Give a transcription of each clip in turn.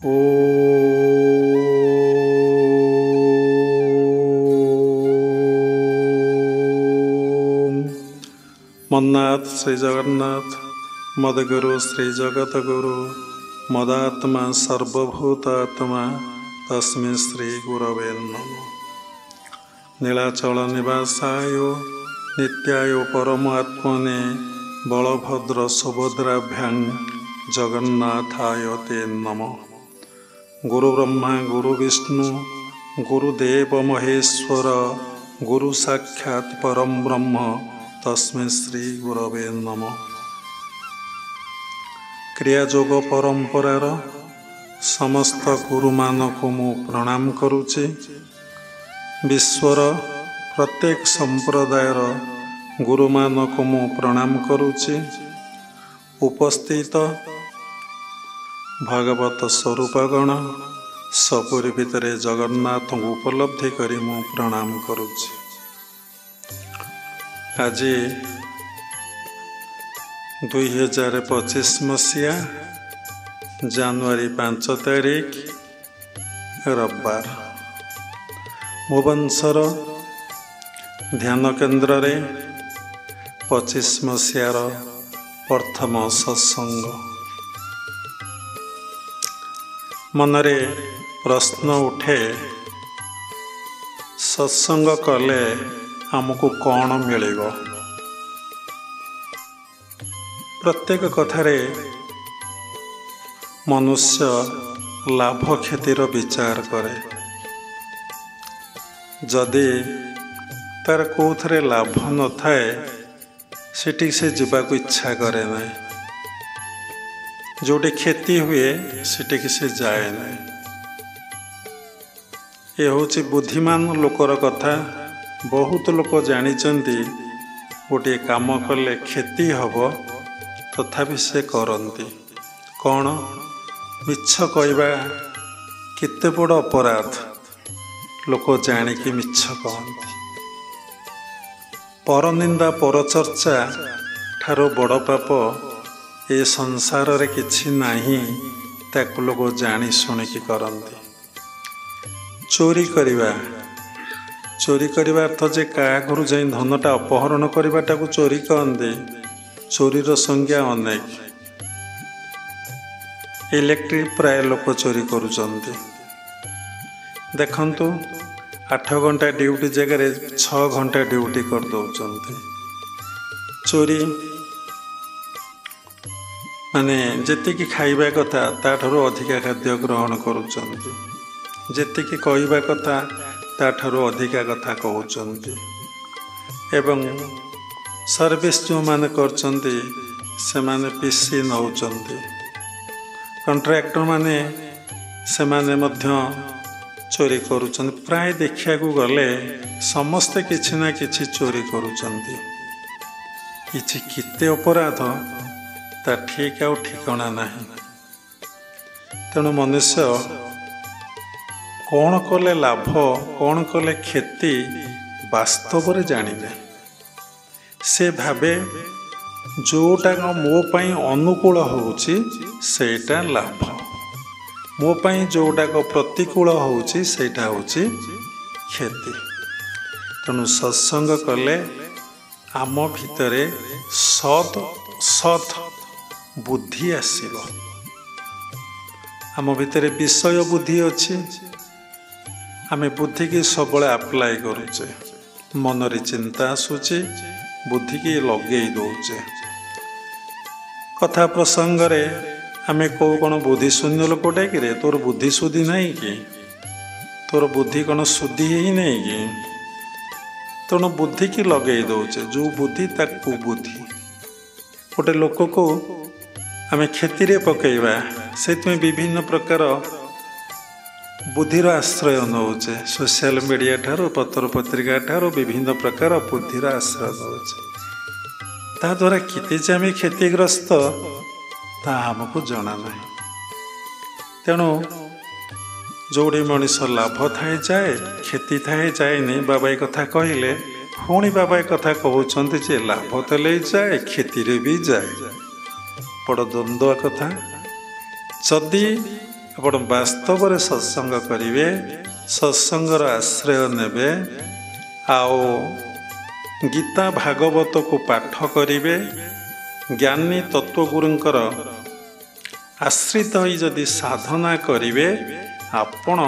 ओम मन्नाथ श्री जगन्नाथ मदगुरु श्री जगतगुरु मदात्मा सर्वभूतात्मा तस्मै श्री गुरवे नमः। नीलाचल निवासाय नित्याय परमात्मने बलभद्र सुभद्राभ्यां जगन्नाथाय ते नमः। गुरु ब्रह्मा गुरु विष्णु गुरुदेव महेश्वर गुरु साक्षात् परम ब्रह्म तस्मै श्री गुरवे नमः। क्रियायोग परंपरार समस्त गुरुमानकु मु प्रणाम करुछि। विश्वर प्रत्येक संप्रदायर गुरुमानकु मु प्रणाम करुछि। उपस्थित भागवत स्वरूपगण सपुरी भितरे जगन्नाथ को उपलब्धि करी मु प्रणाम करुछि। आज 2025 मसीहा जानुआरी 5 तारिख रविवार भुवनेश्वर ध्यान केन्द्र रे 25 मसीहार प्रथम सत्संग। मनरे प्रश्न उठे सत्संग कले आमको कौन मिलेगा। प्रत्येक कथारे मनुष्य लाभ क्षतिर विचार करे। जदि तार कौथरे लाभ न थाए सेठी से जीवाको इच्छा करे ना। जोटे क्षति हुए सेठी से जाए ना। ये होची बुद्धिमान लोकर कथा। बहुत लोक जानिचंती गोटे काम कले क्षति हब तथापि से करती। कौन मिछ कहवा केते बड़ अपराध लोक जानिकी मिछ कहती। परनिंदा परचर्चा ठारो बड़ पाप ए संसार रे किछि नाही ताकु लोक जानी शुणिकी करती। चोरी करवा अर्थ जे क्या घरू जाई धनटा अपहरण करवाटाକୁ चोरी कहते। चोरीर संज्ञा अनेक। इलेक्ट्रिक प्राय लोक चोरी करुचंती। देखंतु 8 घंटा ड्यूटी जगह 6 घंटा ड्यूटी कर दौरान। चोरी माने जेतिकी खाइबा कथा ताठारो अधिका खाद्य ग्रहण करुचंती। जेतिकी कहवा कथा ताठारो अधिका कथा कहउचंती। एवं सर्विस जो माने करचंती से माने पीसी नउचंती। कॉन्ट्रैक्टर माने से माने मध्य चोरी करुचंती। प्राय देखिया को गले समस्ते किछि ना किछि चोरी करुचंती। किछि किते अपराध ता ठीक आ ठिकाना नहीं। तेणु मनुष्य कौन कले लाभ कौन कले क्षति वास्तव रे जानिबे। से भावे जोटा मो पाई अनुकूल होउची सेटा लाभ। मो पाई जोटा प्रतिकूल होउची सेटा होउची क्षति। तेणु सत्संग कले आम भितरे सत सत बुद्धि आसीबो। आम भितरे विषय बुद्धि अच्छी। आमे बुद्धि की सबले अप्लाई करुचे। मनरे चिंता आसुचे बुद्धि की लगे दौचे। कथा प्रसंग रे आमे को कौन बुद्धि शून्य लोकटे कि रे तोर बुद्धि सुधी नहीं कि तोर बुद्धि कौन शुद्धि ही नहीं कि। तेणु बुद्धि की लगे दौचे। जो बुद्धि ताकू बुद्धि। गोटे लोक को आमे क्षति रे पकेइबा से विभिन्न प्रकार बुद्धिर आश्रय नौचे। सोशल मीडिया ठारो पत्र पत्रिका ठारो विभिन्न प्रकार बुद्धिर आश्रय नौचे। ता द्वारा किते जे आमे क्षतिग्रस्त ता हमको जना नहीं। तेणु जोड़ी मनीष लाभ थाए जाए क्षति थाए जाए नहीं। बाबा कथा कहले पुणी बाबा कथा कहते जे लाभ तो ले जाए क्षति भी जाए। बड़ द्वंद्व कथा। जदि ଆପଣ ବାସ୍ତବରେ ସତ୍ସଙ୍ଗ କରିବେ, ସତ୍ସଙ୍ଗର ଆଶ୍ରୟ ନେବେ, ଆଉ ଗୀତା ଭାଗବତକୁ ପାଠ କରିବେ, ଜ୍ଞାନୀ ତତ୍ତ୍ୱଗୁରୁଙ୍କର ଆଶ୍ରିତ ହୋଇ ଯଦି ସାଧନା କରିବେ, ଆପଣ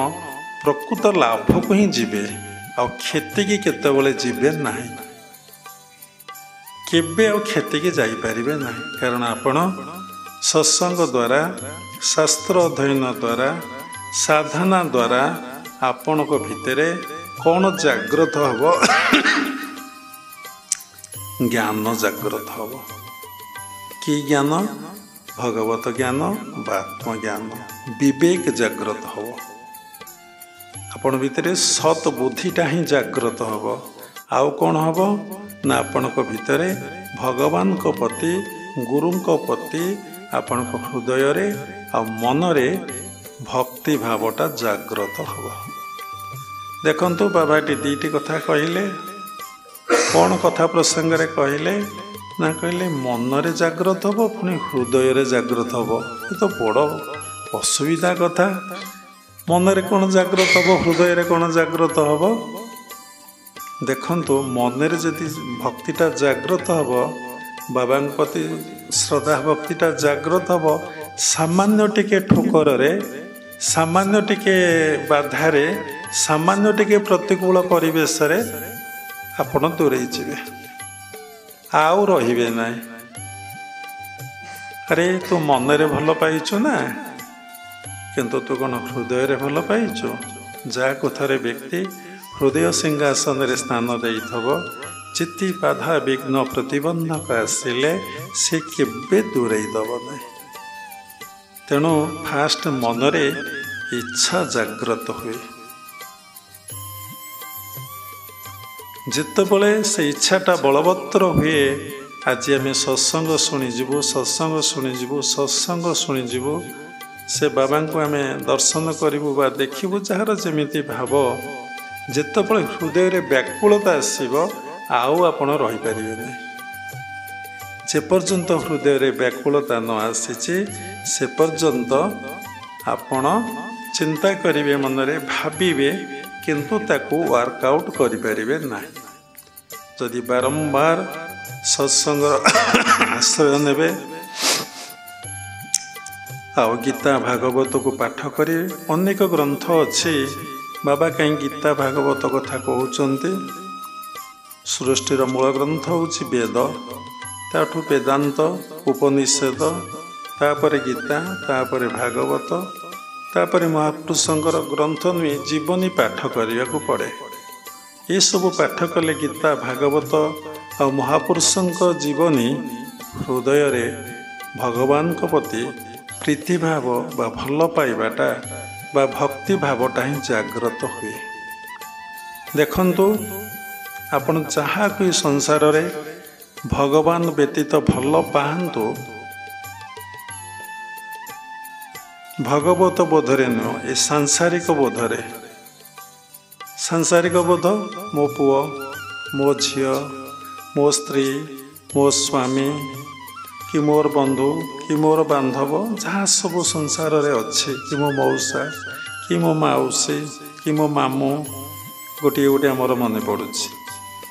ପ୍ରକୃତ ଲାଭକୁ ହିଁ ଯିବେ, ଆଉ କ୍ଷତିକି କେତେବେଳେ ଯିବେ ନାହିଁ। କେବେ ଆଉ କ୍ଷତିକି ଯାଇପାରିବେ ନାହିଁ। କାରଣ ଆପଣ ସତ୍ସଙ୍ଗ ଦ୍ୱାରା, ଶାସ୍ତ୍ର ଅଧ୍ୟୟନ ଦ୍ୱାରା, ସାଧନା ଦ୍ୱାରା ଆପଣଙ୍କ ଭିତରେ କ'ଣ ଜାଗ୍ରତ ହେବ? ଜ୍ଞାନ ଜାଗ୍ରତ ହେବ। କି ଜ୍ଞାନ? ଭଗବତ ଜ୍ଞାନ ବା ଆତ୍ମଜ୍ଞାନ, ବିବେକ ଜାଗ୍ରତ ହେବ। ଆପଣ ଭିତରେ ସତ୍ ବୁଦ୍ଧିଟା ହିଁ ଜାଗ୍ରତ ହେବ। ଆଉ କ'ଣ ହେବ ନା ଆପଣଙ୍କ ଭିତରେ ଭଗବାନଙ୍କ ପ୍ରତି, ଗୁରୁଙ୍କ ପ୍ରତି ଆପଣଙ୍କ ହୃଦୟରେ ଆଉ ମନରେ ଭକ୍ତି ଭାବଟା ଜାଗ୍ରତ ହେବ। ଦେଖନ୍ତୁ ବାବା ଏଠି ଦୁଇଟି କଥା କହିଲେ। କ'ଣ କଥା ପ୍ରସଙ୍ଗରେ କହିଲେ ନା କହିଲେ ମନରେ ଜାଗ୍ରତ ହେବ, ପୁଣି ହୃଦୟରେ ଜାଗ୍ରତ ହେବ। ଏ ତ ବଡ଼ ଅସୁବିଧା କଥା। ମନରେ କ'ଣ ଜାଗ୍ରତ ହେବ, ହୃଦୟରେ କ'ଣ ଜାଗ୍ରତ ହେବ? ଦେଖନ୍ତୁ, ମନରେ ଯଦି ଭକ୍ତିଟା ଜାଗ୍ରତ ହେବ, ବାବାଙ୍କ ପ୍ରତି ଶ୍ରଦ୍ଧା ଭକ୍ତିଟା ଜାଗ୍ରତ ହେବ, ସାମାନ୍ୟ ଟିକେ ଠୋକରରେ, ସାମାନ୍ୟ ଟିକେ ବାଧାରେ, ସାମାନ୍ୟ ଟିକେ ପ୍ରତିକୂଳ ପରିବେଶରେ ଆପଣ ଦୂରେଇ ଯିବେ, ଆଉ ରହିବେ ନାହିଁ। ଆରେ ତୁ ମନରେ ଭଲ ପାଇଛୁ ନା, କିନ୍ତୁ ତୁ କ'ଣ ହୃଦୟରେ ଭଲ ପାଇଛୁ? ଯାହାକୁ ଥରେ ବ୍ୟକ୍ତି ହୃଦୟ ସିଂହାସନରେ ସ୍ଥାନ ଦେଇଥିବ, ଯେତେ ବାଧା ବିଘ୍ନ ପ୍ରତିବନ୍ଧକ ଆସିଲେ ସେ କେବେ ଦୂରେଇ ଦେବ ନାହିଁ। ତେଣୁ ଫାଷ୍ଟ ମନରେ ଇଚ୍ଛା ଜାଗ୍ରତ ହୁଏ। ଯେତେବେଳେ ସେ ଇଚ୍ଛାଟା ବଳବତ୍ତର ହୁଏ, ଆଜି ଆମେ ସତ୍ସଙ୍ଗ ଶୁଣିଯିବୁ, ସତ୍ସଙ୍ଗ ଶୁଣିଯିବୁ, ସତ୍ସଙ୍ଗ ଶୁଣିଯିବୁ, ସେ ବାବାଙ୍କୁ ଆମେ ଦର୍ଶନ କରିବୁ ବା ଦେଖିବୁ, ଯାହାର ଯେମିତି ଭାବ, ଯେତେବେଳେ ହୃଦୟରେ ବ୍ୟାକୁଳତା ଆସିବ, ଆଉ ଆପଣ ରହିପାରିବେ ନାହିଁ। ଯେପର୍ଯ୍ୟନ୍ତ ହୃଦୟରେ ବ୍ୟାକୁଳତା ନ ଆସିଛି, ସେ ପର୍ଯ୍ୟନ୍ତ ଆପଣ ଚିନ୍ତା କରିବେ, ମନରେ ଭାବିବେ, କିନ୍ତୁ ତାକୁ ୱାର୍କଆଉଟ୍ କରିପାରିବେ ନାହିଁ। ଯଦି ବାରମ୍ବାର ସତ୍ସଙ୍ଗର ଆଶ୍ରୟ ନେବେ, ଆଉ ଗୀତା ଭାଗବତକୁ ପାଠ କରିବେ। ଅନେକ ଗ୍ରନ୍ଥ ଅଛି। ବାବା କାହିଁ ଗୀତା ଭାଗବତ କଥା କହୁଛନ୍ତି? ସୃଷ୍ଟିର ମୂଳ ଗ୍ରନ୍ଥ ହେଉଛି ବେଦ, ତାଠୁ ବେଦାନ୍ତ, ଉପନିଷେଦ, ତାପରେ ଗୀତା, ତାପରେ ଭାଗବତ, ତାପରେ ମହାପୁରୁଷଙ୍କର ଗ୍ରନ୍ଥ ନୁହେଁ, ଜୀବନୀ ପାଠ କରିବାକୁ ପଡ଼େ। ଏସବୁ ପାଠ କଲେ ଗୀତା ଭାଗବତ ଆଉ ମହାପୁରୁଷଙ୍କ ଜୀବନୀ ହୃଦୟରେ ଭଗବାନଙ୍କ ପ୍ରତି ପ୍ରୀତିଭାବ ବା ଭଲ ପାଇବାଟା ବା ଭକ୍ତି ଭାବଟା ହିଁ ଜାଗ୍ରତ ହୁଏ। ଦେଖନ୍ତୁ, ଆପଣ ଯାହାକୁ ଏ ସଂସାରରେ ଭଗବାନ ବ୍ୟତୀତ ଭଲ ପାଆନ୍ତୁ, ଭଗବତ ବୋଧରେ ନୁହଁ, ଏ ସାଂସାରିକ ବୋଧରେ। ସାଂସାରିକ ବୋଧ, ମୋ ପୁଅ, ମୋ ଝିଅ, ମୋ ସ୍ତ୍ରୀ, ମୋ ସ୍ୱାମୀ, କି ମୋର ବନ୍ଧୁ, କି ମୋର ବାନ୍ଧବ, ଯାହା ସବୁ ସଂସାରରେ ଅଛି, କି ମୋ ମଉସା, କି ମୋ ମାଉସୀ, କି ମୋ ମାମୁଁ, ଗୋଟିଏ ଗୋଟିଏ ଆମର ମନେ ପଡ଼ୁଛି,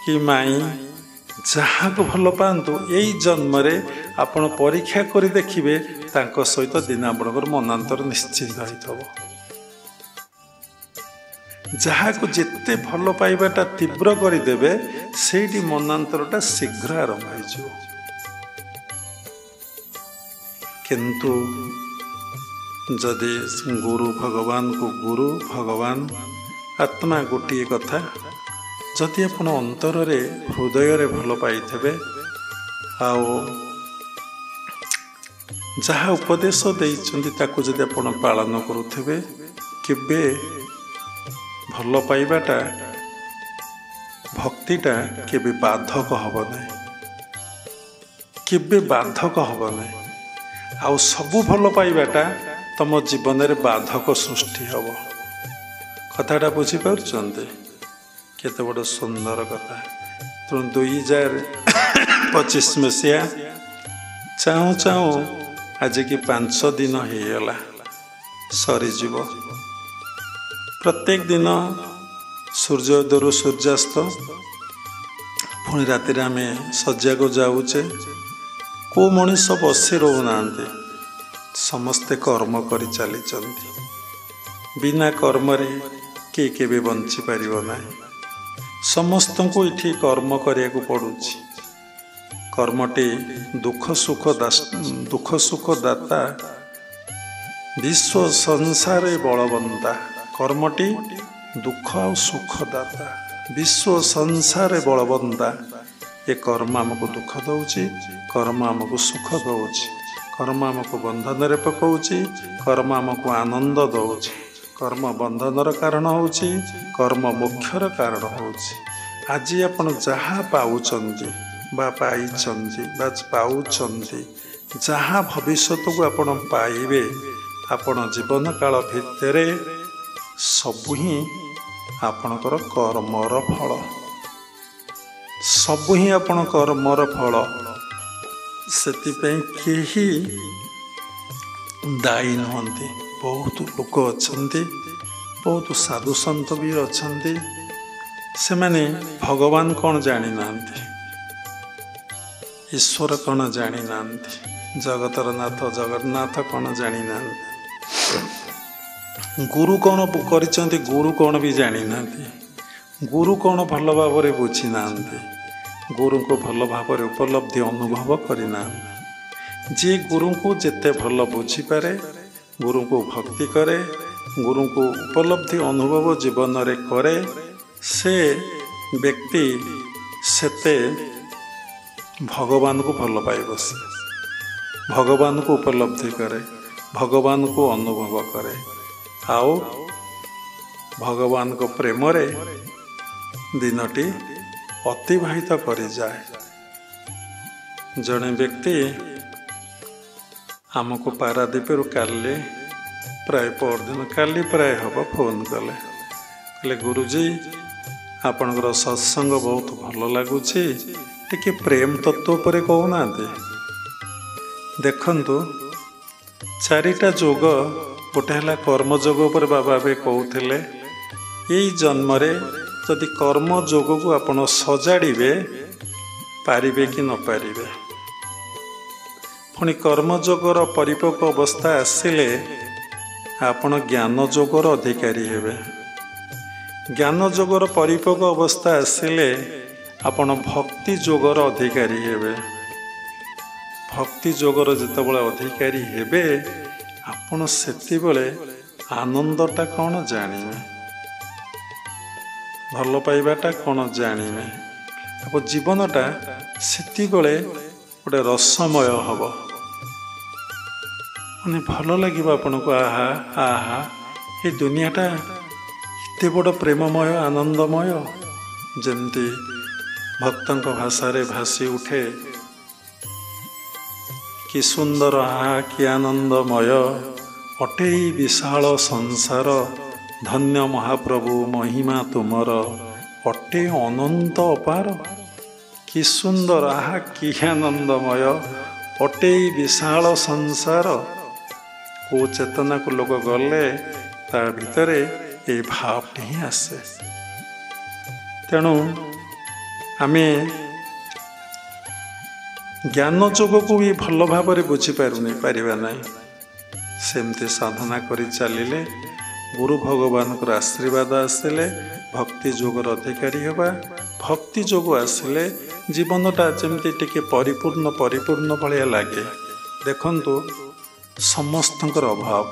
କି ମାଇଁ, ଯାହାକୁ ଭଲ ପାଆନ୍ତୁ, ଏଇ ଜନ୍ମରେ ଆପଣ ପରୀକ୍ଷା କରି ଦେଖିବେ, ତାଙ୍କ ସହିତ ଦିନ ଆପଣଙ୍କର ମନାନ୍ତର ନିଶ୍ଚିନ୍ତ ହୋଇଥିବ। ଯାହାକୁ ଯେତେ ଭଲ ପାଇବାଟା ତୀବ୍ର କରିଦେବେ, ସେଇଠି ମନାନ୍ତରଟା ଶୀଘ୍ର ଆରମ୍ଭ ହୋଇଯିବ। କିନ୍ତୁ ଯଦି ଗୁରୁ ଭଗବାନକୁ ଗୁରୁ ଭଗବାନ ଆତ୍ମା ଗୋଟିଏ କଥା, ଯଦି ଆପଣ ଅନ୍ତରରେ ହୃଦୟରେ ଭଲ ପାଇଥିବେ, ଆଉ ଯାହା ଉପଦେଶ ଦେଇଛନ୍ତି ତାକୁ ଯଦି ଆପଣ ପାଳନ କରୁଥିବେ, କେବେ ଭଲ ପାଇବାଟା, ଭକ୍ତିଟା କେବେ ବାଧକ ହେବ ନାହିଁ, କେବେ ବାଧକ ହେବ ନାହିଁ। ଆଉ ସବୁ ଭଲ ପାଇବାଟା ତମ ଜୀବନରେ ବାଧକ ସୃଷ୍ଟି ହେବ। କଥାଟା ବୁଝିପାରୁଛନ୍ତି? କେତେ ବଡ଼ ସୁନ୍ଦର କଥା। ତେଣୁ 2025 ମସିହା ଚାହୁଁ ଚାହୁଁ ଆଜିକି 5 ଦିନ ହେଇଗଲା। ସରିଯିବ। ପ୍ରତ୍ୟେକ ଦିନ ସୂର୍ଯ୍ୟୋଦୟରୁ ସୂର୍ଯ୍ୟାସ୍ତ, ପୁଣି ରାତିରେ ଆମେ ଶଯ୍ୟାକୁ ଯାଉଛେ। କେଉଁ ମଣିଷ ବସି ରହୁନାହାନ୍ତି, ସମସ୍ତେ କର୍ମ କରି ଚାଲିଛନ୍ତି। ବିନା କର୍ମରେ କିଏ କେବେ ବଞ୍ଚିପାରିବ ନାହିଁ। ସମସ୍ତଙ୍କୁ ଏଠି କର୍ମ କରିବାକୁ ପଡ଼ୁଛି। କର୍ମଟି ଦୁଃଖ ସୁଖ ଦାତା, ବିଶ୍ୱ ସଂସାରେ ବଳବନ୍ତା। କର୍ମଟି ଦୁଃଖ ଆଉ ସୁଖ ଦାତା, ବିଶ୍ୱ ସଂସାରେ ବଳବନ୍ତା। ଏ କର୍ମ ଆମକୁ ଦୁଃଖ ଦେଉଛି, କର୍ମ ଆମକୁ ସୁଖ ଦେଉଛି, କର୍ମ ଆମକୁ ବନ୍ଧନରେ ପକାଉଛି, କର୍ମ ଆମକୁ ଆନନ୍ଦ ଦେଉଛି। କର୍ମ ବନ୍ଧନର କାରଣ ହେଉଛି, କର୍ମ ମୋକ୍ଷର କାରଣ ହେଉଛି। ଆଜି ଆପଣ ଯାହା ପାଉଛନ୍ତି ବା ପାଇଛନ୍ତି ବା ପାଉଛନ୍ତି, ଯାହା ଭବିଷ୍ୟତକୁ ଆପଣ ପାଇବେ, ଆପଣ ଜୀବନ କାଳ ଭିତରେ ସବୁ ହିଁ ଆପଣଙ୍କର କର୍ମର ଫଳ। ସବୁ ହିଁ ଆପଣ କର୍ମର ଫଳ। ସେଥିପାଇଁ କେହି ଦାୟୀ ନୁହନ୍ତି। ବହୁତ ଲୋକ ଅଛନ୍ତି, ବହୁତ ସାଧୁସନ୍ଥ ବି ଅଛନ୍ତି, ସେମାନେ ଭଗବାନ କ'ଣ ଜାଣିନାହାନ୍ତି, ଈଶ୍ୱର କ'ଣ ଜାଣିନାହାନ୍ତି, ଜଗତର ନାଥ ଜଗନ୍ନାଥ କ'ଣ ଜାଣିନାହାନ୍ତି, ଗୁରୁ କ'ଣ କରିଛନ୍ତି, ଗୁରୁ କ'ଣ ବି ଜାଣିନାହାନ୍ତି, ଗୁରୁ କ'ଣ ଭଲ ଭାବରେ ବୁଝିନାହାନ୍ତି, ଗୁରୁଙ୍କୁ ଭଲ ଭାବରେ ଉପଲବ୍ଧି ଅନୁଭବ କରିନାହାନ୍ତି। ଯିଏ ଗୁରୁଙ୍କୁ ଯେତେ ଭଲ ବୁଝିପାରେ, ଗୁରୁଙ୍କୁ ଭକ୍ତି କରେ, ଗୁରୁଙ୍କୁ ଉପଲବ୍ଧି ଅନୁଭବ ଜୀବନରେ କରେ, ସେ ବ୍ୟକ୍ତି ସେତେ ଭଗବାନଙ୍କୁ ଭଲ ପାଇ ବସେ, ଭଗବାନଙ୍କୁ ଉପଲବ୍ଧି କରେ, ଭଗବାନଙ୍କୁ ଅନୁଭବ କରେ, ଆଉ ଭଗବାନଙ୍କ ପ୍ରେମରେ ଦିନଟି ଅତିବାହିତ କରିଯାଏ। ଜଣେ ବ୍ୟକ୍ତି ଆମକୁ ପାରାଦୀପରୁ କାଲି ପ୍ରାୟ ହେବ ଫୋନ୍ କଲେ, କହିଲେ ଗୁରୁଜୀ ଆପଣଙ୍କର ସତ୍ସଙ୍ଗ ବହୁତ ଭଲ ଲାଗୁଛି, ଟିକେ ପ୍ରେମ ତତ୍ଵ ଉପରେ କହୁନାହାନ୍ତି। ଦେଖନ୍ତୁ, 4ଟା ଯୋଗ, ଗୋଟେ ହେଲା କର୍ମଯୋଗ ଉପରେ ବାବା ଏବେ କହୁଥିଲେ। ଏଇ ଜନ୍ମରେ ଯଦି କର୍ମ ଯୋଗକୁ ଆପଣ ସଜାଡ଼ିବେ, ପାରିବେ କି ନ ପାରିବେ। ପୁଣି କର୍ମଯୋଗର ପରିପକ୍ଵ ଅବସ୍ଥା ଆସିଲେ ଆପଣ ଜ୍ଞାନ ଯୋଗର ଅଧିକାରୀ ହେବେ। ଜ୍ଞାନ ଯୋଗର ପରିପକ୍ଵ ଅବସ୍ଥା ଆସିଲେ ଆପଣ ଭକ୍ତି ଯୋଗର ଅଧିକାରୀ ହେବେ। ଭକ୍ତି ଯୋଗର ଯେତେବେଳେ ଅଧିକାରୀ ହେବେ, ଆପଣ ସେତେବେଳେ ଆନନ୍ଦଟା କ'ଣ ଜାଣିବେ, ଭଲ ପାଇବାଟା କ'ଣ ଜାଣିବେ। ଆଉ ଜୀବନଟା ସେତେବେଳେ ଗୋଟେ ରସମୟ ହେବ, ମାନେ ଭଲ ଲାଗିବ ଆପଣଙ୍କୁ। ଆହା ଆହା, ଏ ଦୁନିଆଟା ଏତେ ବଡ଼ ପ୍ରେମମୟ, ଆନନ୍ଦମୟ। ଯେମିତି ଭକ୍ତଙ୍କ ଭାଷାରେ ଭାସି ଉଠେ, କି ସୁନ୍ଦର ଆହା କି ଆନନ୍ଦମୟ, ଅଟେ ବିଶାଳ ସଂସାର, ଧନ୍ୟ ମହାପ୍ରଭୁ ମହିମା ତୁମର, ଅଟେ ଅନନ୍ତ ଅପାର। କି ସୁନ୍ଦର ଆହା କି ଆନନ୍ଦମୟ, ଅଟେ ବିଶାଳ ସଂସାର। କେଉଁ ଚେତନାକୁ ଲୋକ ଗଲେ ତା ଭିତରେ এই ଭାବଟି ହିଁ ଆସେ। ତେଣୁ ଆମେ ଜ୍ଞାନ ଯୋଗକୁ ବି ଭଲ ଭାବରେ ବୁଝିପାରିବା ନାହିଁ। ସେମିତି ସାଧନା କରି ଚାଲିଲେ, ଗୁରୁ ଭଗବାନଙ୍କର ଆଶୀର୍ବାଦ ଆସିଲେ ଭକ୍ତି ଯୋଗର ଅଧିକାରୀ ହେବା। ଭକ୍ତି ଯୋଗ ଆସିଲେ ଜୀବନଟା ଯେମିତି ଟିକେ ପରିପୂର୍ଣ୍ଣ ଭଳିଆ ଲାଗେ। ଦେଖନ୍ତୁ, ସମସ୍ତଙ୍କର ଅଭାବ,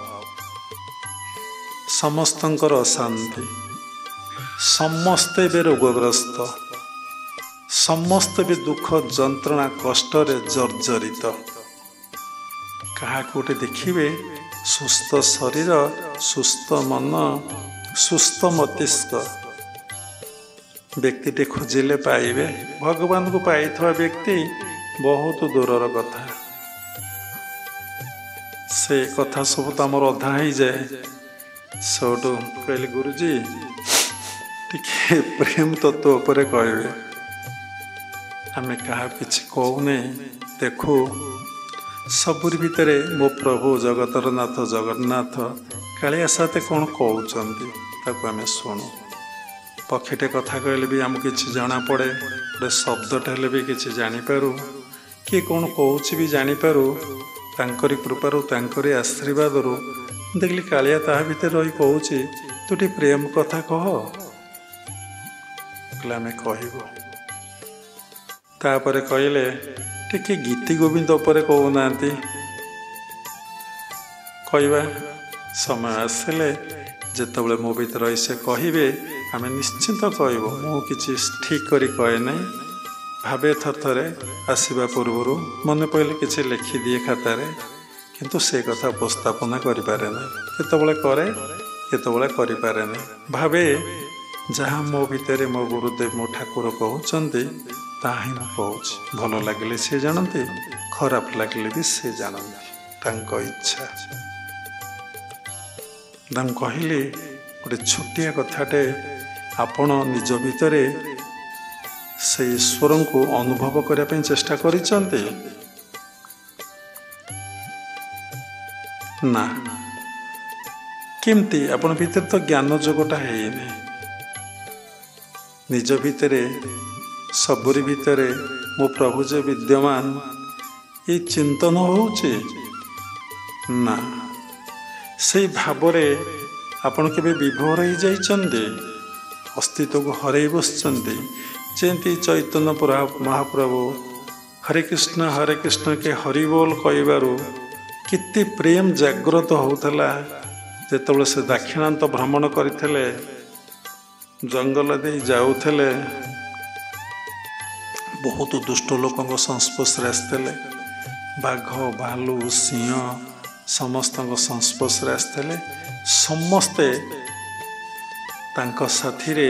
ସମସ୍ତଙ୍କର ଅଶାନ୍ତି, ସମସ୍ତେ ଏବେ ରୋଗଗ୍ରସ୍ତ, ସମସ୍ତେ ବି ଦୁଃଖ ଯନ୍ତ୍ରଣା କଷ୍ଟରେ ଜର୍ଜରିତ। କାହାକୁ ଗୋଟେ ଦେଖିବେ ସୁସ୍ଥ ଶରୀର, ସୁସ୍ଥ ମନ, ସୁସ୍ଥ ମସ୍ତିଷ୍କ ବ୍ୟକ୍ତିଟେ ଖୋଜିଲେ ପାଇବେ। ଭଗବାନଙ୍କୁ ପାଇଥିବା ବ୍ୟକ୍ତି ବହୁତ ଦୂରର କଥା। ସେ କଥା ସବୁ ତ ଆମର ଅଧା ହେଇଯାଏ। ସେଠୁ କହିଲେ, ଗୁରୁଜୀ ଟିକେ ପ୍ରେମ ତତ୍ଵ ଉପରେ କହିବେ। ଆମେ କାହାକୁ କିଛି କହୁନେ। ଦେଖୁ, ସବୁରି ଭିତରେ ମୋ ପ୍ରଭୁ ଜଗତର ନାଥ ଜଗନ୍ନାଥ କାଳିଆ ସାଥେ କ'ଣ କହୁଛନ୍ତି ତାକୁ ଆମେ ଶୁଣୁ। ପକ୍ଷୀଟେ କଥା କହିଲେ ବି ଆମକୁ କିଛି ଜଣାପଡ଼େ, ଗୋଟେ ଶବ୍ଦଟେ ହେଲେ ବି କିଛି ଜାଣିପାରୁ, କିଏ କ'ଣ କହୁଛି ବି ଜାଣିପାରୁ। ତାଙ୍କରି କୃପାରୁ ତାଙ୍କରି ଆଶୀର୍ବାଦରୁ ଦେଖିଲି କାଳିଆ ତାହା ଭିତରେ ରହି କହୁଛି ତୁ ଟିକେ ପ୍ରେମ କଥା କହ। କହିଲେ ଆମେ କହିବୁ। ତାପରେ କହିଲେ ଟିକେ ଗୀତି ଗୋବିନ୍ଦ ଉପରେ କହୁନାହାନ୍ତି। କହିବା ସମୟ ଆସିଲେ ଯେତେବେଳେ ମୋ ଭିତରେ ରହି ସେ କହିବେ ଆମେ ନିଶ୍ଚିନ୍ତ କହିବୁ। ମୁଁ କିଛି ଠିକ୍ କରି କହେ ନାହିଁ, ଭାବେ ଥରେ ଆସିବା ପୂର୍ବରୁ ମନେ ପଡ଼ିଲେ କିଛି ଲେଖିଦିଏ ଖାତାରେ, କିନ୍ତୁ ସେ କଥା ଉପସ୍ଥାପନା କରିପାରେ ନାହିଁ। କେତେବେଳେ କରେ, କେତେବେଳେ କରିପାରେ ନାହିଁ। ଭାବେ ଯାହା ମୋ ଭିତରେ ମୋ ଗୁରୁଦେବ ମୋ ଠାକୁର କହୁଛନ୍ତି ତାହା ହିଁ ମୁଁ କହୁଛି। ଭଲ ଲାଗିଲେ ସେ ଜାଣନ୍ତି, ଖରାପ ଲାଗିଲେ ବି ସେ ଜାଣନ୍ତି, ତାଙ୍କ ଇଚ୍ଛା। ତାଙ୍କୁ କହିଲି ଗୋଟେ ଛୋଟିଆ କଥାଟେ, ଆପଣ ନିଜ ଭିତରେ ସେଇ ଈଶ୍ୱରଙ୍କୁ ଅନୁଭବ କରିବା ପାଇଁ ଚେଷ୍ଟା କରିଛନ୍ତି ନା? କେମିତି? ଆପଣ ଭିତରେ ତ ଜ୍ଞାନ ଯୋଗଟା ହେଇନି। ନିଜ ଭିତରେ ସବୁରି ଭିତରେ ମୋ ପ୍ରଭୁ ଯେ ବିଦ୍ୟମାନ ଏଇ ଚିନ୍ତନ ହେଉଛି ନା? ସେଇ ଭାବରେ ଆପଣ କେବେ ବିଭୋର ହେଇଯାଇଛନ୍ତି, ଅସ୍ତିତ୍ୱକୁ ହରେଇ ବସିଛନ୍ତି। ଯେମିତି ଚୈତନ୍ୟ ମହାପ୍ରଭୁ ହରେ କୃଷ୍ଣ କେ ହରିବୋଲ କହିବାରୁ କେତେ ପ୍ରେମ ଜାଗ୍ରତ ହେଉଥିଲା। ଯେତେବେଳେ ସେ ଦାକ୍ଷିଣାତ୍ୟ ଭ୍ରମଣ କରିଥିଲେ, ଜଙ୍ଗଲ ଦେଇ ଯାଉଥିଲେ, ବହୁତ ଦୁଷ୍ଟ ଲୋକଙ୍କ ସଂସ୍ପର୍ଶରେ ଆସିଥିଲେ। ବାଘ, ଭାଲୁ, ସିଂହ ସମସ୍ତଙ୍କ ସଂସ୍ପର୍ଶରେ ଆସିଥିଲେ। ସମସ୍ତେ ତାଙ୍କ ସାଥିରେ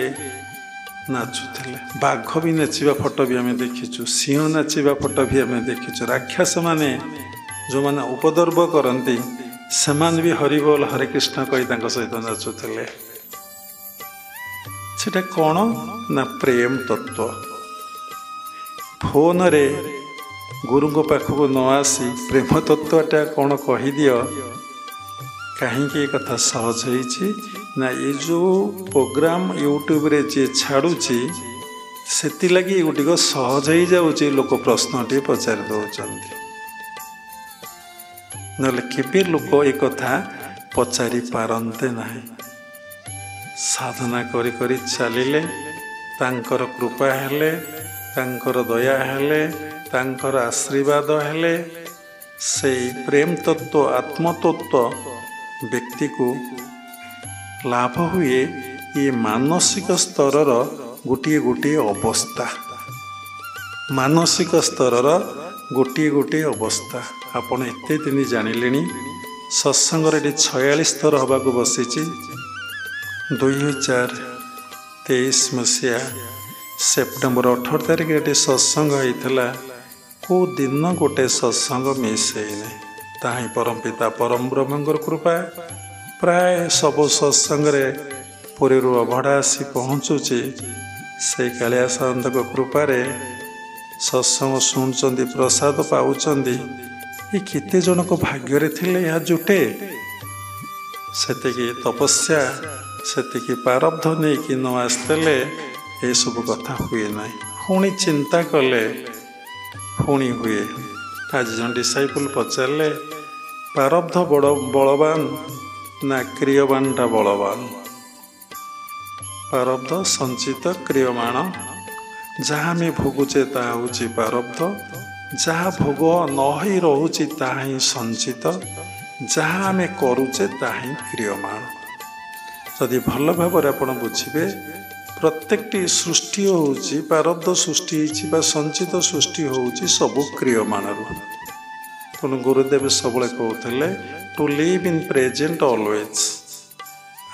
ନାଚୁଥିଲେ। ବାଘ ବି ନାଚିବା ଫଟୋ ବି ଆମେ ଦେଖିଛୁ, ସିଂହ ନାଚିବା ଫଟୋ ବି ଆମେ ଦେଖିଛୁ। ରାକ୍ଷସମାନେ ଯେଉଁମାନେ ଉପଦ୍ରବ କରନ୍ତି ସେମାନେ ବି ହରିବୋଲ ହରେ କୃଷ୍ଣ କହି ତାଙ୍କ ସହିତ ନାଚୁଥିଲେ। ସେଟା କ'ଣ ନା ପ୍ରେମ ତତ୍ତ୍ୱ। ଫୋନରେ ଗୁରୁଙ୍କ ପାଖକୁ ନ ଆସି ପ୍ରେମ ତତ୍ତ୍ୱଟା କ'ଣ କହିଦିଅ। କାହିଁକି ଏ କଥା ସହଜ ହେଇଛି ନା ଏ ଯେଉଁ ପ୍ରୋଗ୍ରାମ ୟୁଟ୍ୟୁବରେ ଯିଏ ଛାଡ଼ୁଛି ସେଥିଲାଗି ଏଗୁଡ଼ିକ ସହଜ ହେଇଯାଉଛି। ଲୋକ ପ୍ରଶ୍ନଟିଏ ପଚାରି ଦେଉଛନ୍ତି, ନହେଲେ କେବେ ଲୋକ ଏ କଥା ପଚାରି ପାରନ୍ତେ ନାହିଁ। ସାଧନା କରି କରି ଚାଲିଲେ, ତାଙ୍କର କୃପା ହେଲେ, ତାଙ୍କର ଦୟା ହେଲେ, ତାଙ୍କର ଆଶୀର୍ବାଦ ହେଲେ, ସେଇ ପ୍ରେମ ତତ୍ତ୍ୱ ଆତ୍ମତତ୍ତ୍ୱ ବ୍ୟକ୍ତିକୁ ଲାଭ ହୁଏ। ଏ ମାନସିକ ସ୍ତରର ଗୋଟିଏ ଅବସ୍ଥା, ମାନସିକ ସ୍ତରର ଗୋଟିଏ ଅବସ୍ଥା। ଆପଣ ଏତେ ଦିନ ଜାଣିଲେଣି, ସତ୍ସଙ୍ଗରେ ଏଠି 46 ଥର ହେବାକୁ ବସିଛି। 2023 ମସିହା ସେପ୍ଟେମ୍ବର 18 ତାରିଖରେ ଏଠି ସତ୍ସଙ୍ଗ ହେଇଥିଲା। କେଉଁ ଦିନ ଗୋଟେ ସତ୍ସଙ୍ଗ ମିସ୍ ହେଇନି। ତାହା ହିଁ ପରମପିତା ପରମ ବ୍ରହ୍ମଙ୍କର କୃପା। ପ୍ରାୟ ସବୁ ସତ୍ସଙ୍ଗରେ ପୁରୀରୁ ଅଭଡ଼ା ଆସି ପହଞ୍ଚୁଛି। ସେଇ କାଳିଆ ସାଆନ୍ତଙ୍କ କୃପାରେ ସତ୍ସଙ୍ଗ ଶୁଣୁଛନ୍ତି, ପ୍ରସାଦ ପାଉଛନ୍ତି। ଏ କେତେ ଜଣଙ୍କ ଭାଗ୍ୟରେ ଥିଲେ ଏହା ଜୁଟେ। ସେତିକି ତପସ୍ୟା, ସେତିକି ପ୍ରାରବ୍ଧ ନେଇକି ନ ଆସିଥିଲେ ଏସବୁ କଥା ହୁଏ ନାହିଁ। ପୁଣି ଚିନ୍ତା କଲେ ପୁଣି ହୁଏ। ଆଜି ଜଣେ ଡିସାଇପୁଲ ପଚାରିଲେ ପ୍ରାରବ୍ଧ ବଳବାନ ନା କ୍ରିୟବାନଟା ବଳବାନ? ପ୍ରାରବ୍ଧ ସଞ୍ଚିତ କ୍ରିୟମାଣ। ଯାହା ଆମେ ଭୋଗୁଛେ ତାହା ହେଉଛି ପ୍ରାରବ୍ଧ। ଯାହା ଭୋଗ ନ ହୋଇ ରହୁଛି ତାହା ହିଁ ସଞ୍ଚିତ। ଯାହା ଆମେ କରୁଛେ ତାହା ହିଁ କ୍ରିୟମାଣ। ଯଦି ଭଲ ଭାବରେ ଆପଣ ବୁଝିବେ, ପ୍ରତ୍ୟେକଟି ସୃଷ୍ଟି ହେଉଛି ପ୍ରାରବ୍ଧ ସୃଷ୍ଟି ହେଇଛି ବା ସଞ୍ଚିତ ସୃଷ୍ଟି ହେଉଛି ସବୁ କ୍ରିୟମାଣରୁ। ତେଣୁ ଗୁରୁଦେବ ସବୁବେଳେ କହୁଥିଲେ to live in present always.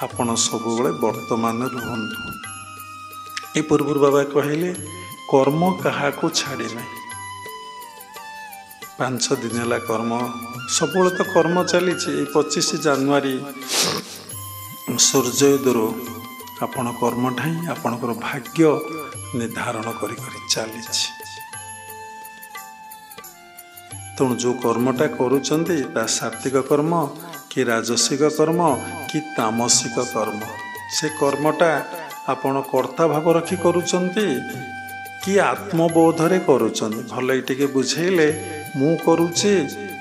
ଆପଣ ସବୁବେଳେ ବର୍ତ୍ତମାନରେ ରୁହନ୍ତୁ। ଏ ପୂର୍ବରୁ ବାବା କହିଲେ କର୍ମ କାହାକୁ ଛାଡ଼ି ନାହିଁ। 5 ଦିନ ହେଲା କର୍ମ, ସବୁବେଳେ ତ କର୍ମ ଚାଲିଛି। ଏଇ 25 ଜାନୁଆରୀ ସୂର୍ଯ୍ୟୋଦୟରୁ ଆପଣ କର୍ମଟା ହିଁ ଆପଣଙ୍କର ଭାଗ୍ୟ ନିର୍ଦ୍ଧାରଣ କରି ଚାଲିଛି। ତେଣୁ ଯେଉଁ କର୍ମଟା କରୁଛନ୍ତି ତା ସାତ୍ଵିକ କର୍ମ କି ରାଜସିକ କର୍ମ କି ତାମସିକ କର୍ମ, ସେ କର୍ମଟା ଆପଣ କର୍ତ୍ତା ଭାବ ରଖି କରୁଛନ୍ତି କି ଆତ୍ମବୋଧରେ କରୁଛନ୍ତି, ଭଲକି ଟିକେ ବୁଝେଇଲେ ମୁଁ କରୁଛି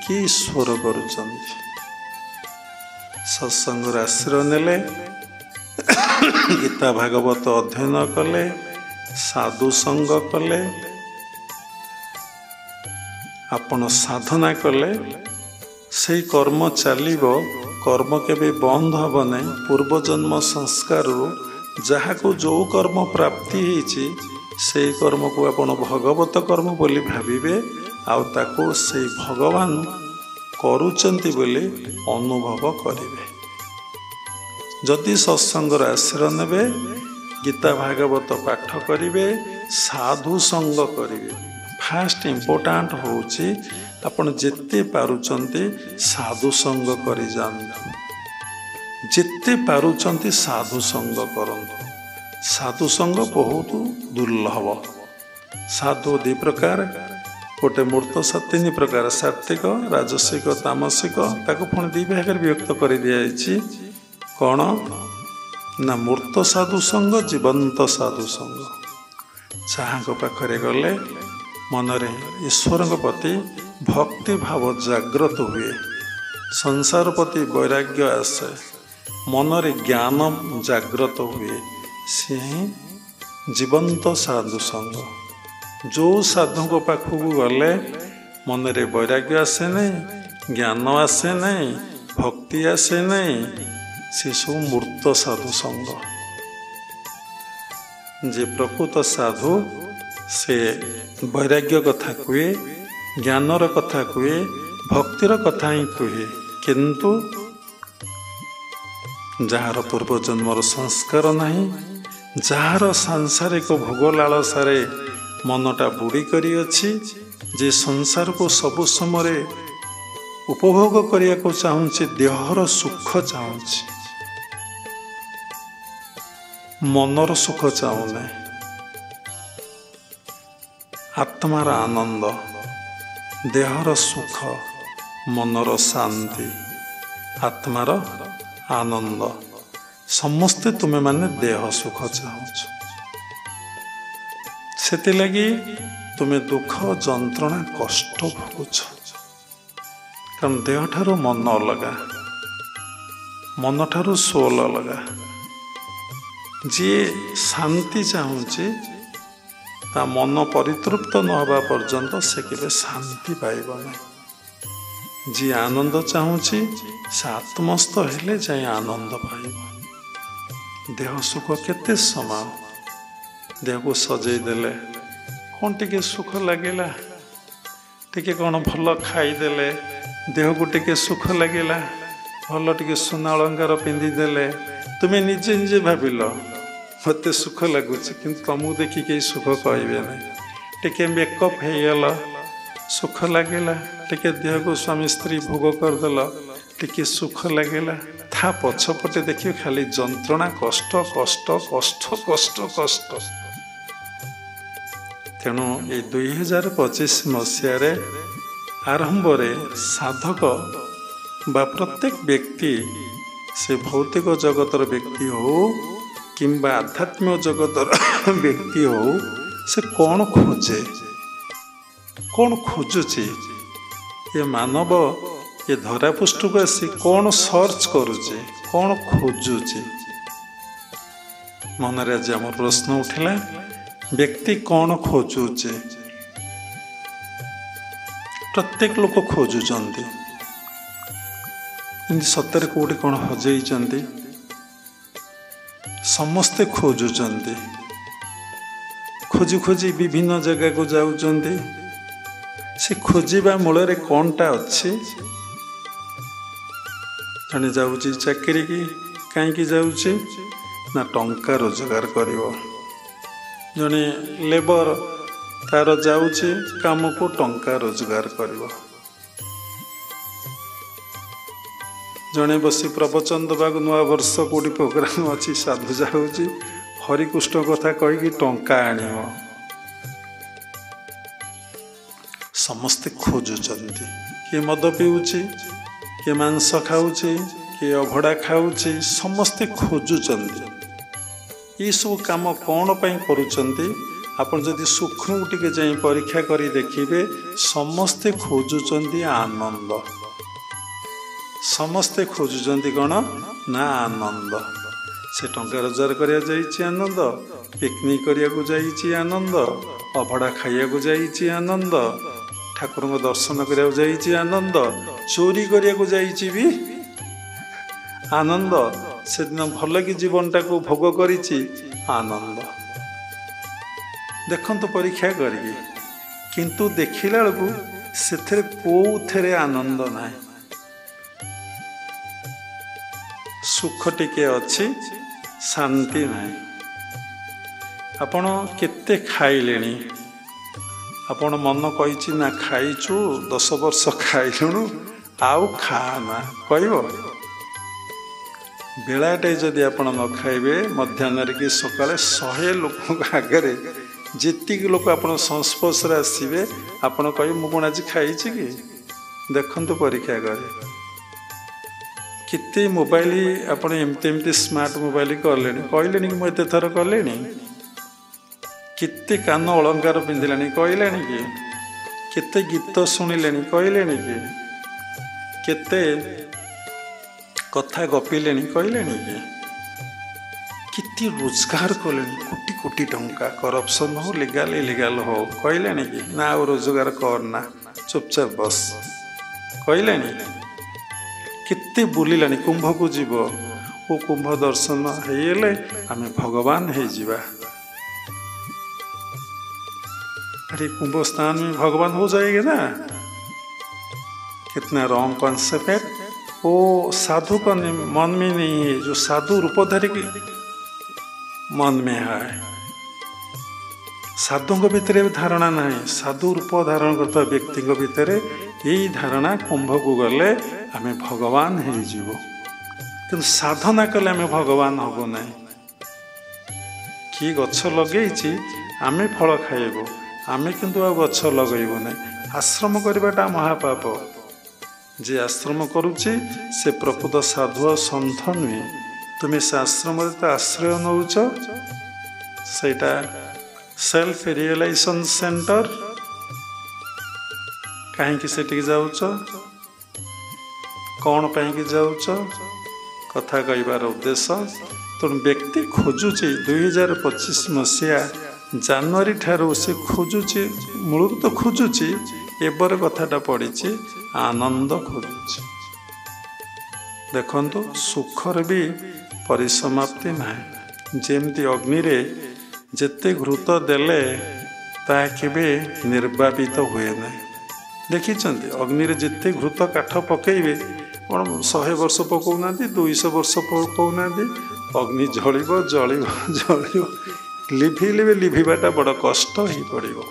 କି ଈଶ୍ୱର କରୁଛନ୍ତି। ସତ୍ସଙ୍ଗର ଆଶ୍ରୟ ନେଲେ, ଗୀତା ଭାଗବତ ଅଧ୍ୟୟନ କଲେ, ସାଧୁ ସଙ୍ଗ କଲେ, ଆପଣ ସାଧନା କଲେ, ସେଇ କର୍ମ ଚାଲିବ। କର୍ମ କେବେ ବନ୍ଦ ହେବ ନାହିଁ। ପୂର୍ବଜନ୍ମ ସଂସ୍କାରରୁ ଯାହାକୁ ଯେଉଁ କର୍ମ ପ୍ରାପ୍ତି ହେଇଛି ସେଇ କର୍ମକୁ ଆପଣ ଭଗବତ କର୍ମ ବୋଲି ଭାବିବେ, ଆଉ ତାକୁ ସେଇ ଭଗବାନ କରୁଛନ୍ତି ବୋଲି ଅନୁଭବ କରିବେ। ଯଦି ସତ୍ସଙ୍ଗର ଆଶ୍ରୟ ନେବେ, ଗୀତା ଭାଗବତ ପାଠ କରିବେ, ସାଧୁ ସଙ୍ଗ କରିବେ। ଫାଷ୍ଟ ଇମ୍ପୋର୍ଟାଣ୍ଟ ହେଉଛି ଆପଣ ଯେତେ ପାରୁଛନ୍ତି ସାଧୁ ସଙ୍ଗ କରିଯାଆନ୍ତୁ। ଯେତେ ପାରୁଛନ୍ତି ସାଧୁ ସଙ୍ଗ କରନ୍ତୁ। ସାଧୁ ସଙ୍ଗ ବହୁତ ଦୁର୍ଲଭ। ସାଧୁ ଦୁଇ ପ୍ରକାର, ଗୋଟେ ମୂର୍ତ୍ତ ତିନି ପ୍ରକାର, ସାତ୍ଵିକ, ରାଜସିକ, ତାମସିକ। ତାକୁ ପୁଣି ଦୁଇ ଭାଗରେ ବିଭକ୍ତ କରିଦିଆଯାଇଛି। କ'ଣ ନା ମୂର୍ତ୍ତ ସାଧୁ ସଙ୍ଗ, ଜୀବନ୍ତ ସାଧୁ ସଙ୍ଗ। ଯାହାଙ୍କ ପାଖରେ ଗଲେ ମନରେ ଈଶ୍ୱରଙ୍କ ପ୍ରତି ଭକ୍ତି ଭାବ ଜାଗ୍ରତ ହୁଏ, ସଂସାର ପ୍ରତି ବୈରାଗ୍ୟ ଆସେ, ମନରେ ଜ୍ଞାନ ଜାଗ୍ରତ ହୁଏ, ସିଏ ହିଁ ଜୀବନ୍ତ ସାଧୁ ସଙ୍ଗ। ଯେଉଁ ସାଧୁଙ୍କ ପାଖକୁ ଗଲେ ମନରେ ବୈରାଗ୍ୟ ଆସେ ନାହିଁ, ଜ୍ଞାନ ଆସେ ନାହିଁ, ଭକ୍ତି ଆସେ ନାହିଁ, ସେ ସବୁ ମୂର୍ତ୍ତ ସାଧୁ ସଙ୍ଗ। ଯେ ପ୍ରକୃତ ସାଧୁ ସେ ବୈରାଗ୍ୟ କଥା କୁହେ, ଜ୍ଞାନର କଥା କୁହେ, ଭକ୍ତିର କଥା ହିଁ କୁହେ। କିନ୍ତୁ ଯାହାର ପୂର୍ବଜନ୍ମର ସଂସ୍କାର ନାହିଁ, ଯାହାର ସାଂସାରିକ ଭୋଗ ଲାଳସାରେ ମନଟା ବୁଡ଼ି କରି ଅଛି, ଯେ ସଂସାରକୁ ସବୁ ସମୟରେ ଉପଭୋଗ କରିବାକୁ ଚାହୁଁଛି, ଦେହର ସୁଖ ଚାହୁଁଛି, ମନର ସୁଖ ଚାହୁଁନାହିଁ, ଆତ୍ମାର ଆନନ୍ଦ, ଦେହର ସୁଖ, ମନର ଶାନ୍ତି, ଆତ୍ମାର ଆନନ୍ଦ, ସମସ୍ତେ ତୁମେମାନେ ଦେହ ସୁଖ ଚାହୁଁଛ। ସେଥିଲାଗି ତୁମେ ଦୁଃଖ, ଯନ୍ତ୍ରଣା, କଷ୍ଟ ଭୋଗୁଛ। କାରଣ ଦେହଠାରୁ ମନ ଅଲଗା, ମନଠାରୁ ସୋଲ ଅଲଗା। ଯିଏ ଶାନ୍ତି ଚାହୁଁଛି ତା ମନ ପରିତୃପ୍ତ ନ ହେବା ପର୍ଯ୍ୟନ୍ତ ସେ କେବେ ଶାନ୍ତି ପାଇବ ନାହିଁ। ଯିଏ ଆନନ୍ଦ ଚାହୁଁଛି ସେ ଆତ୍ମସ୍ଥ ହେଲେ ଯାଇ ଆନନ୍ଦ ପାଇବ। ଦେହ ସୁଖ କେତେ ସମାନ। ଦେହକୁ ସଜେଇ ଦେଲେ କ'ଣ ଟିକେ ସୁଖ ଲାଗିଲା, ଟିକେ କ'ଣ ଭଲ ଖାଇଦେଲେ ଦେହକୁ ଟିକେ ସୁଖ ଲାଗିଲା, ଭଲ ଟିକେ ସୁନା ଅଳଙ୍କାର ପିନ୍ଧିଦେଲେ, ତୁମେ ନିଜେ ନିଜେ ଭାବିଲ ମୋତେ ସୁଖ ଲାଗୁଛି, କିନ୍ତୁ ତମକୁ ଦେଖି କେହି ସୁଖ କହିବେ ନାହିଁ। ଟିକେ ମେକଅପ୍ ହେଇଗଲ, ସୁଖ ଲାଗିଲା, ଟିକେ ଦେହକୁ ସ୍ୱାମୀ ସ୍ତ୍ରୀ ଭୋଗ କରିଦେଲ, ଟିକେ ସୁଖ ଲାଗିଲା। ତା ପଛପଟେ ଦେଖିବ ଖାଲି ଯନ୍ତ୍ରଣା, କଷ୍ଟ କଷ୍ଟ କଷ୍ଟ କଷ୍ଟ କଷ୍ଟ। ତେଣୁ ଏଇ 2025 ମସିହାରେ ଆରମ୍ଭରେ ସାଧକ ବା ପ୍ରତ୍ୟେକ ବ୍ୟକ୍ତି, ସେ ଭୌତିକ ଜଗତର ବ୍ୟକ୍ତି ହଉ କିମ୍ବା ଆଧ୍ୟାତ୍ମିକ ଜଗତର ବ୍ୟକ୍ତି ହଉ, ସେ କ'ଣ ଖୋଜେ, କ'ଣ ଖୋଜୁଛି, ଏ ମାନବ ଏ ଧରାପୃଷ୍ଠକୁ ଆସି କ'ଣ ସର୍ଚ୍ଚ କରୁଛି, କ'ଣ ଖୋଜୁଛି। ମନରେ ଆଜି ଆମର ପ୍ରଶ୍ନ ଉଠିଲା, ବ୍ୟକ୍ତି କ'ଣ ଖୋଜୁଛି? ପ୍ରତ୍ୟେକ ଲୋକ ଖୋଜୁଛନ୍ତି, କିନ୍ତୁ ସତରେ କେଉଁଠି କ'ଣ ହଜେଇଛନ୍ତି? ସମସ୍ତେ ଖୋଜୁଛନ୍ତି, ଖୋଜି ଖୋଜି ବିଭିନ୍ନ ଜାଗାକୁ ଯାଉଛନ୍ତି। ସେ ଖୋଜିବା ମୂଳରେ କ'ଣଟା ଅଛି? ଜଣେ ଯାଉଛି ଚାକିରିକି, କାହିଁକି ଯାଉଛି ନା ଟଙ୍କା ରୋଜଗାର କରିବ। ଜଣେ ଲେବର ତାର ଯାଉଛି କାମକୁ ଟଙ୍କା ରୋଜଗାର କରିବ। ଜଣେ ବସି ପ୍ରବଚନ ଦେବାକୁ ନୂଆ ବର୍ଷ କେଉଁଠି ପ୍ରୋଗ୍ରାମ ଅଛି, ସାଧୁ ଯାଉଛି ହରିକୃଷ୍ଣ କଥା କହିକି ଟଙ୍କା ଆଣିବ। ସମସ୍ତେ ଖୋଜୁଛନ୍ତି। କିଏ ମଦ ପିଉଛି, କିଏ ମାଂସ ଖାଉଛି, କିଏ ଅଭଡ଼ା ଖାଉଛି, ସମସ୍ତେ ଖୋଜୁଛନ୍ତି। ଏସବୁ କାମ କ'ଣ ପାଇଁ କରୁଛନ୍ତି? ଆପଣ ଯଦି ସୂକ୍ଷ୍ମକୁ ଟିକେ ଯାଇ ପରୀକ୍ଷା କରି ଦେଖିବେ, ସମସ୍ତେ ଖୋଜୁଛନ୍ତି ଆନନ୍ଦ। ସମସ୍ତେ ଖୋଜୁଛନ୍ତି କ'ଣ ନା ଆନନ୍ଦ। ସେ ଟଙ୍କା ରୋଜଗାର କରିବାକୁ ଯାଇଛି ଆନନ୍ଦ, ପିକନିକ୍ କରିବାକୁ ଯାଇଛି ଆନନ୍ଦ, ଅଭଡ଼ା ଖାଇବାକୁ ଯାଇଛି ଆନନ୍ଦ, ଠାକୁରଙ୍କ ଦର୍ଶନ କରିବାକୁ ଯାଇଛି ଆନନ୍ଦ, ଚୋରି କରିବାକୁ ଯାଇଛି ବି ଆନନ୍ଦ, ସେଦିନ ଭଲ କି ଜୀବନଟାକୁ ଭୋଗ କରିଛି ଆନନ୍ଦ। ଦେଖନ୍ତୁ ପରୀକ୍ଷା କରିକି, କିନ୍ତୁ ଦେଖିଲା ବେଳକୁ ସେଥିରେ କୋଉଥିରେ ଆନନ୍ଦ ନାହିଁ। ସୁଖ ଟିକେ ଅଛି, ଶାନ୍ତି ନାହିଁ। ଆପଣ କେତେ ଖାଇଲେଣି? ଆପଣ ମନ କହିଛି ନା ଖାଇଛୁ, 10 ବର୍ଷ ଖାଇଲୁଣୁ, ଆଉ ଖା ନା କହିବ? ବେଳାଟେ ଯଦି ଆପଣ ନ ଖାଇବେ, ମଧ୍ୟାହ୍ନରେ କି ସକାଳେ 100 ଲୋକଙ୍କ ଆଗରେ ଯେତିକି ଲୋକ ଆପଣ ସଂସ୍ପର୍ଶରେ ଆସିବେ, ଆପଣ କହିବେ ମୁଁ କ'ଣ ଆଜି ଖାଇଛି କି? ଦେଖନ୍ତୁ ପରୀକ୍ଷା କରି। କେତେ ମୋବାଇଲ ଆପଣ ଏମିତି ସ୍ମାର୍ଟ ମୋବାଇଲ କଲେଣି, କହିଲେଣି କି ମୁଁ ଏତେ ଥର କଲେଣି? କେତେ କାନ ଅଳଙ୍କାର ପିନ୍ଧିଲେଣି, କହିଲେଣି କି? କେତେ ଗୀତ ଶୁଣିଲେଣି, କହିଲେଣି କି? କେତେ କଥା ଗପିଲେଣି, କହିଲେଣି କି? କେତେ ରୋଜଗାର କଲେଣି, କୋଟି କୋଟି ଟଙ୍କା, କରପସନ ହଉ ଲିଗାଲ ଇଲିଗାଲ ହଉ, କହିଲେଣି କି? ନା ଆଉ ରୋଜଗାର କରନା, ଚୁପଚାପ ବସ, କହିଲେଣି? କେତେ ବୁଲିଲାଣି, କୁମ୍ଭକୁ ଯିବ, ଓ କୁମ୍ଭ ଦର୍ଶନ ହେଇଗଲେ ଆମେ ଭଗବାନ ହେଇଯିବା। अरे कुंभ स्थान में भगवान हो जाएंगे ना। कितना रॉन्ग कॉन्सेप्ट। वो साधु का मन में नहीं है, जो साधु रूपधारी के मन में है। साधु भितर धारणा नहीं, साधु रूप धारण करता व्यक्ति भितर यही धारणा कुंभ को गले आम भगवान हो, साधना कले आम भगवान हब ना। कि गछ लगे आम फल खाइबू, आम किंतु आ गछ लगेबू ना। आश्रम करवाटा महापाप। जे आश्रम करुच्ची से प्रकृत साधु सन्थ नुहे। तुम्हें से आश्रम आश्रय नौच, सेटा सेल्फ रियलाइजेशन सेंटर। कहीं से जाऊच, कौन पाई जाऊच, कथा कहबार उद्देश्य। तेणु व्यक्ति खोजुचे 2025 मसीहा जनवरी ठारू से खोजुचे, मूल तो खोजुचे, एबर कथाटा पड़ी आनंद खोजुचे। देखंतु सुखर भी परिसमाप्ति ना। जेमती अग्नि रे जेते घृत देले ता केबे निर्वापित हुए ना। देखिछन्ति अग्नि रे जेते घृत काठ पकेइबे कौन 100 वर्ष पकाउना, 200 वर्ष पकाउना, अग्नि जलिब जलिब जलिब, लिभिले लिभिबाटा बड़ कष्ट ही पड़ो।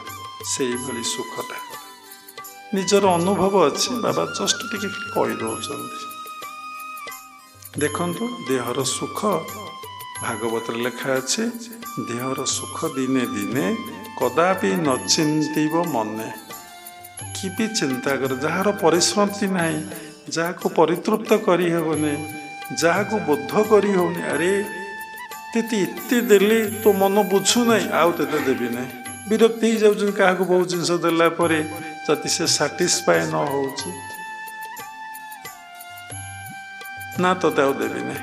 से भली सुखटा निजर अनुभव अच्छे। बाबा जस्ट टिके कहीदे। देखंतु देहर सुख भागवत लिखा अच्छे, देहर सुख दिने दिने कदापि न चिंतिब मने। कि भी चिंता कर, जार परिश्रम ना, जहाँ को परितृप्त करी हेबने, जहाँ को बोध करी होने। अरे तेते इत्ते देली तो मन बुझु ना, आउ तेते देबी ना। विरक्ति हो जाउछन क्या बहुत जिनस देला परे जति से सैटिस्फाई न होउछि ना तोते आउ देबी ना।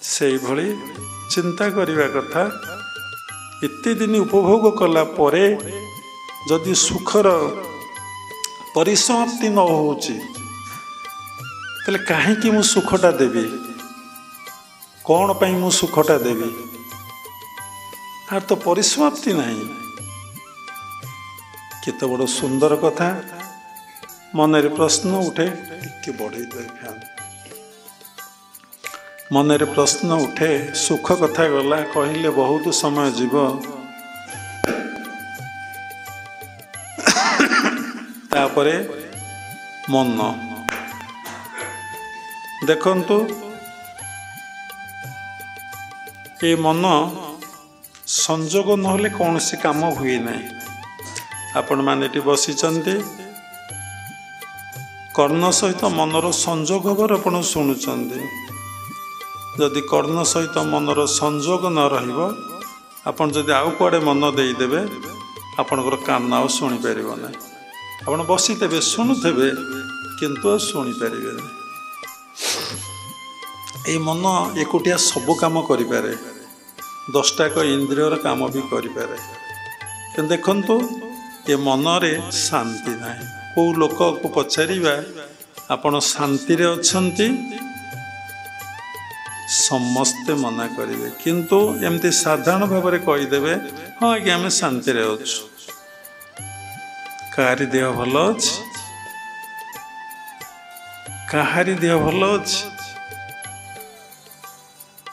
से भली चिंता करिवा कथा। इत्ते दिन उपभोग कला परे जदि सुखर परिसमाप्ति न होउछि तले काहेकि मु सुखटा देबी, कौन पाई मु सुखटा देबी? आर तो परिसमाप्ति नहीं। केते बड़ सुंदर कथा। मनरे प्रश्न उठे, टिके बढ़ई दे फैन। मनरे प्रश्न उठे, सुख कथा गला कहले बहुत समय जीव, तापरे मन। देखंतु ये मन संजोग नहले कौन सी काम हुए ना। आपण माने एटी बसिचंती कर्ण सहित मनर संजोग खबर आपण शुणुचंती जदि कर्ण सहित मनर संजोग न रहिबो आपण जदि आउ कुआडे मन देदेवे आपणकर कान आ शुणी पार ना आपण बसीथे शुणुथे किंतु शुणी पारे ये मन एकुटिया सब काम करें 10टाक इंद्रियर काम भी करें कि देखु ये मनरे शांति ना को लोक को पचारिबा आपण शांति रे अछंती समस्ते मना करेंगे किंतु एमती साधारण भाव में कहीदेवे हाँ आज्ञा आम शांति रे अच्छु काहारी देह भल अच्छी काहारी देह भल अच्छी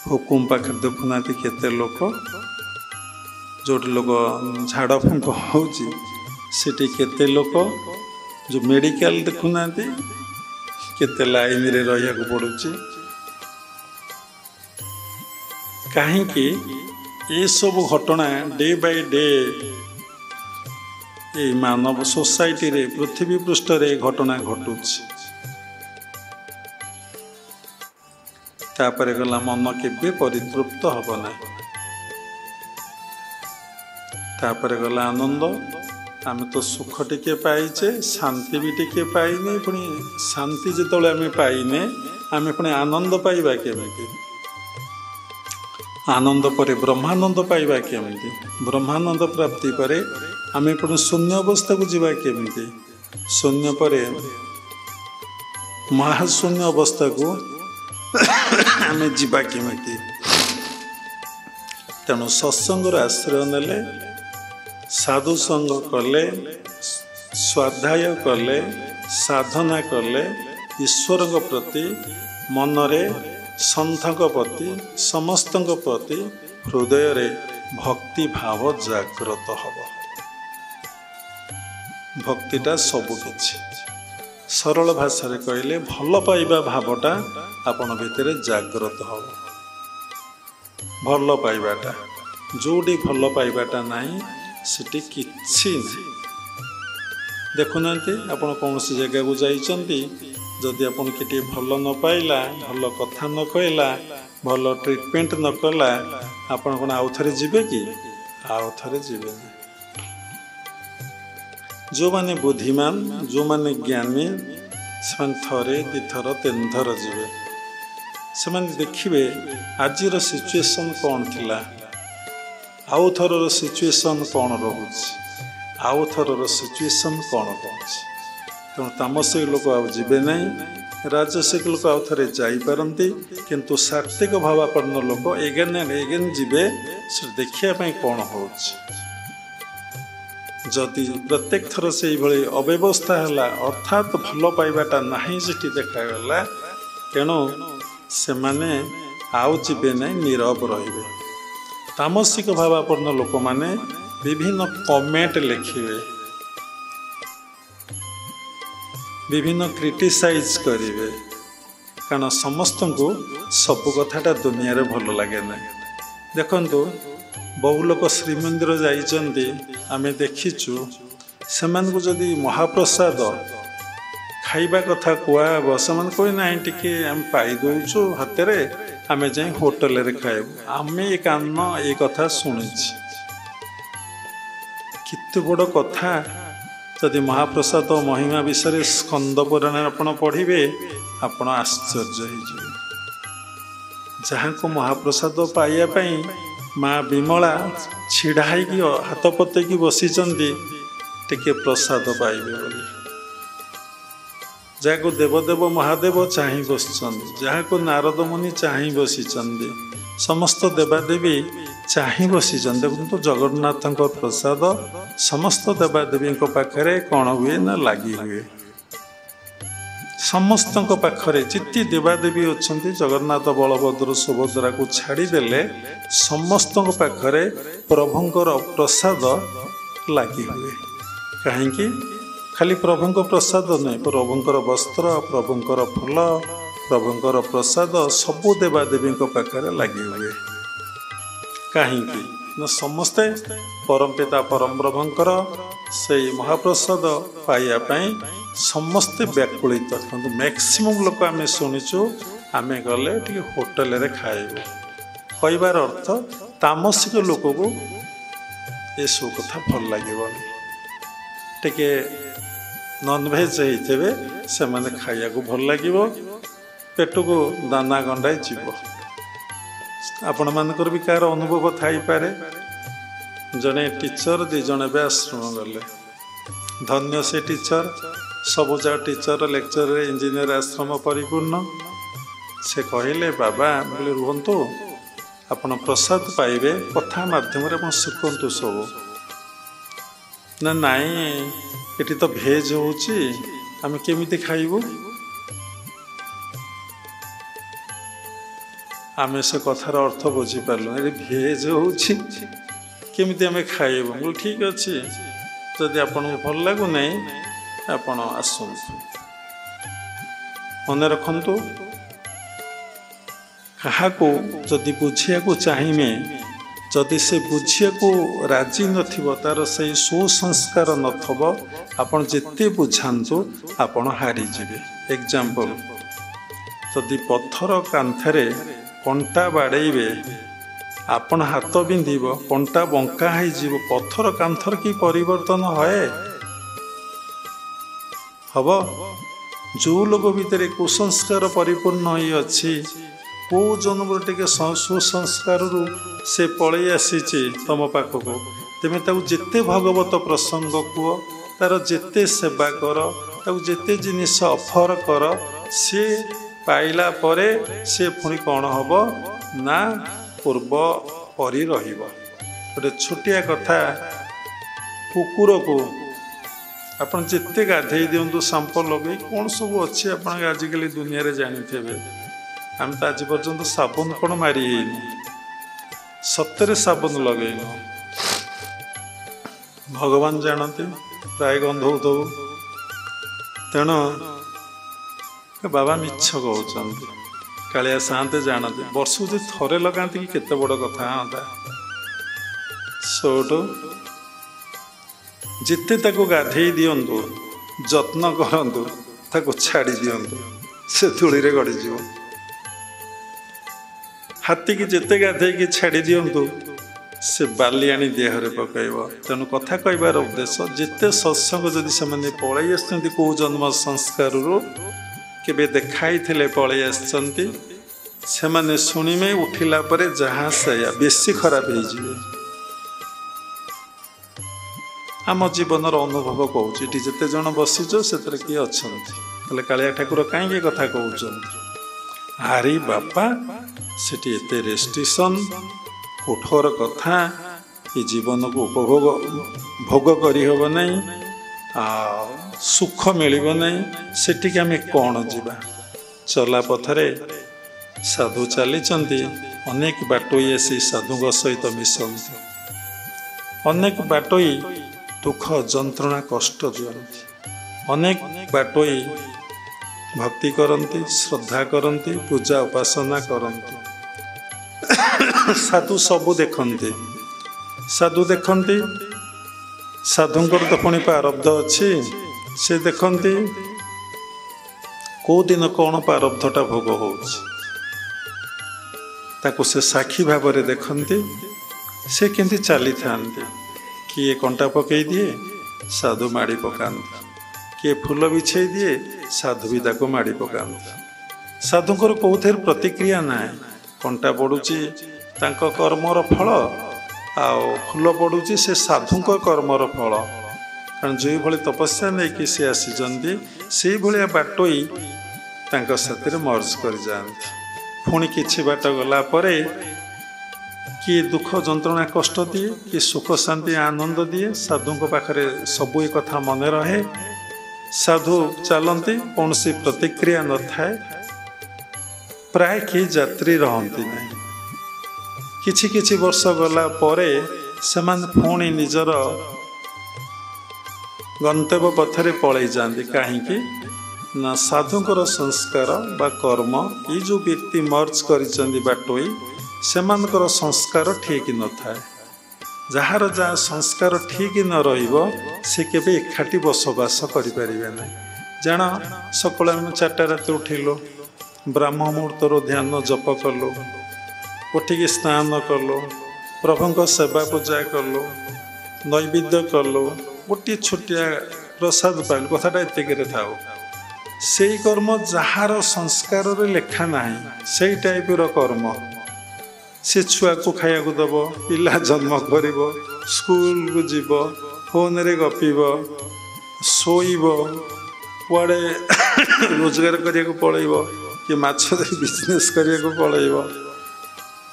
हुकुम पाखे देखुना केते लोक जो लोक झाड़ फुंक होती केते लोक जो मेडिकल देखुना केते लाइन रे रहिया को पड़ुची कहीं ये सब घटना डे बाय डे ये मानव सोसाइटी रे पृथ्वी पृष्ठ रे घटना घटुची तापर गला मन केबे परितृप्त हब ना तापर गला आनंद आम तो सुख टिके पाइचे शांति भी टिके पाइने पुणी शांति जिते आम पाइने आम पुणी आनंद पाइबा केमिति आनंद पर ब्रह्मानंद पाइबा केमिति ब्रह्मानंद प्राप्ति पर आम पुणी शून्य अवस्था को जीवा केमिति शून्य पर महाशून्य अवस्था को आम जीवा केमिति तेणु सत्संगर आश्रय नेले साधु संग कले स्वाध्याय कले साधना कले ईश्वर प्रति मनरे सन्थक प्रति समस्त प्रति हृदय रे भक्ति भाव जागृत हब भक्तिटा सबु किछि सरल भाषा रे कहले भल पाइबा भावटा आपण भितर जागृत हब भल पाइबाटा जोडी भल पाइबाटा नाही सेठी किछि नहीं देखुना आपण कौन सी जगह को जाइछंती जदि आपण केटी भल न पाइला भल कथा न कहला भल ट्रीटमेंट न कला आपण कोन आउ थरे जिबे कि आउ थरे जिबे जो माने बुद्धिमान जो माने ज्ञानी से थरे दिथर तीन थर जिबे से देखिए आजिर सिचुएशन कौन थिला आउ थरर सिचुएशन कौन रोचे आउ थरर सिचुएशन कौन रोचे तेणु तामसिक लोक आबे ना राजसिक लोक आउ थे जापारती किंतु सात्विक भावापन्न लोक एगेन एंड एगेन जीवे से देखा कौन हो जदि प्रत्येक थर से भाई अव्यवस्था है अर्थात भल पाइबाटा नहीं से देखागला तेणु से माने आउ जीवे ना नीरव रहिबे तामसिक भावापन्न लोक माने विभिन्न कमेंट लिखिए विभिन्न क्रिटिसाइज करेंगे कारण समस्त को सब कथाटा दुनिया रे भल लगे ना देखंतु बहु लोक श्रीमंदिर जाइछन्ति आमे देखिछु सेमान को जदि महाप्रसाद खाइबा कथा कुआ से कोई ना टिके आम पाई दौचु हाथ में आमे जाए होटल रे खाइबु आमे ये कान ये कथा शुणी केते बड़ कथा जदि महाप्रसाद महिमा विषय स्कंद पुराण आपण पढ़े आपण आश्चर्य हो जहाँ को महाप्रसाद पाइबापी माँ विमला छिड़ा हाथ पतेकी बसीचंती टिके प्रसाद पाइबे बोली जहाँ को देवदेव महादेव चाह बसिचंद जहाँ को नारद मुनि चाह बसिचंदी समस्त देवादेवी चाह बसिचंद देखो जगन्नाथ प्रसाद समस्त देवादेवी पाखरे कौन हुए ना लगी हुए समस्त पाखरे जिति देवादेवी अच्छा जगन्नाथ बलभद्र सुभद्रा को छाड़देले समस्त पाखरे प्रभुंकर प्रसाद लगी हुए कहीं खाली प्रभुंक प्रसाद नहीं प्रभुंकर वस्त्र प्रभुंकर फूल प्रभुंकर प्रसाद सबू देवादेवी पाखरे लगी हुए कहीं समस्ते परमपिता परम प्रभुंकर ସେଇ ମହାପ୍ରସାଦ ପାଇବା ପାଇଁ ସମସ୍ତେ ବ୍ୟାକୁଳିତ। କିନ୍ତୁ ମ୍ୟାକ୍ସିମମ୍ ଲୋକ ଆମେ ଶୁଣିଛୁ ଆମେ ଗଲେ ଟିକେ ହୋଟେଲରେ ଖାଇବୁ। କହିବାର ଅର୍ଥ ତାମସିକ ଲୋକକୁ ଏସବୁ କଥା ଭଲ ଲାଗିବନି। ଟିକେ ନନଭେଜ୍ ହେଇଥିବେ ସେମାନେ ଖାଇବାକୁ ଭଲ ଲାଗିବ, ପେଟକୁ ଦାନା ଗଣ୍ଡାଇ ଯିବ। ଆପଣମାନଙ୍କର ବି କାହାର ଅନୁଭବ ଥାଇପାରେ। ଜଣେ ଟିଚର 2 ଜଣ ଏବେ ଆଶ୍ରମ ଗଲେ। ଧନ୍ୟ ସେ ଟିଚର, ସବୁଯାକ ଟିଚର ଲେକ୍ଚରରେ ଇଞ୍ଜିନିୟର ଆଶ୍ରମ ପରିପୂର୍ଣ୍ଣ। ସେ କହିଲେ ବାବା ବୋଲି ରୁହନ୍ତୁ, ଆପଣ ପ୍ରସାଦ ପାଇବେ, କଥା ମାଧ୍ୟମରେ ଆପଣ ଶିଖନ୍ତୁ ସବୁ। ନା ନାଇଁ ଏଠି ତ ଭେଜ୍ ହେଉଛି, ଆମେ କେମିତି ଖାଇବୁ? ଆମେ ସେ କଥାର ଅର୍ଥ ବୁଝିପାରିଲୁ। ଏଠି ଭେଜ୍ ହେଉଛି, କେମିତି ଆମେ ଖାଇବୁ? ମୁଁ ଠିକ୍ ଅଛି, ଯଦି ଆପଣଙ୍କୁ ଭଲ ଲାଗୁନାହିଁ ଆପଣ ଆସନ୍ତୁ। ମନେ ରଖନ୍ତୁ, କାହାକୁ ଯଦି ବୁଝିବାକୁ ଚାହିଁବେ, ଯଦି ସେ ବୁଝିବାକୁ ରାଜି ନଥିବ, ତାର ସେଇ ସୁସଂସ୍କାର ନଥିବ, ଆପଣ ଯେତେ ବୁଝାନ୍ତୁ ଆପଣ ହାରିଯିବେ। ଏକ୍ଜାମ୍ପଲ୍, ଯଦି ପଥର କାନ୍ଥରେ କଣ୍ଟା ବାଡ଼େଇବେ, ଆପଣ ହାତ ବିନ୍ଧିବ, କଣ୍ଟା ବଙ୍କା ହେଇଯିବ, ପଥର କାନ୍ଥର କି ପରିବର୍ତ୍ତନ ହବ? ଯେଉଁ ଲୋକ ଭିତରେ କୁସଂସ୍କାର ପରିପୂର୍ଣ୍ଣ ହୋଇଅଛି, କେଉଁ ଜନ୍ମର ଟିକେ ସୁସଂସ୍କାରରୁ ସେ ପଳେଇ ଆସିଛି ତମ ପାଖକୁ, ତେବେ ତାକୁ ଯେତେ ଭାଗବତ ପ୍ରସଙ୍ଗ କୁହ, ତାର ଯେତେ ସେବା କର, ତାକୁ ଯେତେ ଜିନିଷ ଅଫର କର, ସେ ପାଇଲା ପରେ ସେ ପୁଣି କ'ଣ ହବ ନା ପୂର୍ବ ପରି ରହିବ। ଗୋଟେ ଛୋଟିଆ କଥା, କୁକୁରକୁ ଆପଣ ଯେତେ ଗାଧେଇ ଦିଅନ୍ତୁ, ସାମ୍ପ ଲଗେଇ, କ'ଣ ସବୁ ଅଛି ଆପଣ ଆଜିକାଲି ଦୁନିଆରେ ଜାଣିଥିବେ। ଆମେ ତ ଆଜି ପର୍ଯ୍ୟନ୍ତ ସାବୁନ କ'ଣ ମାରି ହେଇନି, ସତରେ ସାବୁନ ଲଗେଇନୁ। ଭଗବାନ ଜାଣନ୍ତି ପ୍ରାୟ ଗନ୍ଧଉଥବୁ। ତେଣୁ ବାବା ମିଛ କହୁଛନ୍ତି, କାଳିଆ ସାଆନ୍ତେ ଜାଣନ୍ତି। ବର୍ଷକୁ ଯଦି ଥରେ ଲଗାନ୍ତି କି କେତେ ବଡ଼ କଥା ହନ୍ତା। ସେଠୁ ଯେତେ ତାକୁ ଗାଧେଇ ଦିଅନ୍ତୁ, ଯତ୍ନ କରନ୍ତୁ, ତାକୁ ଛାଡ଼ି ଦିଅନ୍ତୁ, ସେ ଧୂଳିରେ ଗଡ଼ିଯିବ। ହାତୀକି ଯେତେ ଗାଧେଇକି ଛାଡ଼ି ଦିଅନ୍ତୁ, ସେ ବାଲି ଆଣି ଦେହରେ ପକାଇବ। ତେଣୁ କଥା କହିବାର ଉଦ୍ଦେଶ୍ୟ, ଯେତେ ସତ୍ସଙ୍ଗ ଯଦି ସେମାନେ ପଳେଇ ଆସିଛନ୍ତି କେଉଁ ଜନ୍ମ ସଂସ୍କାରରୁ, କେବେ ଦେଖାଇଥିଲେ ପଳେଇ ଆସିଛନ୍ତି, ସେମାନେ ଶୁଣିବେ, ଉଠିଲା ପରେ ଯାହା ସେଇଆ ବେଶୀ ଖରାପ ହେଇଯିବେ। ଆମ ଜୀବନର ଅନୁଭବ କହୁଛି। ଏଠି ଯେତେ ଜଣ ବସିଛ ସେଥିରେ କିଏ ଅଛନ୍ତି? ତାହେଲେ କାଳିଆ ଠାକୁର କାହିଁକି କଥା କହୁଛନ୍ତି? ଆରେ ବାପା, ସେଠି ଏତେ ରେଷ୍ଟ୍ରିକ୍ସନ୍, କଠୋର କଥା, ଏ ଜୀବନକୁ ଭୋଗ କରିହେବ ନାହିଁ, ଆଉ ସୁଖ ମିଳିବ ନାହିଁ। ସେଠିକି ଆମେ କ'ଣ ଯିବା? ଚଲା ପଥରେ ସାଧୁ ଚାଲିଛନ୍ତି, ଅନେକ ବାଟୋଇ ଆସି ସାଧୁଙ୍କ ସହିତ ମିଶନ୍ତି। ଅନେକ ବାଟୋଇ ଦୁଃଖ ଯନ୍ତ୍ରଣା କଷ୍ଟ ଦିଅନ୍ତି, ଅନେକ ବାଟୋଇ ଭକ୍ତି କରନ୍ତି, ଶ୍ରଦ୍ଧା କରନ୍ତି, ପୂଜା ଉପାସନା କରନ୍ତି। ସାଧୁ ସବୁ ଦେଖନ୍ତି। ସାଧୁଙ୍କର ତ ପୁଣି ପ୍ରାରବ୍ଧ ଅଛି। ସେ ଦେଖନ୍ତି କେଉଁ ଦିନ କ'ଣ ପ୍ରାରବ୍ଧଟା ଭୋଗ ହେଉଛି, ତାକୁ ସେ ସାକ୍ଷୀ ଭାବରେ ଦେଖନ୍ତି। ସେ କେମିତି ଚାଲିଥାନ୍ତି, କିଏ କଣ୍ଟା ପକାଇ ଦିଏ, ସାଧୁ ମାଡ଼ି ପକାନ୍ତି, କିଏ ଫୁଲ ବିଛେଇ ଦିଏ, ସାଧୁ ବି ତାକୁ ମାଡ଼ି ପକାନ୍ତି। ସାଧୁଙ୍କର କେଉଁଥିରେ ପ୍ରତିକ୍ରିୟା ନାହିଁ। କଣ୍ଟା ପଡ଼ୁଛି ତାଙ୍କ କର୍ମର ଫଳ, ଆଉ ଫୁଲ ପଡ଼ୁଛି ସେ ସାଧୁଙ୍କ କର୍ମର ଫଳ। କାରଣ ଯେଉଁଭଳି ତପସ୍ୟା ନେଇକି ସେ ଆସିଛନ୍ତି, ସେଇଭଳିଆ ବାଟୋଇ ତାଙ୍କ ସାଥିରେ ମର୍ଜ କରିଯାଆନ୍ତି। ପୁଣି କିଛି ବାଟ ଗଲା ପରେ କିଏ ଦୁଃଖ ଯନ୍ତ୍ରଣା କଷ୍ଟ ଦିଏ, କିଏ ସୁଖ ଶାନ୍ତି ଆନନ୍ଦ ଦିଏ, ସାଧୁଙ୍କ ପାଖରେ ସବୁ ଏ କଥା ମନେ ରହେ। ସାଧୁ ଚାଲନ୍ତି, କୌଣସି ପ୍ରତିକ୍ରିୟା ନଥାଏ, ପ୍ରାୟ କେହି ଯାତ୍ରୀ ରହନ୍ତି ନାହିଁ। କିଛି କିଛି ବର୍ଷ ଗଲା ପରେ ସେମାନେ ପୁଣି ନିଜର ଗନ୍ତବ୍ୟ ପଥରେ ପଳେଇ ଯାଆନ୍ତି। କାହିଁକି ନା ସାଧୁଙ୍କର ସଂସ୍କାର ବା କର୍ମ, ଏଇ ଯେଉଁ ବ୍ୟକ୍ତି ମର୍ଜ କରିଛନ୍ତି ବାଟୋଇ, ସେମାନଙ୍କର ସଂସ୍କାର ଠିକ୍ ନଥାଏ। ଯାହାର ଯାହା ସଂସ୍କାର ଠିକ୍ ନ ରହିବ ସେ କେବେ ଏକାଠି ବସବାସ କରିପାରିବେ ନାହିଁ। ଜାଣ, ସକାଳେ ଆମେ 4ଟା ରାତି ଉଠିଲୁ, ବ୍ରାହ୍ମ ମୁହୂର୍ତ୍ତରୁ ଧ୍ୟାନ ଜପ କଲୁ, ଉଠିକି ସ୍ନାନ କଲୁ, ପ୍ରଭୁଙ୍କ ସେବା ପୂଜା କଲୁ, ନୈବେଦ୍ୟ କଲୁ, ଗୋଟିଏ ଛୋଟିଆ ପ୍ରସାଦ ପାଇଲୁ, କଥାଟା ଏତିକିରେ ଥାଉ। ସେଇ କର୍ମ ଯାହାର ସଂସ୍କାରରେ ଲେଖା ନାହିଁ, ସେଇ ଟାଇପ୍ର କର୍ମ ସେ ଛୁଆକୁ ଖାଇବାକୁ ଦେବ, ପିଲା ଜନ୍ମ କରିବ, ସ୍କୁଲକୁ ଯିବ, ଫୋନରେ ଗପିବ, ଶୋଇବ, କୁଆଡ଼େ ରୋଜଗାର କରିବାକୁ ପଳେଇବ, କି ମାଛ ଧରି ବିଜନେସ୍ କରିବାକୁ ପଳେଇବ।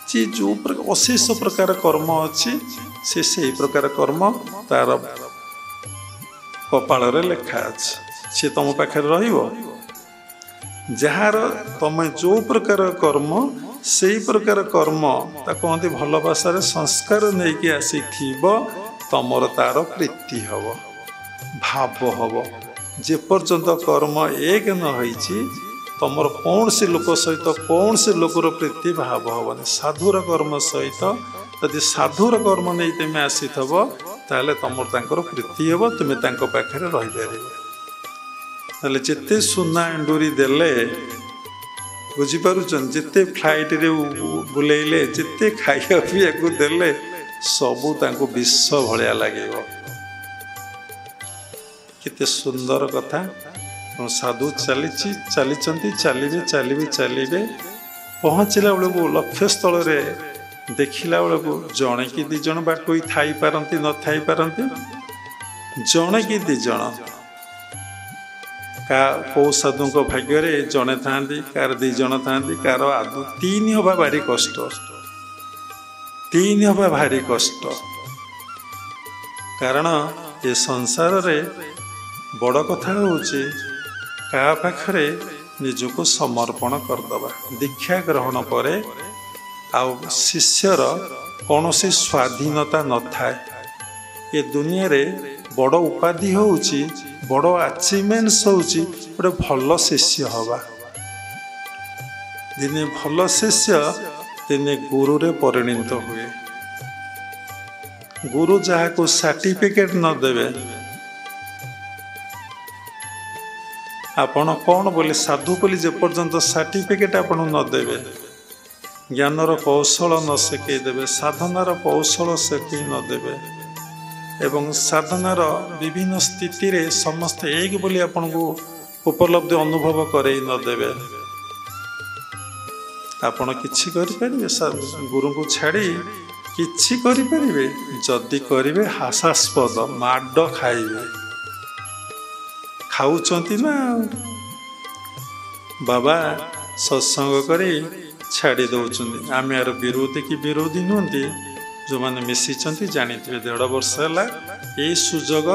ଯେ ଯେଉଁ ଅଶେଷ ପ୍ରକାର କର୍ମ ଅଛି, ସେ ସେଇ ପ୍ରକାର କର୍ମ ତାର କପାଳରେ ଲେଖା ଅଛି, ସେ ତମ ପାଖରେ ରହିବ। ଯାହାର ତମେ ଯେଉଁ ପ୍ରକାର କର୍ମ, ସେଇ ପ୍ରକାର କର୍ମ ତା କହନ୍ତି ଭଲ ଭାଷାରେ ସଂସ୍କାର ନେଇକି ଆସିଥିବ, ତମର ତାର ପ୍ରୀତି ହେବ, ଭାବ ହେବ। ଯେପର୍ଯ୍ୟନ୍ତ କର୍ମ ଏକ ନ ହେଇଛି, ତମର କୌଣସି ଲୋକ ସହିତ କୌଣସି ଲୋକର ପ୍ରୀତି ଭାବ ହେବନି। ସାଧୁର କର୍ମ ସହିତ ଯଦି ସାଧୁର କର୍ମ ନେଇ ତୁମେ ଆସିଥିବ, ତାହେଲେ ତମର ତାଙ୍କର ପ୍ରୀତି ହେବ, ତୁମେ ତାଙ୍କ ପାଖରେ ରହିପାରିବ। ତାହେଲେ ଯେତେ ସୁନା ଏଣ୍ଡୁରି ଦେଲେ, ବୁଝିପାରୁଛନ୍ତି, ଯେତେ ଫ୍ଲାଇଟ୍ରେ ବୁଲେଇଲେ, ଯେତେ ଖାଇବା ପିଇବାକୁ ଦେଲେ, ସବୁ ତାଙ୍କୁ ବିଷ ଭଳିଆ ଲାଗିବ। କେତେ ସୁନ୍ଦର କଥା। ସାଧୁ ଚାଲିଛନ୍ତି, ଚାଲିବେ, ପହଞ୍ଚିଲା ବେଳକୁ ଲକ୍ଷ୍ୟସ୍ଥଳରେ ଦେଖିଲା ବେଳକୁ ଜଣେ କି 2 ଜଣ ବାଟୋଇ ଥାଇପାରନ୍ତି, ନଥାଇପାରନ୍ତି, ଜଣେ କି 2 ଜଣ। କେଉଁ ସାଧୁଙ୍କ ଭାଗ୍ୟରେ ଜଣେ ଥାଆନ୍ତି, କାହାର 2 ଜଣ ଥାଆନ୍ତି, କାହାର 3 ହେବା ଭାରି କଷ୍ଟ, 3 ହେବା ଭାରି କଷ୍ଟ। କାରଣ ଏ ସଂସାରରେ ବଡ଼ କଥା ହେଉଛି କାହା ପାଖରେ ନିଜକୁ ସମର୍ପଣ କରିଦେବା। ଦୀକ୍ଷା ଗ୍ରହଣ ପରେ ଆଉ ଶିଷ୍ୟର କୌଣସି ସ୍ୱାଧୀନତା ନଥାଏ। ଏ ଦୁନିଆରେ ବଡ଼ ଉପାଧି ହେଉଛି, ବଡ଼ ଆଚିଭମେଣ୍ଟସ୍ ହେଉଛି ଗୋଟେ ଭଲ ଶିଷ୍ୟ ହେବା। ଦିନେ ଭଲ ଶିଷ୍ୟ ଦିନେ ଗୁରୁରେ ପରିଣତ ହୁଏ। ଗୁରୁ ଯାହାକୁ ସାର୍ଟିଫିକେଟ୍ ନ ଦେବେ, ଆପଣ କ'ଣ ବୋଲି ସାଧୁ ବୋଲି ଯେପର୍ଯ୍ୟନ୍ତ ସାର୍ଟିଫିକେଟ୍ ଆପଣ ନ ଦେବେ, ଜ୍ଞାନର କୌଶଳ ନ ଶିଖେଇ ଦେବେ, ସାଧନାର କୌଶଳ ଶିଖେଇ ନ ଦେବେ, ଏବଂ ସାଧନାର ବିଭିନ୍ନ ସ୍ଥିତିରେ ସମସ୍ତେ ଏକ ବୋଲି ଆପଣଙ୍କୁ ଉପଲବ୍ଧି ଅନୁଭବ କରେଇ ନ ଦେବେ, ଆପଣ କିଛି କରିପାରିବେ? ଗୁରୁଙ୍କୁ ଛାଡ଼ି କିଛି କରିପାରିବେ? ଯଦି କରିବେ ହାସ୍ୟାସ୍ପଦ, ମାଡ଼ ଖାଇବେ। ଖାଉଛନ୍ତି ନା। ବାବା ସତ୍ସଙ୍ଗ କରି ଛାଡ଼ି ଦେଉଛନ୍ତି। ଆମେ ଆର ବିରୋଧୀ କି ବିରୋଧୀ ନୁହନ୍ତି, ଯେଉଁମାନେ ମିଶିଛନ୍ତି ଜାଣିଥିବେ। 1.5 ବର୍ଷ ହେଲା ଏଇ ସୁଯୋଗ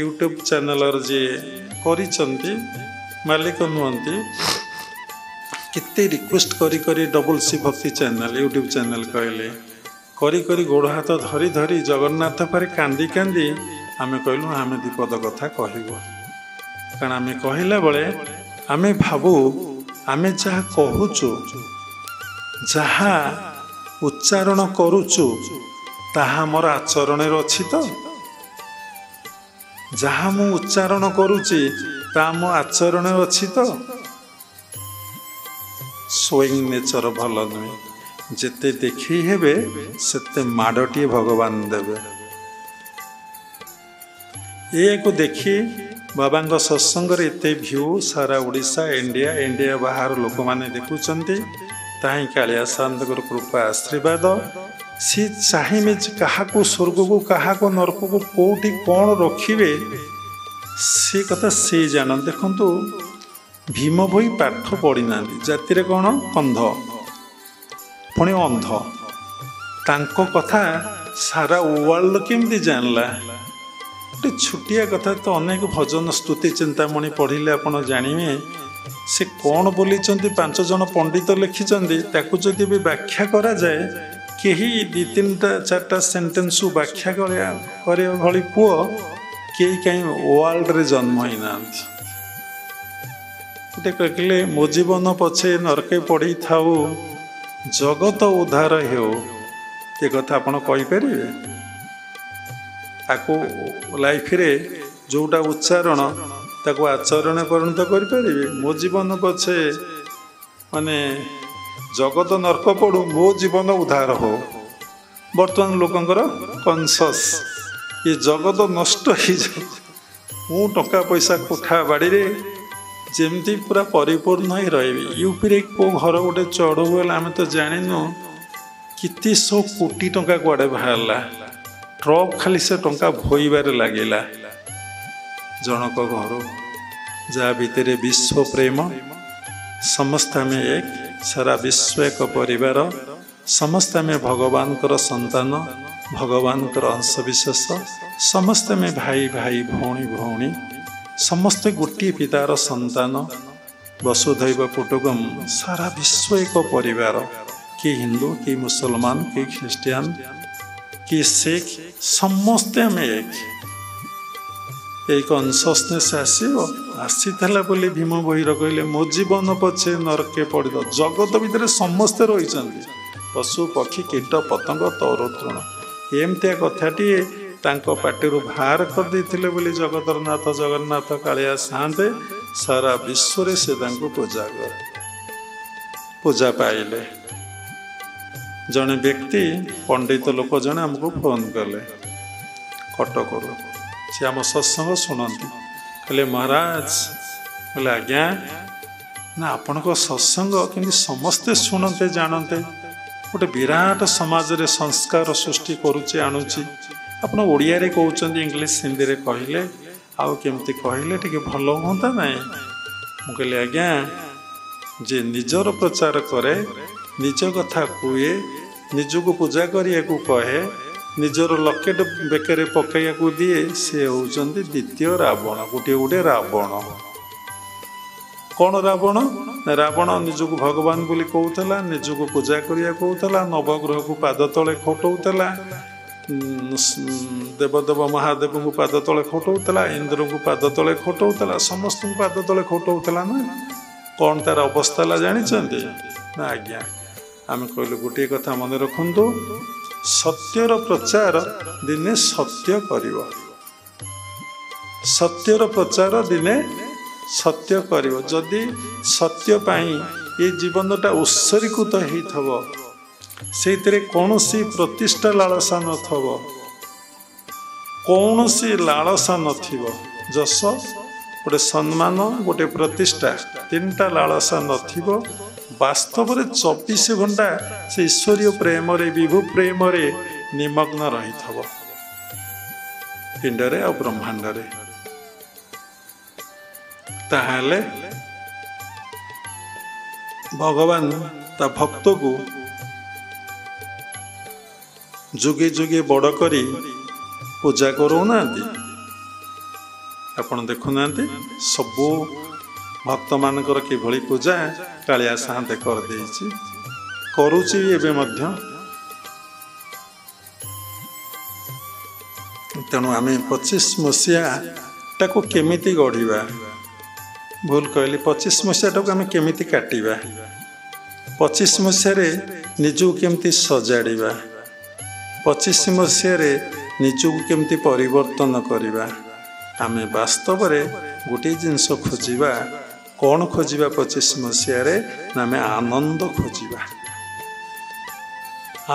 ୟୁଟ୍ୟୁବ୍ ଚ୍ୟାନେଲର ଯିଏ କରିଛନ୍ତି, ମାଲିକ ନୁହନ୍ତି, କେତେ ରିକ୍ୱେଷ୍ଟ କରି ଡବଲ୍-ସି ଭକ୍ତି ଚ୍ୟାନେଲ, ୟୁଟ୍ୟୁବ୍ ଚ୍ୟାନେଲ କହିଲେ, କରି ଗୋଡ଼ ହାତ ଧରି ଜଗନ୍ନାଥ ପରେ କାନ୍ଦି ଆମେ କହିଲୁ ଆମେ 2 ପଦ କଥା କହିବୁ। କାରଣ ଆମେ କହିଲା ବେଳେ ଆମେ ଭାବୁ ଆମେ ଯାହା କହୁଛୁ, ଯାହା ଉଚ୍ଚାରଣ କରୁଛୁ, ତାହା ଆମର ଆଚରଣରେ ଅଛି ତ? ଯାହା ମୁଁ ଉଚ୍ଚାରଣ କରୁଛି ତାହା ମୋ ଆଚରଣରେ ଅଛି ତ? ସ୍ୱୟଂ ନେଚର ଭଲ ନୁହେଁ। ଯେତେ ଦେଖେଇ ହେବେ ସେତେ ମାଡ଼ଟିଏ ଭଗବାନ ଦେବେ। ଏହାକୁ ଦେଖି ବାବାଙ୍କ ସତ୍ସଙ୍ଗରେ ଏତେ ଭ୍ୟୁ, ସାରା ଓଡ଼ିଶା, ଇଣ୍ଡିଆ ବାହାର ଲୋକମାନେ ଦେଖୁଛନ୍ତି। ତାହିଁ କାଳିଆ ସାଆନ୍ତଙ୍କର କୃପା ଆଶୀର୍ବାଦ। ସେ ଚାହିଁବେ ଯେ କାହାକୁ ସ୍ୱର୍ଗକୁ, କାହାକୁ ନରକକୁ, କେଉଁଠି କ'ଣ ରଖିବେ, ସେ କଥା ସେ ଜାଣ। ଦେଖନ୍ତୁ, ଭୀମ ଭୋଇ ପାଠ ପଢ଼ିନାହାନ୍ତି, ଜାତିରେ କ'ଣ ଅନ୍ଧ, ପୁଣି ଅନ୍ଧ, ତାଙ୍କ କଥା ସାରା ୱାର୍ଲଡ କେମିତି ଜାଣିଲା? ଗୋଟେ ଛୋଟିଆ କଥା ତ। ଅନେକ ଭଜନ ସ୍ତୁତି ଚିନ୍ତାମଣି ପଢ଼ିଲେ ଆପଣ ଜାଣିବେ ସେ କ'ଣ ବୋଲିଛନ୍ତି। 5 ଜଣ ପଣ୍ଡିତ ଲେଖିଛନ୍ତି, ତାକୁ ଯଦି ବି ବ୍ୟାଖ୍ୟା କରାଯାଏ, କେହି 2-3-4ଟା ସେଣ୍ଟେନ୍ସକୁ ବ୍ୟାଖ୍ୟା କରିବା ଭଳି ପୁଅ କେହି କାହିଁ ୱାର୍ଲଡରେ ଜନ୍ମ ହେଇନାହାନ୍ତି। ଗୋଟେ କହିଲେ, ମୋ ଜୀବନ ପଛେ ନରକେ ପଡ଼ିଥାଉ, ଜଗତ ଉଦ୍ଧାର ହେଉ, ଏ କଥା ଆପଣ କହିପାରିବେ? ତାକୁ ଲାଇଫରେ ଯେଉଁଟା ଉଚ୍ଚାରଣ ତାକୁ ଆଚରଣରେ ପରିଣତ କରିପାରିବେ? ମୋ ଜୀବନ ପଛେ ମାନେ ଜଗତ ନର୍କ ପଡ଼ୁ, ମୋ ଜୀବନ ଉଦ୍ଧାର ହଉ। ବର୍ତ୍ତମାନ ଲୋକଙ୍କର କନସସ୍ ଏ ଜଗତ ନଷ୍ଟ ହେଇଯାଉ, ମୁଁ ଟଙ୍କା ପଇସା କୋଠା ବାଡ଼ିରେ ଯେମିତି ପୁରା ପରିପୂର୍ଣ୍ଣ ହେଇ ରହିବି। ୟୁପିରେ କେଉଁ ଘର ଗୋଟେ ଚଢ଼ଉ ହେଲା ଆମେ ତ ଜାଣିନୁ, କେତେ ଶହ କୋଟି ଟଙ୍କା କୁଆଡ଼େ ବାହାରିଲା। ଟ୍ରକ୍ ଖାଲି ସେ ଟଙ୍କା ଭୋଇବାରେ ଲାଗିଲା ଜଣକ ଘରୁ, ଯାହା ଭିତରେ ବିଶ୍ୱ ପ୍ରେମ। ସମସ୍ତେ ଆମେ ଏକ, ସାରା ବିଶ୍ୱ ଏକ ପରିବାର। ସମସ୍ତେ ଆମେ ଭଗବାନଙ୍କର ସନ୍ତାନ, ଭଗବାନଙ୍କର ଅଂଶବିଶେଷ। ସମସ୍ତେ ଆମେ ଭାଇ ଭାଇ, ଭଉଣୀ ଭଉଣୀ, ସମସ୍ତେ ଗୋଟିଏ ପିତାର ସନ୍ତାନ। ବସୁଧୈବ କୁଟୁମ୍ବକମ୍, ସାରା ବିଶ୍ୱ ଏକ ପରିବାର। କି ହିନ୍ଦୁ, କି ମୁସଲମାନ, କି ଖ୍ରୀଷ୍ଟିଆନ, କି ଶିଖ, ସମସ୍ତେ ଆମେ ଏକ। ଏଇ କନସସନେସ୍ ଆସିବ। ଆସିଥିଲା ବୋଲି ଭୀମ ଭୋଇର କହିଲେ, ମୋ ଜୀବନ ପଛେ ନରକେ ପଡ଼ିବ। ଜଗତ ଭିତରେ ସମସ୍ତେ ରହିଛନ୍ତି, ପଶୁ ପକ୍ଷୀ କୀଟ ପତଙ୍ଗ ତରୁତୃଣ। ଏମିତିଆ କଥାଟିଏ ତାଙ୍କ ପାଟିରୁ ବାହାର କରିଦେଇଥିଲେ ବୋଲି ଜଗତର ନାଥ ଜଗନ୍ନାଥ କାଳିଆ ସାଆନ୍ତେ ସାରା ବିଶ୍ୱରେ ସେ ତାଙ୍କୁ ପୂଜା କରେ, ପୂଜା ପାଇଲେ। ଜଣେ ବ୍ୟକ୍ତି, ପଣ୍ଡିତ ଲୋକ ଜଣେ ଆମକୁ ଫୋନ୍ କଲେ କଟକରୁ। ସେ ଆମ ସତ୍ସଙ୍ଗ ଶୁଣନ୍ତି। କହିଲେ ମହାରାଜ, କହିଲେ ଆଜ୍ଞା, ନା ଆପଣଙ୍କ ସତ୍ସଙ୍ଗ କେମିତି ସମସ୍ତେ ଶୁଣନ୍ତେ ଜାଣନ୍ତେ, ଗୋଟେ ବିରାଟ ସମାଜରେ ସଂସ୍କାର ସୃଷ୍ଟି କରୁଛି, ଆଣୁଛି। ଆପଣ ଓଡ଼ିଆରେ କହୁଛନ୍ତି, ଇଂଲିଶ ହିନ୍ଦୀରେ କହିଲେ, ଆଉ କେମିତି କହିଲେ ଟିକେ ଭଲ ହୁଅନ୍ତା ନାହିଁ? ମୁଁ କହିଲି ଆଜ୍ଞା, ଯେ ନିଜର ପ୍ରଚାର କରେ, ନିଜ କଥା କୁହେ, ନିଜକୁ ପୂଜା କରିବାକୁ କହେ, ନିଜର ଲକେଟ ବେକରେ ପକାଇବାକୁ ଦିଏ, ସେ ହେଉଛନ୍ତି ଦ୍ୱିତୀୟ ରାବଣ। ଗୋଟିଏ ରାବଣ। କ'ଣ ରାବଣ? ରାବଣ ନିଜକୁ ଭଗବାନ ବୋଲି କହୁଥିଲା, ନିଜକୁ ପୂଜା କରିବାକୁ କହୁଥିଲା, ନବଗ୍ରହକୁ ପାଦ ତଳେ ଖଟଉଥିଲା, ଦେବଦେବ ମହାଦେବଙ୍କୁ ପାଦ ତଳେ ଖଟଉଥିଲା, ଇନ୍ଦ୍ରଙ୍କୁ ପାଦ ତଳେ ଖଟଉଥିଲା, ସମସ୍ତଙ୍କୁ ପାଦ ତଳେ ଖଟଉଥିଲା ନା। କ'ଣ ତାର ଅବସ୍ଥା ହେଲା ଜାଣିଛନ୍ତି ନା? ଆଜ୍ଞା, ଆମେ କହିଲୁ ଗୋଟିଏ କଥା ମନେ ରଖନ୍ତୁ, ସତ୍ୟର ପ୍ରଚାର ଦିନେ ସତ୍ୟ କରିବ। ସତ୍ୟର ପ୍ରଚାର ଦିନେ ସତ୍ୟ କରିବ। ଯଦି ସତ୍ୟ ପାଇଁ ଏ ଜୀବନଟା ଉତ୍ସର୍ଗୀକୃତ ହେଇଥିବ, ସେଇଥିରେ କୌଣସି ପ୍ରତିଷ୍ଠା ଲାଳସା ନଥିବ, କୌଣସି ଲାଳସା ନଥିବ, ଯଶ, ଗୋଟେ ସମ୍ମାନ, ଗୋଟେ ପ୍ରତିଷ୍ଠା, ତିନିଟା ଲାଳସା ନଥିବ, ବାସ୍ତବରେ 24 ଘଣ୍ଟା ସେ ଈଶ୍ୱରୀୟ ପ୍ରେମରେ, ବିଭୁ ପ୍ରେମରେ ନିମଗ୍ନ ରହିଥିବ, ପିଣ୍ଡରେ ଆଉ ବ୍ରହ୍ମାଣ୍ଡରେ, ତାହେଲେ ଭଗବାନ ତା ଭକ୍ତକୁ ଯୁଗେ ଯୁଗେ ବଡ଼ କରି ପୂଜା କରୁନାହାନ୍ତି? ଆପଣ ଦେଖୁନାହାନ୍ତି, ସବୁ ଭକ୍ତମାନଙ୍କର କିଭଳି ପୂଜା କାଳିଆ ସାଆନ୍ତେ କରିଦେଇଛି, କରୁଛି ଏବେ ମଧ୍ୟ। ତେଣୁ ଆମେ 25 ମସିହାଟାକୁ କେମିତି ଗଢ଼ିବା? ଭୁଲ କହିଲି, 25 ମସିହାଟାକୁ ଆମେ କେମିତି କାଟିବା? 25 ମସିହାରେ ନିଜକୁ କେମିତି ସଜାଡ଼ିବା? 25 ମସିହାରେ ନିଜକୁ କେମିତି ପରିବର୍ତ୍ତନ କରିବା? ଆମେ ବାସ୍ତବରେ ଗୋଟିଏ ଜିନିଷ ଖୋଜିବା। କ'ଣ ଖୋଜିବା 25 ମସିହାରେ? ନା ଆମେ ଆନନ୍ଦ ଖୋଜିବା,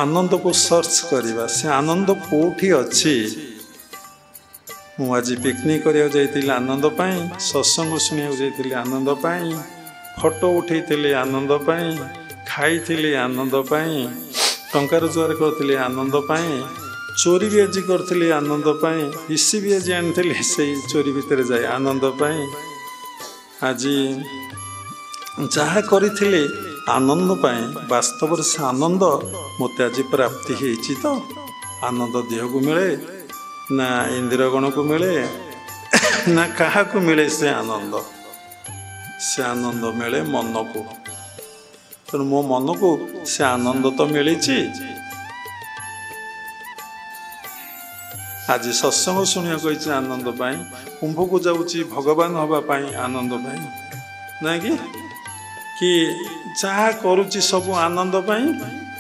ଆନନ୍ଦକୁ ସର୍ଚ୍ଚ କରିବା। ସେ ଆନନ୍ଦ କେଉଁଠି ଅଛି? ମୁଁ ଆଜି ପିକନିକ୍ କରିବାକୁ ଯାଇଥିଲି ଆନନ୍ଦ ପାଇଁ, ସତ୍ସଙ୍ଗ ଶୁଣିବାକୁ ଯାଇଥିଲି ଆନନ୍ଦ ପାଇଁ, ଫଟୋ ଉଠେଇଥିଲି ଆନନ୍ଦ ପାଇଁ, ଖାଇଥିଲି ଆନନ୍ଦ ପାଇଁ, ଟଙ୍କା ରୋଜଗାର କରିଥିଲି ଆନନ୍ଦ ପାଇଁ, ଚୋରି ବି ଆଜି କରିଥିଲି ଆନନ୍ଦ ପାଇଁ, ପିସି ବି ଆଜି ଆଣିଥିଲି ସେଇ ଚୋରି ଭିତରେ ଯାଇ ଆନନ୍ଦ ପାଇଁ। ଆଜି ଯାହା କରିଥିଲି ଆନନ୍ଦ ପାଇଁ, ବାସ୍ତବରେ ସେ ଆନନ୍ଦ ମୋତେ ଆଜି ପ୍ରାପ୍ତି ହେଇଛି ତ? ଆନନ୍ଦ ଦେହକୁ ମିଳେ ନା ଇନ୍ଦ୍ରଗଣକୁ ମିଳେ ନା କାହାକୁ ମିଳେ ସେ ଆନନ୍ଦ? ସେ ଆନନ୍ଦ ମିଳେ ମନକୁ। ତେଣୁ ମୋ ମନକୁ ସେ ଆନନ୍ଦ ତ ମିଳିଛି। ଆଜି ସତ୍ସଙ୍ଗ ଶୁଣିବାକୁ କହିଛି ଆନନ୍ଦ ପାଇଁ, କୁମ୍ଭକୁ ଯାଉଛି ଭଗବାନ ହେବା ପାଇଁ ଆନନ୍ଦ ପାଇଁ, ନାଇଁ କି? ଯାହା କରୁଛି ସବୁ ଆନନ୍ଦ ପାଇଁ।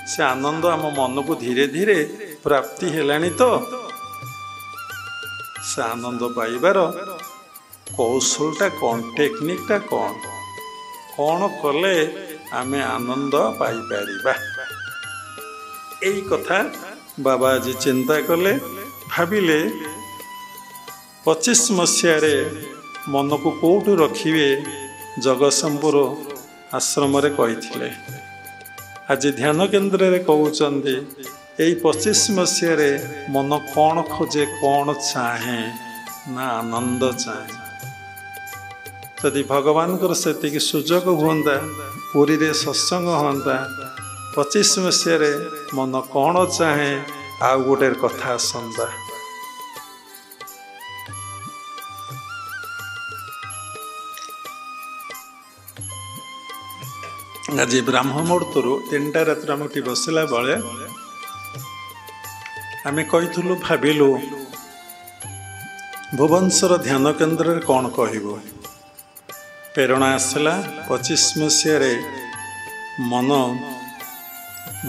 से आनंद आम मन को धीरे धीरे प्राप्ति हेलानी तो से आनंद पाइबार कौशलटा कौन टेक्निकटा कौन कले आमे आनंद पाई पारिबा एई कथा बाबा आज चिंता कले भाविले 25 मसीह मन को कौटू रखिए जगतसिंहपुर आश्रम कही आज ध्यान केन्द्र रे कहते यही 25 मसीह मन कौन खोजे कौन चाहे ना आनंद चाहे यदि भगवान से सुजोग हुआ पुरी रे सत्संग हुआ 25 मसीह मन कौन चाहे आउ गोटे कथा आसंता आज ब्राह्म मुहूर्त 3टा रात आम बसला बेले आम कहीलु भाविलु भुवनेश्वर ध्यान केन्द्र कौन कहबू प्रेरणा आसला 25 मसीह मन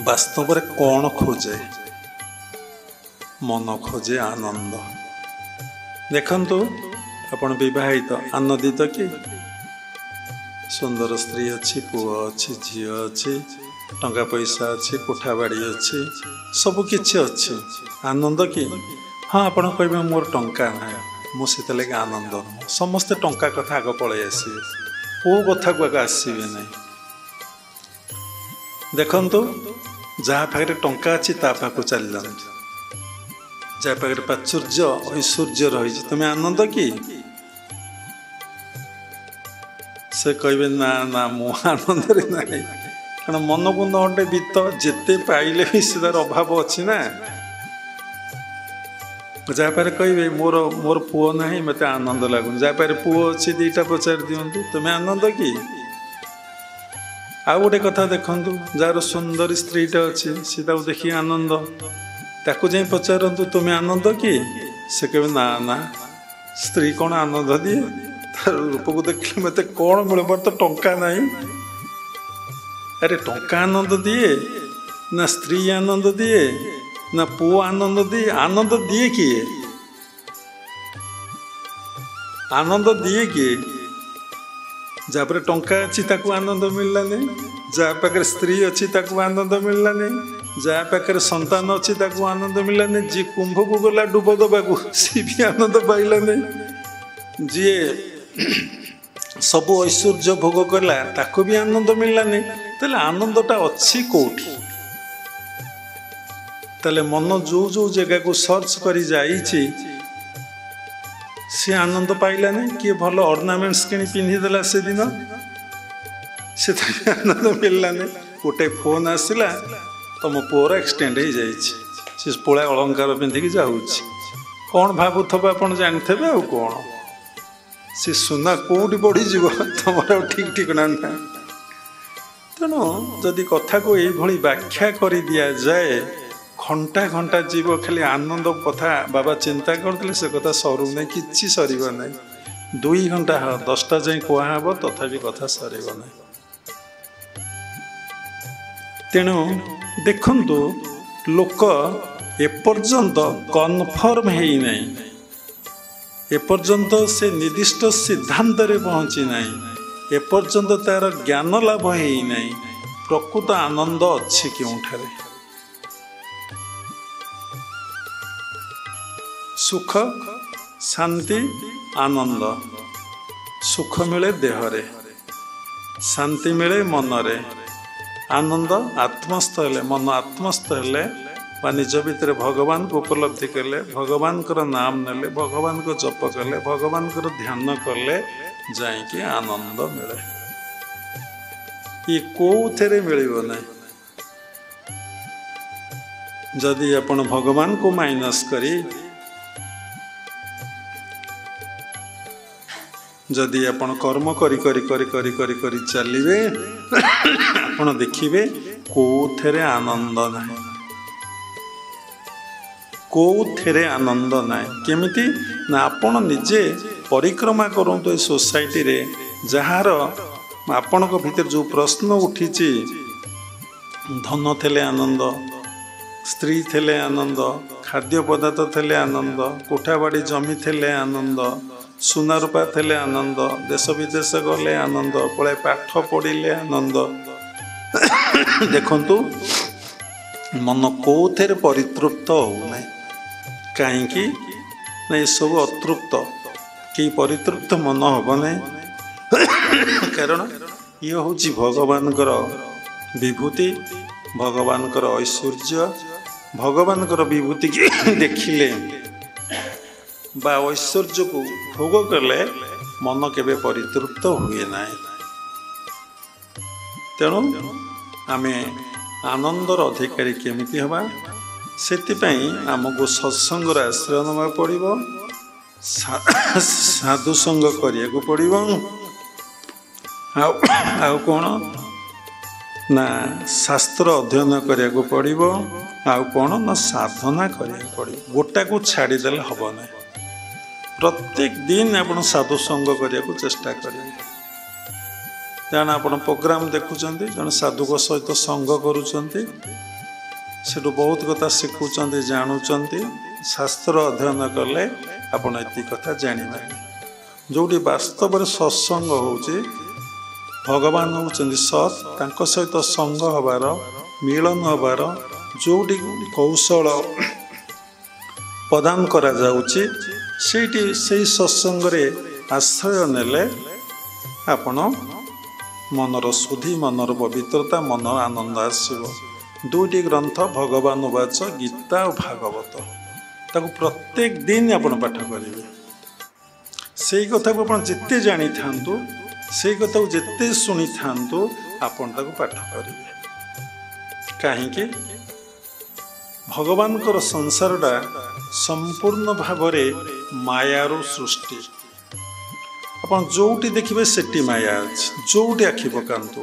वास्तव में कौन खोजे मन खोजे आनंद देखंतु आपण विवाहित आनंदित कि सुंदर स्त्री अच्छी पुओ अच्छी झी अच्छी टंका पैसा अच्छी कोठा बाड़ी अच्छी सबकि अच्छी आनंद कि हाँ आपण कहे मोर टंका ना मुझे लगे आनंद समस्ते टंका कथा आग पलि आसवे को कथा को आगे आसवे ना देखंतु जहाँ पाखे टंका अच्छी ता पाखु चल जाऊँ जहाँ पाखे प्राचुर्य ऐश्वर्य रही तुम्हें आनंद कि से कहे ना ना मु आनंद ना कारण मन को नटे बीत जिते पाइले भी से तार अभाव अच्छी ना जहाँ पाखे कहे मोर मोर पुओ ना मत आनंद लगुन जहाँ पाखे पुओ अच्छी 2टा पचार दिंतु तुम्हें आनंद कि आउ गोटे कथा देखु जार सुंदर स्त्रीटा अच्छी सी देखिए आनंद ताकू जाई पचारतु तुम्हें आनंद कि से कहे ना ना स्त्री कौन आनंद दिए तार रूप को देखिए मत कौन मिल मोर तो टंका नहीं अरे टंका आनंद दिए ना स्त्री आनंद दिए ना पुओ आनंद दिए किए आनंद दिए किए जहाँ पर टंका अच्छी ताकू आनंद मिलला नहीं जहाँ पाखे स्त्री अच्छी ताकू आनंद मिलला नहीं जहाँ पाखे संतान अच्छी ताकू आनंद मिलला नहीं जी कुंभ को गला डुब दबाकू सी भी आनंद पाइला नहीं जी सब ऐश्वर्य भोग कला ताकू भी आनंद मिलला नहीं तेल आनंदटा अच्छी कोठी तेल मन जो जो जगह को सर्च करी जाइछि सी आनंद पाइला नहीं किए भल अर्नामेंट्स किणी पिंधिदेला से दिन से आनंद मिलला नहीं गोटे फोन आसला तुम पुअर एक्सटेंड हो जाइए पोला अलंकार पिंधिकी जाऊँच कौन भावुव आप जानते आ कौन सी सुना कौटी बढ़ीज तुम ठीक ठिकना ना तेणु जदि कथा को यही व्याख्या कर दि जाए घंटा घंटा जीव खाली आनंद कथा बाबा चिंता करते से कथा सरू ना कि सर ना 2 घंटा 10टा जाए कहब तथापि कथा सर ना तेणु देखंतु लोक एपर्यंत कन्फर्म है नहीं एपर्यंत से निर्दिष्ट सिद्धांत रे पहुँची नहीं एपर्यंत तार ज्ञान लाभ है नहीं प्रकृत आनंद अच्छी क्योंठारे सुख शांति आनंद सुख मिले देहरे शांति मिले मनरे आनंद आत्मस्थ हेले मन आत्मस्थ हेले बा निज भितर भगवान को उपलब्धि कले भगवान नाम नेले भगवान को जप कले भगवान ध्यान कले जाइए आनंद मिले ये कौथे मिलिबो ना जदि आपण भगवान को माइनस करी जदि आपण कर्म करी करी करी करी करी करी चलिए आपण देखिए कौथे आनंद ना कौथे आनंद ना केमिति ना आपण निजे परिक्रमा करूँ तो सोसाइटी रे जार आपण भीतर जो प्रश्न उठी ଧନ ଥିଲେ ଆନନ୍ଦ, ସ୍ତ୍ରୀ ଥିଲେ ଆନନ୍ଦ, ଖାଦ୍ୟ ପଦାର୍ଥ ଥିଲେ ଆନନ୍ଦ, କୋଠାବାଡ଼ି ଜମି ଥିଲେ ଆନନ୍ଦ, ସୁନା ରୂପା ଥିଲେ ଆନନ୍ଦ, ଦେଶ ବିଦେଶ ଗଲେ ଆନନ୍ଦ, ପଳାଏ ପାଠ ପଢ଼ିଲେ ଆନନ୍ଦ। ଦେଖନ୍ତୁ ମନ କେଉଁଥିରେ ପରିତୃପ୍ତ ହେଉନାହିଁ। କାହିଁକି ନା ଏସବୁ ଅତୃପ୍ତ, କେହି ପରିତୃପ୍ତ ମନ ହେବ ନାହିଁ। କାରଣ ଇଏ ହେଉଛି ଭଗବାନଙ୍କର ବିଭୂତି, ଭଗବାନଙ୍କର ଐଶ୍ୱର୍ଯ୍ୟ। ଭଗବାନଙ୍କର ବିଭୂତିକି ଦେଖିଲେ ବା ଐଶ୍ୱର୍ଯ୍ୟକୁ ଭୋଗ କଲେ ମନ କେବେ ପରିତୃପ୍ତ ହୁଏ ନାହିଁ। ତେଣୁ ଆମେ ଆନନ୍ଦର ଅଧିକାରୀ କେମିତି ହେବା, ସେଥିପାଇଁ ଆମକୁ ସତ୍ସଙ୍ଗର ଆଶ୍ରୟ ନେବାକୁ ପଡ଼ିବ, ସାଧୁସଙ୍ଗ କରିବାକୁ ପଡ଼ିବ। ଆଉ କ'ଣ ନା ଶାସ୍ତ୍ର ଅଧ୍ୟୟନ କରିବାକୁ ପଡ଼ିବ। ଆଉ କ'ଣ ନା ସାଧନା କରିବାକୁ ପଡ଼ିବ। ଗୋଟାକୁ ଛାଡ଼ିଦେଲେ ହେବ ନାହିଁ। ପ୍ରତ୍ୟେକ ଦିନ ଆପଣ ସାଧୁସଙ୍ଗ କରିବାକୁ ଚେଷ୍ଟା କରିବେ। କାରଣ ଆପଣ ପ୍ରୋଗ୍ରାମ ଦେଖୁଛନ୍ତି, ଜଣେ ସାଧୁଙ୍କ ସହିତ ସଙ୍ଗ କରୁଛନ୍ତି, ସେଠୁ ବହୁତ କଥା ଶିଖୁଛନ୍ତି, ଜାଣୁଛନ୍ତି। ଶାସ୍ତ୍ର ଅଧ୍ୟୟନ କଲେ ଆପଣ ଏତିକି କଥା ଜାଣିବେ। ଯେଉଁଠି ବାସ୍ତବରେ ସତ୍ସଙ୍ଗ ହେଉଛି, ଭଗବାନ ହେଉଛନ୍ତି ସତ୍, ତାଙ୍କ ସହିତ ସଙ୍ଗ ହେବାର, ମିଳନ ହେବାର ଯେଉଁଠି କୌଶଳ ପ୍ରଦାନ କରାଯାଉଛି, ସେଇଠି ସେଇ ସତ୍ସଙ୍ଗରେ ଆଶ୍ରୟ ନେଲେ ଆପଣ ମନର ଶୁଦ୍ଧି, ମନର ପବିତ୍ରତା, ମନର ଆନନ୍ଦ ଆସିବ। ଦୁଇଟି ଗ୍ରନ୍ଥ ଭଗବାନ ବାଚ ଗୀତା ଓ ଭାଗବତ, ତାକୁ ପ୍ରତ୍ୟେକ ଦିନ ଆପଣ ପାଠ କରିବେ। ସେଇ କଥାକୁ ଆପଣ ଯେତେ ଜାଣିଥାନ୍ତୁ, ସେଇ କଥାକୁ ଯେତେ ଶୁଣିଥାନ୍ତୁ, ଆପଣ ତାକୁ ପାଠ କରିବେ। କାହିଁକି? ଭଗବାନଙ୍କର ସଂସାରଟା ସମ୍ପୂର୍ଣ୍ଣ ଭାବରେ ମାୟାରୁ ସୃଷ୍ଟି। ଆପଣ ଯେଉଁଠି ଦେଖିବେ ସେଠି ମାୟା ଅଛି, ଯେଉଁଠି ଆଖି ପକାନ୍ତୁ।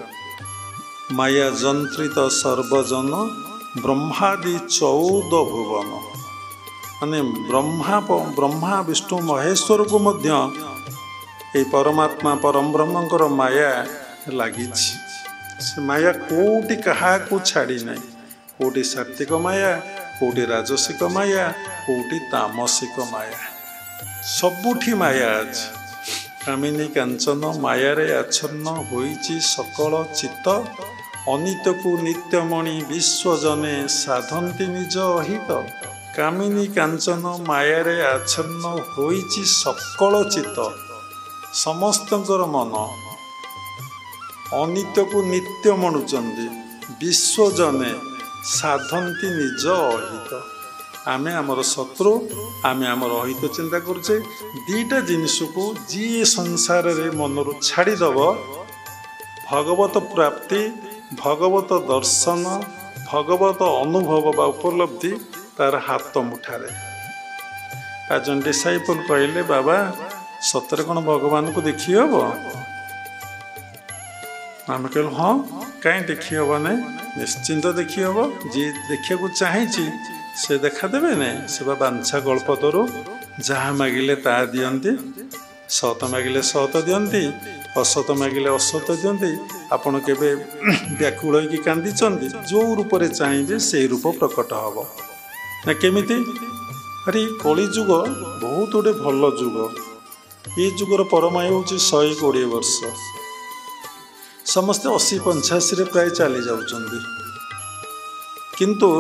ମାୟା ଯନ୍ତ୍ରିତ ସର୍ବଜନ ବ୍ରହ୍ମାଦି 14 ଭୁବନ। ମାନେ ବ୍ରହ୍ମା ବିଷ୍ଣୁ ମହେଶ୍ୱରକୁ ମଧ୍ୟ ଏଇ ପରମାତ୍ମା ପରମବ୍ରହ୍ମଙ୍କର ମାୟା ଲାଗିଛି। ସେ ମାୟା କେଉଁଠି କାହାକୁ ଛାଡ଼ି ନାହିଁ। କେଉଁଠି ସାତ୍ତ୍ୱିକ ମାୟା, କେଉଁଠି ରାଜସିକ ମାୟା, କେଉଁଠି ତାମସିକ ମାୟା, ସବୁଠି ମାୟା ଅଛି। କାମିନୀ କାଞ୍ଚନ ମାୟାରେ ଆଚ୍ଛନ୍ନ ହୋଇଛି ସକଳ ଚିତ୍ତ, ଅନିତକୁ ନିତ୍ୟମଣି ବିଶ୍ୱଜନେ ସାଧନ୍ତି ନିଜ ଅହିତ। କାମିନୀ କାଞ୍ଚନ ମାୟାରେ ଆଚ୍ଛନ୍ନ ହୋଇଛି ସକଳ ଚିତ୍ତ, ସମସ୍ତଙ୍କର ମନ ଅନିତକୁ ନିତ୍ୟ ମଣୁଛନ୍ତି, ବିଶ୍ୱଜନେ ସାଧନ୍ତି ନିଜ ଅହିତ। ଆମେ ଆମର ଶତ୍ରୁ, ଆମେ ଆମର ଅହିତ ଚିନ୍ତା କରୁଛେ। ଦୁଇଟା ଜିନିଷକୁ ଯିଏ ସଂସାରରେ ମନରୁ ଛାଡ଼ିଦେବ, ଭଗବତ ପ୍ରାପ୍ତି, ଭଗବତ ଦର୍ଶନ, ଭଗବତ ଅନୁଭବ ବା ଉପଲବ୍ଧି ତାର ହାତ ମୁଠାରେ। ଆଉ ଜଣେ ଡିସାଇପଲ୍ କହିଲେ, ବାବା ସତରେ କ'ଣ ଭଗବାନଙ୍କୁ ଦେଖି ହେବ? ଆମେ କହିଲୁ ହଁ, କାହିଁ ଦେଖି ହେବ ନାହିଁ? ନିଶ୍ଚିନ୍ତ ଦେଖି ହେବ। ଯିଏ ଦେଖିବାକୁ ଚାହିଁଛି ସେ ଦେଖାଦେବେ ନାହିଁ। ସେ ବା ବାଞ୍ଛା କଳ୍ପତରୁ ଯାହା ମାଗିଲେ ତାହା ଦିଅନ୍ତି। ସତ ମାଗିଲେ ସତ ଦିଅନ୍ତି, ଅସତ ମାଗିଲେ ଅସତ ଦିଅନ୍ତି। ଆପଣ କେବେ ବ୍ୟାକୁଳ ହୋଇକି କାନ୍ଦିଛନ୍ତି? ଯେଉଁ ରୂପରେ ଚାହିଁବେ ସେଇ ରୂପ ପ୍ରକଟ ହେବ। ନା କେମିତି? ଆରେ କଳିଯୁଗ ବହୁତ ଗୋଟେ ଭଲ ଯୁଗ। ଏ ଯୁଗର ପରମାୟୁ ହେଉଛି 120 ବର୍ଷ। ସମସ୍ତେ 80-85ରେ ପ୍ରାୟ ଚାଲି ଯାଉଛନ୍ତି। କିନ୍ତୁ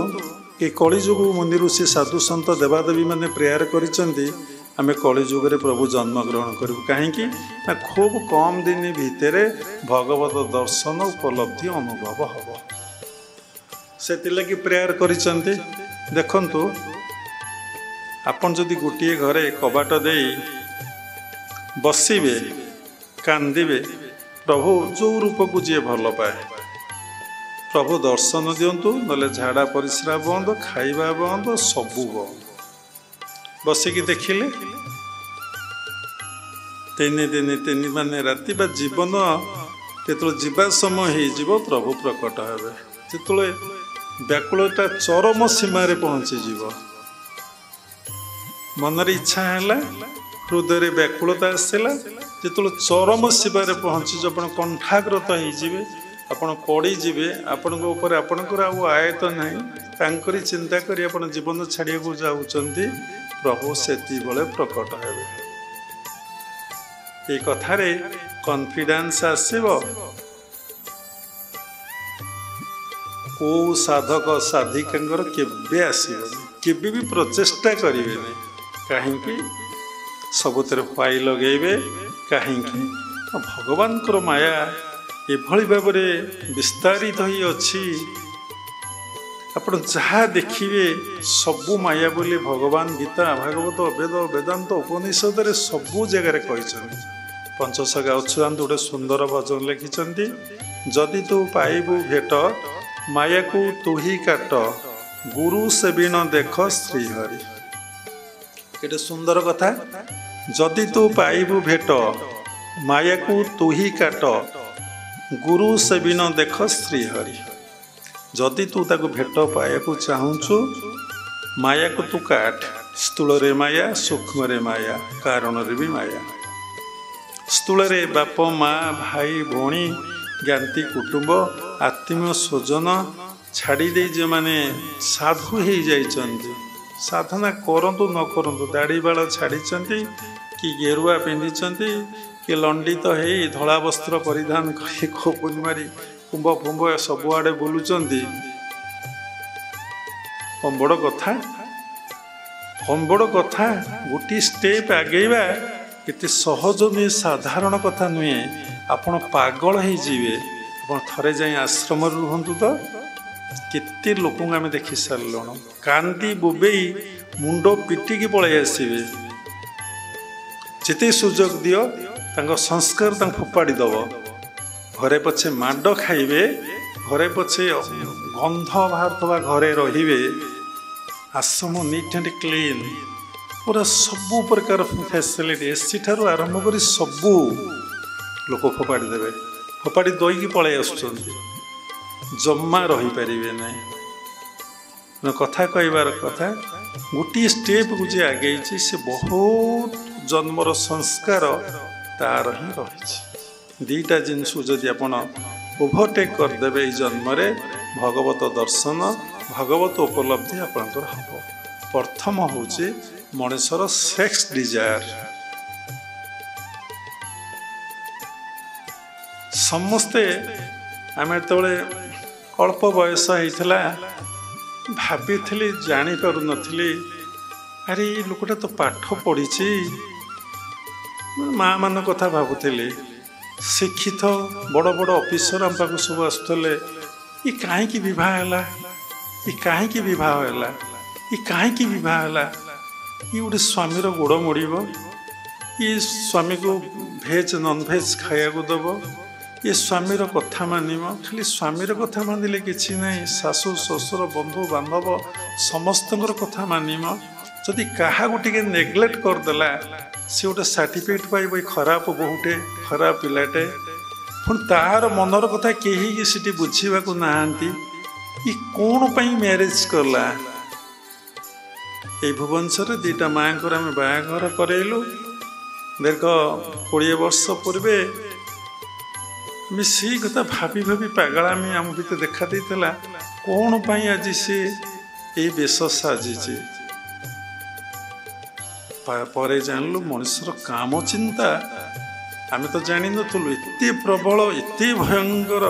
ଏ କଳିଯୁଗ ମୁନି ଋଷି ସାଧୁସନ୍ଥ ଦେବାଦେବୀମାନେ ପ୍ରେୟାର କରିଛନ୍ତି, ଆମେ କଳିଯୁଗରେ ପ୍ରଭୁ ଜନ୍ମଗ୍ରହଣ କରିବୁ। କାହିଁକି ନା ଖୁବ୍ କମ୍ ଦିନ ଭିତରେ ଭଗବତ ଦର୍ଶନ ଉପଲବ୍ଧି ଅନୁଭବ ହେବ। ସେଥିଲାଗି ପ୍ରେୟାର କରିଛନ୍ତି। ଦେଖନ୍ତୁ, ଆପଣ ଯଦି ଗୋଟିଏ ଘରେ କବାଟ ଦେଇ ବସିବେ, କାନ୍ଦିବେ, ପ୍ରଭୁ ଯେଉଁ ରୂପକୁ ଯିଏ ଭଲ ପାଏ, ପ୍ରଭୁ ଦର୍ଶନ ଦିଅନ୍ତୁ, ନହେଲେ ଝାଡ଼ା ପରିସ୍ରା ବନ୍ଦ, ଖାଇବା ବନ୍ଦ, ସବୁ ବନ୍ଦ। ବସିକି ଦେଖିଲେ 3 ଦିନ 3 ରାତି ବା ଜୀବନ ଯେତେବେଳେ ଯିବା ସମୟ ହେଇଯିବ, ପ୍ରଭୁ ପ୍ରକଟ ହେବେ। ଯେତେବେଳେ ବ୍ୟାକୁଳତା ଚରମ ସୀମାରେ ପହଞ୍ଚିଯିବ, ମନରେ ଇଚ୍ଛା ହେଲା, ହୃଦୟରେ ବ୍ୟାକୁଳତା ଆସିଲା, ଯେତେବେଳେ ଚରମ ସୀମାରେ ପହଞ୍ଚିଯିବ, ଆପଣ କଣ୍ଠାଗ୍ରତ ହେଇଯିବେ, ଆପଣ ପଡ଼ିଯିବେ, ଆପଣଙ୍କ ଉପରେ ଆପଣଙ୍କର ଆଉ ଆୟତ ନାହିଁ, ତାଙ୍କରି ଚିନ୍ତା କରି ଆପଣ ଜୀବନ ଛାଡ଼ିବାକୁ ଯାଉଛନ୍ତି, ପ୍ରଭୁ ସେତିକିବେଳେ ପ୍ରକଟ ହେବେ। ଏ କଥାରେ କନଫିଡେନ୍ସ ଆସିବ। କେଉଁ ସାଧକ ସାଧିକାଙ୍କର କେବେ ଆସିବନି, କେବେ ବି ପ୍ରଚେଷ୍ଟା କରିବେନି। କାହିଁକି? ସବୁଥିରେ ପାଇ ଲଗେଇବେ। କାହିଁକି? ଭଗବାନଙ୍କର ମାୟା ଏଭଳି ଭାବରେ ବିସ୍ତାରିତ ହୋଇ ଅଛି। ଆପଣ ଯାହା ଦେଖିବେ ସବୁ ମାୟା ବୋଲି ଭଗବାନ ଗୀତା, ଭାଗବତ, ବେଦ, ବେଦାନ୍ତ, ଉପନିଷଦରେ ସବୁ ଜାଗାରେ କହିଛନ୍ତି। ପଞ୍ଚସଖା ଅଚ୍ୟୁତାନନ୍ଦ ଗୋଟେ ସୁନ୍ଦର ଭଜନ ଲେଖିଛନ୍ତି, ଯଦି ତୁ ପାଇବୁ ଭେଟ ମାୟାକୁ ତୁହି କାଟ, ଗୁରୁ ସେବିନ ଦେଖ ଶ୍ରୀହରି। କେତେ ସୁନ୍ଦର କଥା। ଯଦି ତୁ ପାଇବୁ ଭେଟ ମାୟାକୁ ତୁହି କାଟ, ଗୁରୁ ସେବିନ ଦେଖ ଶ୍ରୀହରି। ଯଦି ତୁ ତାକୁ ଭେଟ ପାଇବାକୁ ଚାହୁଁଛୁ, ମାୟାକୁ ତୁ କାଟ। ସ୍ଥୂଳରେ ମାୟା, ସୂକ୍ଷ୍ମରେ ମାୟା, କାରଣରେ ବି ମାୟା। ସ୍ଥୂଳରେ ବାପ ମା, ଭାଇ ଭଉଣୀ, ଜ୍ଞାତି କୁଟୁମ୍ବ, ଆତ୍ମୀୟ ସ୍ୱଜନ ଛାଡ଼ି ଦେଇ ଯେଉଁମାନେ ସାଧୁ ହେଇଯାଇଛନ୍ତି, ସାଧନା କରନ୍ତୁ ନ କରନ୍ତୁ, ଦାଢ଼ି ବାଳ ଛାଡ଼ିଛନ୍ତି, କି ଗେରୁଆ ପିନ୍ଧିଛନ୍ତି, କି ଲଣ୍ଡିତ ହେଇ ଧଳା ବସ୍ତ୍ର ପରିଧାନ କରି ଖୋପୁନି ମାରି କୁମ୍ଭ ଫୁମ୍ଭ ସବୁଆଡ଼େ ବୁଲୁଛନ୍ତି, କଣ ବଡ଼ କଥା? କଣ ବଡ଼ କଥା? ଗୋଟିଏ ଷ୍ଟେପ୍ ଆଗେଇବା ଏତେ ସହଜ ନୁହେଁ, ସାଧାରଣ କଥା ନୁହେଁ। ଆପଣ ପାଗଳ ହେଇଯିବେ। ଆପଣ ଥରେ ଯାଇ ଆଶ୍ରମରେ ରୁହନ୍ତୁ ତ, କେତେ ଲୋକଙ୍କୁ ଆମେ ଦେଖି ସାରିଲୁଣୁ, କାନ୍ଦି ବୋବେଇ ମୁଣ୍ଡ ପିଟିକି ପଳେଇ ଆସିବେ। ଯେତେ ସୁଯୋଗ ଦିଅ ତାଙ୍କ ସଂସ୍କାର ତାଙ୍କୁ ଫୋପାଡ଼ି ଦେବ। ଘରେ ପଛେ ମାଡ଼ ଖାଇବେ, ଘରେ ପଛେ ଗନ୍ଧ ବାହାରୁଥିବା ଘରେ ରହିବେ, ଆଶ୍ରମ ନିଟ୍ ଆଣ୍ଡ କ୍ଲିନ୍, ପୁରା ସବୁ ପ୍ରକାର ଫ୍ୟାସିଲିଟି, ଏସି ଠାରୁ ଆରମ୍ଭ କରି ସବୁ ଲୋକ ଫୋପାଡ଼ି ଦେବେ। ଫୋପାଡ଼ି ଦଇକି ପଳେଇ ଆସୁଛନ୍ତି, ଜମା ରହିପାରିବେ ନାହିଁ। କଥା କହିବାର କଥା, ଗୋଟିଏ ଷ୍ଟେପ୍କୁ ଯିଏ ଆଗେଇଛି ସେ ବହୁତ ଜନ୍ମର ସଂସ୍କାର ତାର ହିଁ ରହିଛି। ଦୁଇଟା ଜିନିଷକୁ ଯଦି ଆପଣ ଓଭରଟେକ୍ କରିଦେବେ ଏଇ ଜନ୍ମରେ, ଭଗବତ ଦର୍ଶନ, ଭଗବତ ଉପଲବ୍ଧି ଆପଣଙ୍କର ହେବ। ପ୍ରଥମ ହେଉଛି ମଣିଷର ସେକ୍ସ ଡିଜାୟାର। ସମସ୍ତେ ଆମେ ଯେତେବେଳେ ଅଳ୍ପ ବୟସ ହେଇଥିଲା ଭାବିଥିଲି, ଜାଣିପାରୁନଥିଲି, ଆରେ ଏଇ ଲୋକଟା ତ ପାଠ ପଢ଼ିଛି, ମାଆ ମାନଙ୍କ କଥା ଭାବୁଥିଲି, ଶିକ୍ଷିତ ବଡ଼ ବଡ଼ ଅଫିସର ଆମ ପାଖକୁ ସବୁ ଆସୁଥିଲେ, ଏ କାହିଁକି ବିବାହ ହେଲା, ଏ କାହିଁକି ବିବାହ ହେଲା, ଏ କାହିଁକି ବିବାହ ହେଲା, ଇଏ ଗୋଟେ ସ୍ୱାମୀର ଗୋଡ଼ ମୋଡ଼ିବ, ଇଏ ସ୍ୱାମୀକୁ ଭେଜ୍ ନନଭେଜ୍ ଖାଇବାକୁ ଦେବ, ଇଏ ସ୍ୱାମୀର କଥା ମାନିବ। ଖାଲି ସ୍ୱାମୀର କଥା ମାନିଲେ କିଛି ନାହିଁ, ଶାଶୁ ଶ୍ୱଶୁର ବନ୍ଧୁ ବାନ୍ଧବ ସମସ୍ତଙ୍କର କଥା ମାନିବ। ଯଦି କାହାକୁ ଟିକେ ନେଗ୍ଲେକ୍ଟ କରିଦେଲା, ସେ ଗୋଟେ ସାର୍ଟିଫିକେଟ୍ ପାଇବ, ଏ ଖରାପ ବୋହୂଟେ, ଖରାପ ପିଲାଟେ। ପୁଣି ତାର ମନର କଥା କେହି ସେଠି ବୁଝିବାକୁ ନାହାନ୍ତି, ଏ କ'ଣ ପାଇଁ ମ୍ୟାରେଜ୍ କଲା। ଏଇ ଭୁବନେଶ୍ୱରରେ ଦୁଇଟା ମାଆଙ୍କର ଆମେ ବାହାଘର କରେଇଲୁ। ଦୀର୍ଘ 20 ବର୍ଷ ପୂର୍ବେ ଆମେ ସେଇ କଥା ଭାବି ଭାବି ପାଗଳାମି ଆମ ଭିତରେ ଦେଖା ଦେଇଥିଲା, କ'ଣ ପାଇଁ ଆଜି ସେ ଏଇ ବେଶ ସାଜିଛି। ପରେ ଜାଣିଲୁ ମଣିଷର କାମ ଚିନ୍ତା। ଆମେ ତ ଜାଣିନଥିଲୁ ଏତେ ପ୍ରବଳ, ଏତେ ଭୟଙ୍କର।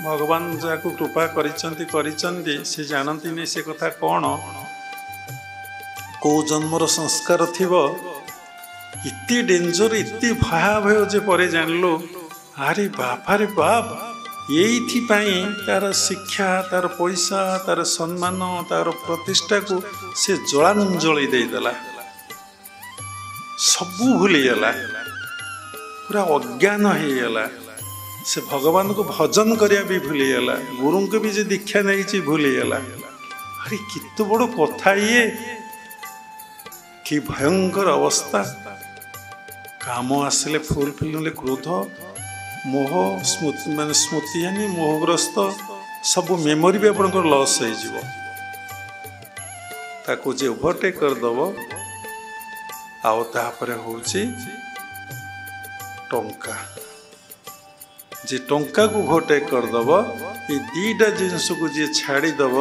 ଭଗବାନ ଯାହାକୁ କୃପା କରିଛନ୍ତି ସେ ଜାଣନ୍ତିନି ସେ କଥା କ'ଣ, କୋଉ ଜନ୍ମର ସଂସ୍କାର ଥିବ। ଏତେ ଡେଞ୍ଜର, ଏତେ ଭୟାଭୟ ଯେ ପରେ ଜାଣିଲୁ, ଆରେ ବାପାରେ ବାପ, ଏଇଥିପାଇଁ ତାର ଶିକ୍ଷା, ତାର ପଇସା, ତାର ସମ୍ମାନ, ତାର ପ୍ରତିଷ୍ଠାକୁ ସେ ଜଳାଞ୍ଜଳି ଦେଇଦେଲା। ସବୁ ଭୁଲିଗଲା, ପୁରା ଅଜ୍ଞାନ ହେଇଗଲା। ସେ ଭଗବାନଙ୍କୁ ଭଜନ କରିବା ବି ଭୁଲିଗଲା, ଗୁରୁଙ୍କୁ ବି ଯେ ଦୀକ୍ଷା ନେଇଛି ଭୁଲିଗଲା। ଆରେ କେତେ ବଡ଼ କଥା ଇଏ, କି ଭୟଙ୍କର ଅବସ୍ଥା। କାମ ଆସିଲେ ଫୁଲଫିଲ୍ ହେଲେ କ୍ରୋଧ, ମୋହ, ସ୍ମୃତିହାନି, ମୋହଗ୍ରସ୍ତ, ସବୁ ମେମୋରି ବି ଆପଣଙ୍କର ଲସ୍ ହେଇଯିବ। ତାକୁ ଯେ ଓଭରଟେକ୍ କରିଦେବ, ଆଉ ତାପରେ ହେଉଛି ଟଙ୍କା। जे टंका को ओभरटेक करदेव ये दीटा जिनस को जी छाड़ीदेव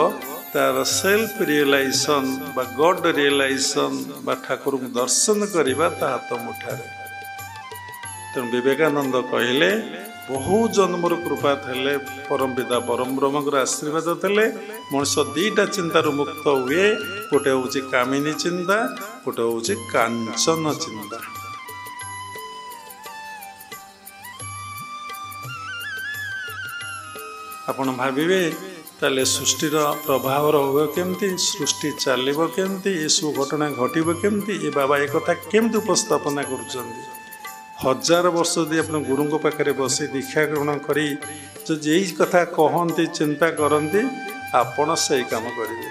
तार सेल्फ रियलाइजेशन बा गॉड रियलाइजेशन बा ठाकुर को दर्शन करवा ता हाथ मुठारे। तेणु विवेकानंद कहले बहु जन्मर कृपा थे परम पिता परम ब्रह्म आशीर्वाद थे मनुष्य दीटा चिंतार मुक्त हुए गोटे हूँ कामिनी चिंता गोटे हूँ कांचन चिंता। आपण भाविबे ताले सृष्टिर प्रभाव रहिबो केमती सृष्टि चलिबो केमती ये सब घटना घटिबो केमती ये बाबा एक कथा केमती उपस्थापना करुचंदी। 1000 वर्ष यदि अपन गुरु पाखे बसी दीक्षा ग्रहण करी जो यही कथा कहती चिंता करती आपण से काम करेंगे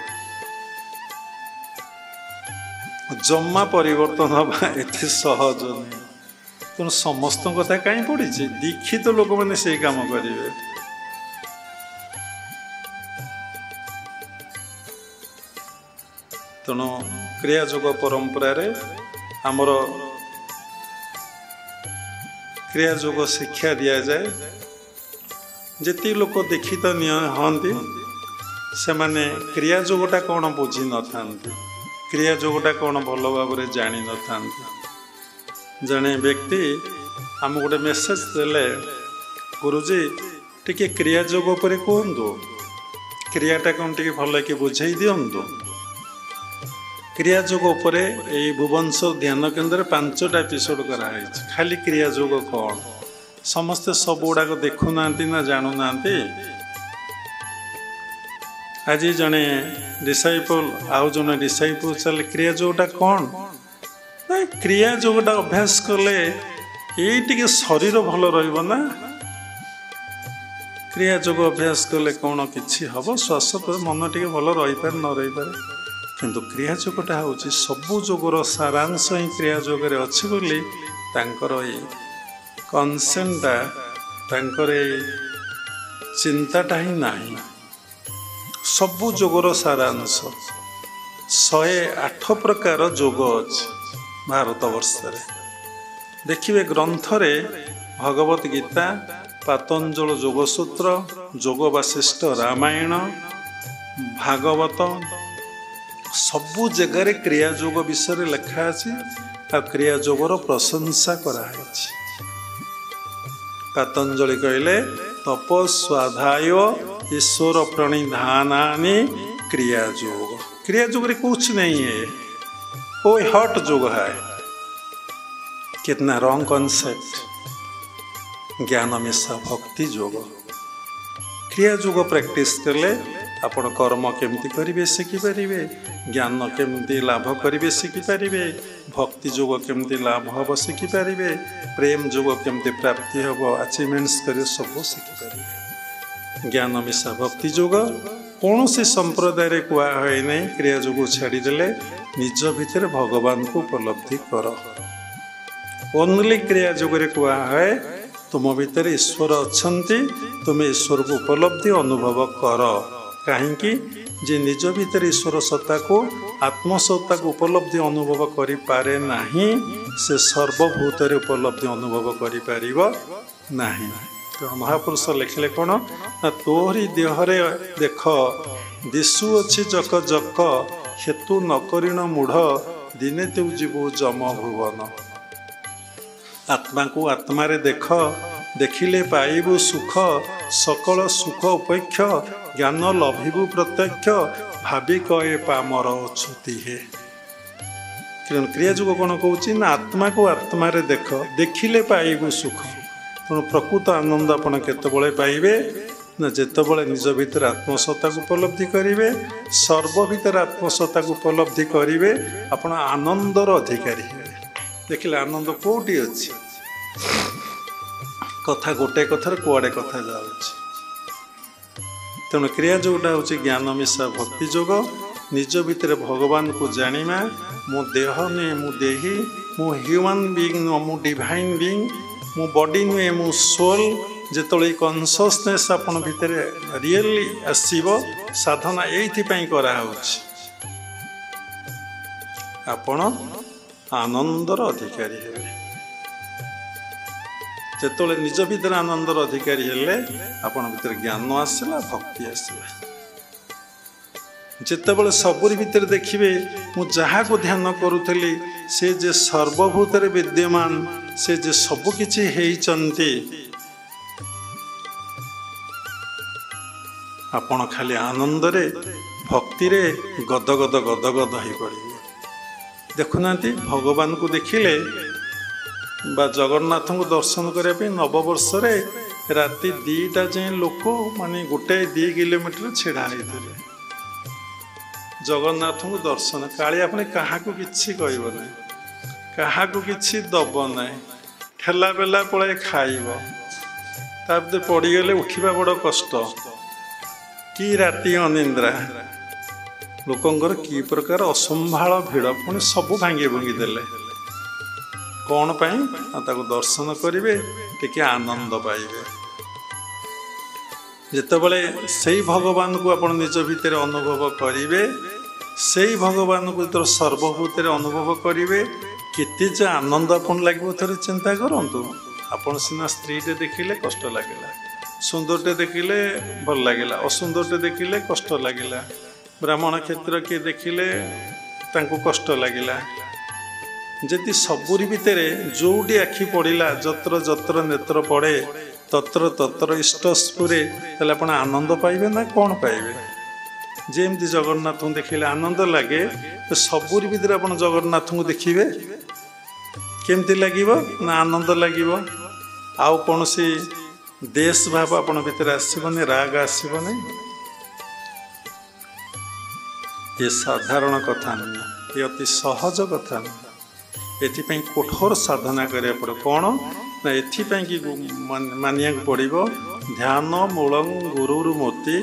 जमा परिवर्तन हवा एत सहज नहीं। तेणु समस्त कथा कहीं पड़ी दीक्षित लोक मैंने से काम करेंगे। तेणु क्रियायोग परंपरा आमर क्रियायोग शिक्षा दि जाए जी लोक दीक्षित हंती से माने क्रियायोगटा कौन बुझी न था क्रियायोगटा कौन भल भाव जानी न था। जड़े व्यक्ति आम गोटे मेसेज देले गुरुजी टिके क्रियायोग पर कहतु क्रियाटा कौन टे भल कि बुझे दिंतु। क्रियायोग पर यही भुवनेश्वर ध्यान केन्द्र 5टा एपिसोड कराई खाली क्रियायोग कौन समस्ते सब गुड़ाक देखुना ना जानूना। आज जड़े डिसाइपल आउ जड़े डिसाइपल चल क्रियायोगटा कौन ना क्रियायोगटा अभ्यास कले ये शरीर भल रहा क्रियायोग अभ्यास कले कौन कि हम श्वास मन टे भल रही पारे न रही पारे किंतु क्रियायोगटा हूँ सबू जोगर सारांश ही क्रियायोग अच्छी बोली कनसेंटा चिंताटा ही नहीं सबू जोगर सारांश 108 प्रकार जोग अच्छे भारत वर्ष देखिए ग्रंथ भगवत गीता पातंजल योगसूत्र योग वासिष्ठ रामायण भागवत सबू जगार क्रियायोग विषय लिखा अच्छी आ क्रियायोगर प्रशंसा कराई। पतंजलि कहले तपस्वाध्याय ईश्वर प्रणिधानानि क्रियायोग क्रियायोग कुछ नहीं है वो हॉट योग है। कितना रॉन्ग कॉन्सेप्ट ज्ञान मिशा भक्ति योग क्रियायोग प्रैक्टिस कले आपण कर्म केमती करेंगे शिखिपारे ज्ञान केमती लाभ करेंगे शिखिपारे भक्ति योग केमती लाभ हम शिखिपारे प्रेम योग केमती प्राप्ति हम अचिवमेंट्स कर सब शिखिपारे। ज्ञान मिशा भक्ति योग कौन सी संप्रदाय कहुए नहीं क्रियायोग छाड़देले निज भितर भगवान को उपलब्धि कर ओनली क्रियायोग कहुए तुम भीतर ईश्वर अच्छंती तुम ईश्वर को उपलब्धि अनुभव कर कहीं जे निज भीतर ईश्वर सत्ता को आत्मसत्ता को उपलब्धि अनुभव करि पारे नहीं से सर्वभूत उपलब्धि अनुभव करि पारिबो नहीं। तो महापुरुष लिखले कौन ना तोहरी देहरे देख दिशु अच्छी जक जक हेतु नकरीण मूढ़ दिने तू जीवु जम भुवन। आत्मा को आत्मारे देख देखिले पाइबु सुख सकल सुख उपेक्ष ज्ञान लभिबु प्रत्यक्ष भावी कहे पामर अछुति है। क्रियायोग कौन कहूँ ना आत्मा को आत्मारे देख देखिले पाइबु सुख तेणु प्रकृत आनंद आपड़ केतबले पाइबे ना जेतबले निज भीतर आत्मसत्ता को उपलब्धि करेंगे सर्व भीतर आत्मसत्ता को उपलब्धि करेंगे आपण आनंदर अधिकारी हे। देखिले आनंद कोटी अच्छी कथा गोटे कथार कुआड़े कथा जाऊँच। तेणु क्रियायोगटा हूँ ज्ञान मिशा भक्ति योग निज भीतर भगवान को जानिमा मो देह नुहे मु देही मु ह्यूमन बीइंग मु डिवाइन बीइंग मो बॉडी नुहे मो सोल जिते कॉन्शियसनेस आपण भितर रियली आसीबो साधना एइथिपई कराउछ आपण आनंदर अधिकारी हेबे। ଯେତେବେଳେ ନିଜ ଭିତରେ ଆନନ୍ଦର ଅଧିକାରୀ ହେଲେ ଆପଣ ଭିତରେ ଜ୍ଞାନ ଆସିଲା, ଭକ୍ତି ଆସିଲା। ଯେତେବେଳେ ସବୁରି ଭିତରେ ଦେଖିବେ ମୁଁ ଯାହାକୁ ଧ୍ୟାନ କରୁଥିଲି ସେ ଯେ ସର୍ବଭୂତରେ ବିଦ୍ୟମାନ, ସେ ଯେ ସବୁକିଛି ହେଇଛନ୍ତି, ଆପଣ ଖାଲି ଆନନ୍ଦରେ ଭକ୍ତିରେ ଗଦଗଦ ଗଦଗଦ ହେଇପଡ଼ିବେ। ଦେଖୁନାହାନ୍ତି, ଭଗବାନଙ୍କୁ ଦେଖିଲେ ବା ଜଗନ୍ନାଥଙ୍କୁ ଦର୍ଶନ କରିବା ପାଇଁ ନବବର୍ଷରେ ରାତି 2ଟା ଯାଏଁ ଲୋକ ମାନେ 1-2 କିଲୋମିଟର ଛିଡ଼ା ହେଇଥିଲେ ଜଗନ୍ନାଥଙ୍କୁ ଦର୍ଶନ। କାଳିଆ ପୁଣି କାହାକୁ କିଛି କହିବ ନାହିଁ, କାହାକୁ କିଛି ଦବ ନାହିଁ, ଠେଲା ପେଲା ପଳାଇ ଖାଇବ। ତାପରେ ପଡ଼ିଗଲେ ଉଠିବା ବଡ଼ କଷ୍ଟ। କି ରାତି ଅନିନ୍ଦ୍ରା, ଲୋକଙ୍କର କି ପ୍ରକାର ଅସମ୍ଭାଳ ଭିଡ଼, ପୁଣି ସବୁ ଭାଙ୍ଗି ଭୁଙ୍ଗି ଦେଲେ। କ'ଣ ପାଇଁ? ତାକୁ ଦର୍ଶନ କରିବେ, ଟିକେ ଆନନ୍ଦ ପାଇବେ। ଯେତେବେଳେ ସେଇ ଭଗବାନଙ୍କୁ ଆପଣ ନିଜ ଭିତରେ ଅନୁଭବ କରିବେ, ସେଇ ଭଗବାନଙ୍କୁ ଯେତେବେଳେ ସର୍ବଭୂତରେ ଅନୁଭବ କରିବେ, କେତେ ଯେ ଆନନ୍ଦ ଆପଣ ଲାଗିବ ଥରେ ଚିନ୍ତା କରନ୍ତୁ। ଆପଣ ସିନା ସ୍ତ୍ରୀଟେ ଦେଖିଲେ କଷ୍ଟ ଲାଗିଲା, ସୁନ୍ଦରଟେ ଦେଖିଲେ ଭଲ ଲାଗିଲା, ଅସୁନ୍ଦରଟେ ଦେଖିଲେ କଷ୍ଟ ଲାଗିଲା, ବ୍ରାହ୍ମଣ କ୍ଷେତ୍ର କିଏ ଦେଖିଲେ ତାଙ୍କୁ କଷ୍ଟ ଲାଗିଲା। ଯଦି ସବୁରି ଭିତରେ ଯୋଉଠି ଆଖି ପଡ଼ିଲା, ଯତ୍ର ଯତ୍ର ନେତ୍ର ପଡ଼େ ତତ୍ର ତତ୍ର ଇଷ୍ଟ ସ୍ଫୁରେ, ତାହେଲେ ଆପଣ ଆନନ୍ଦ ପାଇବେ ନା କ'ଣ ପାଇବେ? ଯେମିତି ଜଗନ୍ନାଥଙ୍କୁ ଦେଖିଲେ ଆନନ୍ଦ ଲାଗେ, ସବୁରି ଭିତରେ ଆପଣ ଜଗନ୍ନାଥଙ୍କୁ ଦେଖିବେ, କେମିତି ଲାଗିବ ନା ଆନନ୍ଦ ଲାଗିବ। ଆଉ କୌଣସି ଦେଶ ଭାବ ଆପଣ ଭିତରେ ଆସିବନି, ରାଗ ଆସିବନି। ଏ ସାଧାରଣ କଥା ନୁହେଁ, ଏ ଅତି ସହଜ କଥା ନୁହେଁ। ଏଥିପାଇଁ କଠୋର ସାଧନା କରିବାକୁ ପଡ଼ିବ। କ'ଣ ନା ଏଥିପାଇଁ କି ମାନିବାକୁ ପଡ଼ିବ, ଧ୍ୟାନ ମୂଳଂ ଗୁରୁରୁ ମୋତି,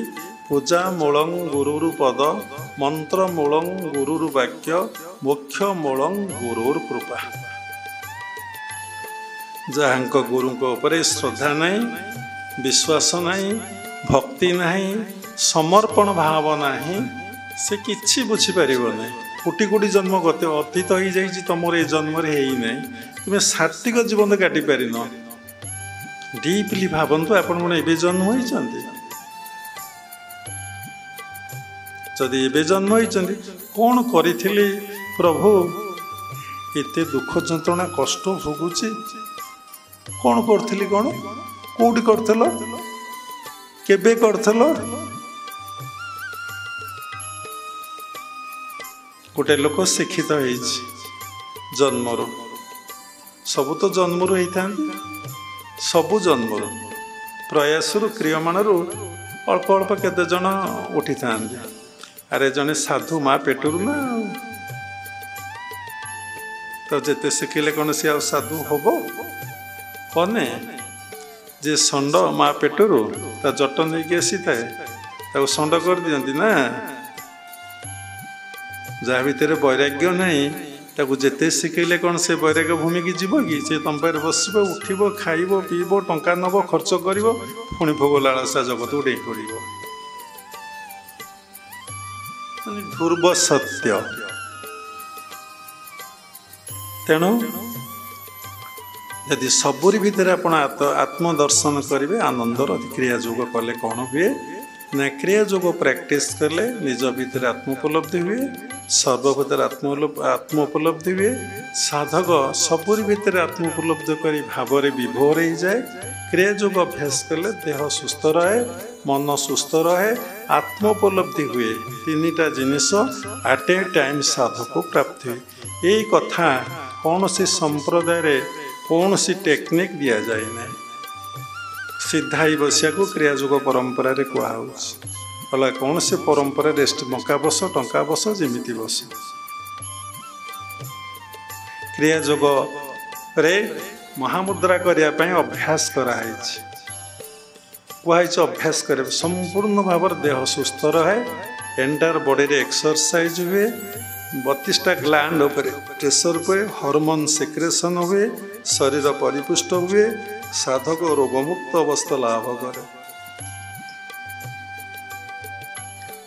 ପୂଜା ମୂଳଂ ଗୁରୁରୁ ପଦ, ମନ୍ତ୍ର ମୂଳଂ ଗୁରୁରୁ ବାକ୍ୟ, ମୋକ୍ଷ ମୂଳଂ ଗୁରୁର କୃପା। ଯାହାଙ୍କ ଗୁରୁଙ୍କ ଉପରେ ଶ୍ରଦ୍ଧା ନାହିଁ, ବିଶ୍ୱାସ ନାହିଁ, ଭକ୍ତି ନାହିଁ, ସମର୍ପଣ ଭାବ ନାହିଁ, ସେ କିଛି ବୁଝିପାରିବ ନାହିଁ। କୋଟି କୋଟି ଜନ୍ମ ଗତ ଅତୀତ ହେଇଯାଇଛି, ତମର ଏ ଜନ୍ମରେ ହେଇନାହିଁ, ତୁମେ ସାତ୍ତ୍ୱିକ ଜୀବନ କାଟି ପାରିନ। ଡିପଲି ଭାବନ୍ତୁ, ଆପଣ କ'ଣ ଏବେ ଜନ୍ମ ହେଇଛନ୍ତି? ଯଦି ଏବେ ଜନ୍ମ ହେଇଛନ୍ତି, କ'ଣ କରିଥିଲି ପ୍ରଭୁ, ଏତେ ଦୁଃଖ ଯନ୍ତ୍ରଣା କଷ୍ଟ ଭୋଗୁଛି, କ'ଣ କରିଥିଲି, କ'ଣ କୋଉଠି କରିଥିଲ, କେବେ କରିଥିଲ? ଗୋଟେ ଲୋକ ଶିକ୍ଷିତ ହେଇଛି ଜନ୍ମରୁ, ସବୁ ତ ଜନ୍ମରୁ ହେଇଥାନ୍ତି, ସବୁ ଜନ୍ମରୁ ପ୍ରୟାସରୁ କ୍ରିୟମାଣରୁ ଅଳ୍ପ ଅଳ୍ପ କେତେ ଜଣ ଉଠିଥାନ୍ତି। ଆରେ ଜଣେ ସାଧୁ ମା ପେଟରୁ ନା, ତ ଯେତେ ଶିଖିଲେ କ'ଣ ସେ ଆଉ ସାଧୁ ହବ? କନେ ଯେ ଷଣ୍ଡ ମା ପେଟରୁ ତା ଜଟ ନେଇକି ଆସିଥାଏ, ତାକୁ ଷଣ୍ଡ କରିଦିଅନ୍ତି ନା। ଯାହା ଭିତରେ ବୈରାଗ୍ୟ ନାହିଁ, ତାକୁ ଯେତେ ଶିଖେଇଲେ କ'ଣ ସେ ବୈରାଗ୍ୟ ଭୂମିକି ଯିବ କି? ସେ ତମ ପାଖରେ ବସିବ, ଉଠିବ, ଖାଇବ, ପିଇବ, ଟଙ୍କା ନେବ, ଖର୍ଚ୍ଚ କରିବ, ପୁଣି ଭୋଗ ଲାଳସା ଜଗତକୁ ଡେଇଁ ପଡ଼ିବ। ଧ୍ରୁବ ସତ୍ୟ। ତେଣୁ ଯଦି ସବୁରି ଭିତରେ ଆପଣ ଆତ୍ମଦର୍ଶନ କରିବେ, ଆନନ୍ଦର କ୍ରିୟା ଯୋଗ କଲେ କ'ଣ ହୁଏ ନା, କ୍ରିୟା ଯୋଗ ପ୍ରାକ୍ଟିସ୍ କଲେ ନିଜ ଭିତରେ ଆତ୍ମ ଉପଲବ୍ଧି ହୁଏ, ସର୍ବଭୂତରେ ଆତ୍ମ ଉପଲବ୍ଧି ହୁଏ। ସାଧକ ସବୁରି ଭିତରେ ଆତ୍ମ ଉପଲବ୍ଧ କରି ଭାବରେ ବିଭୋର ହେଇଯାଏ। କ୍ରିୟା ଯୋଗ ଅଭ୍ୟାସ କଲେ ଦେହ ସୁସ୍ଥ ରହେ, ମନ ସୁସ୍ଥ ରହେ, ଆତ୍ମ ଉପଲବ୍ଧି ହୁଏ। 3ଟା ଜିନିଷ ଆଟ୍ ଏ ଟାଇମ୍ ସାଧକୁ ପ୍ରାପ୍ତି ହୁଏ। ଏଇ କଥା କୌଣସି ସମ୍ପ୍ରଦାୟରେ କୌଣସି ଟେକ୍ନିକ୍ ଦିଆଯାଏ ନାହିଁ। ସିଧା ହେଇ ବସିବାକୁ କ୍ରିୟା ଯୋଗ ପରମ୍ପରାରେ କୁହାହେଉଛି। ଅଲଗା କୌଣସି ପରମ୍ପରାରେ ମକା ବସ, ଟଙ୍କା ବସ, ଯେମିତି ବସ। କ୍ରିୟା ଯୋଗରେ ମହାମୁଦ୍ରା କରିବା ପାଇଁ ଅଭ୍ୟାସ କରାହେଇଛି। କୁହାହେଇଛି ଅଭ୍ୟାସ କରିବା, ସମ୍ପୂର୍ଣ୍ଣ ଭାବରେ ଦେହ ସୁସ୍ଥ ରହେ, ଏଣ୍ଟାୟାର ବଡିରେ ଏକ୍ସରସାଇଜ ହୁଏ, 32ଟା ଗ୍ଲାଣ୍ଡ ଉପରେ ପ୍ରେସର ହୁଏ, ହରମୋନ ସେକ୍ରେସନ ହୁଏ, ଶରୀର ପରିପୁଷ୍ଟ ହୁଏ, ସାଧକ ରୋଗମୁକ୍ତ ଅବସ୍ଥା ଲାଭ କରେ।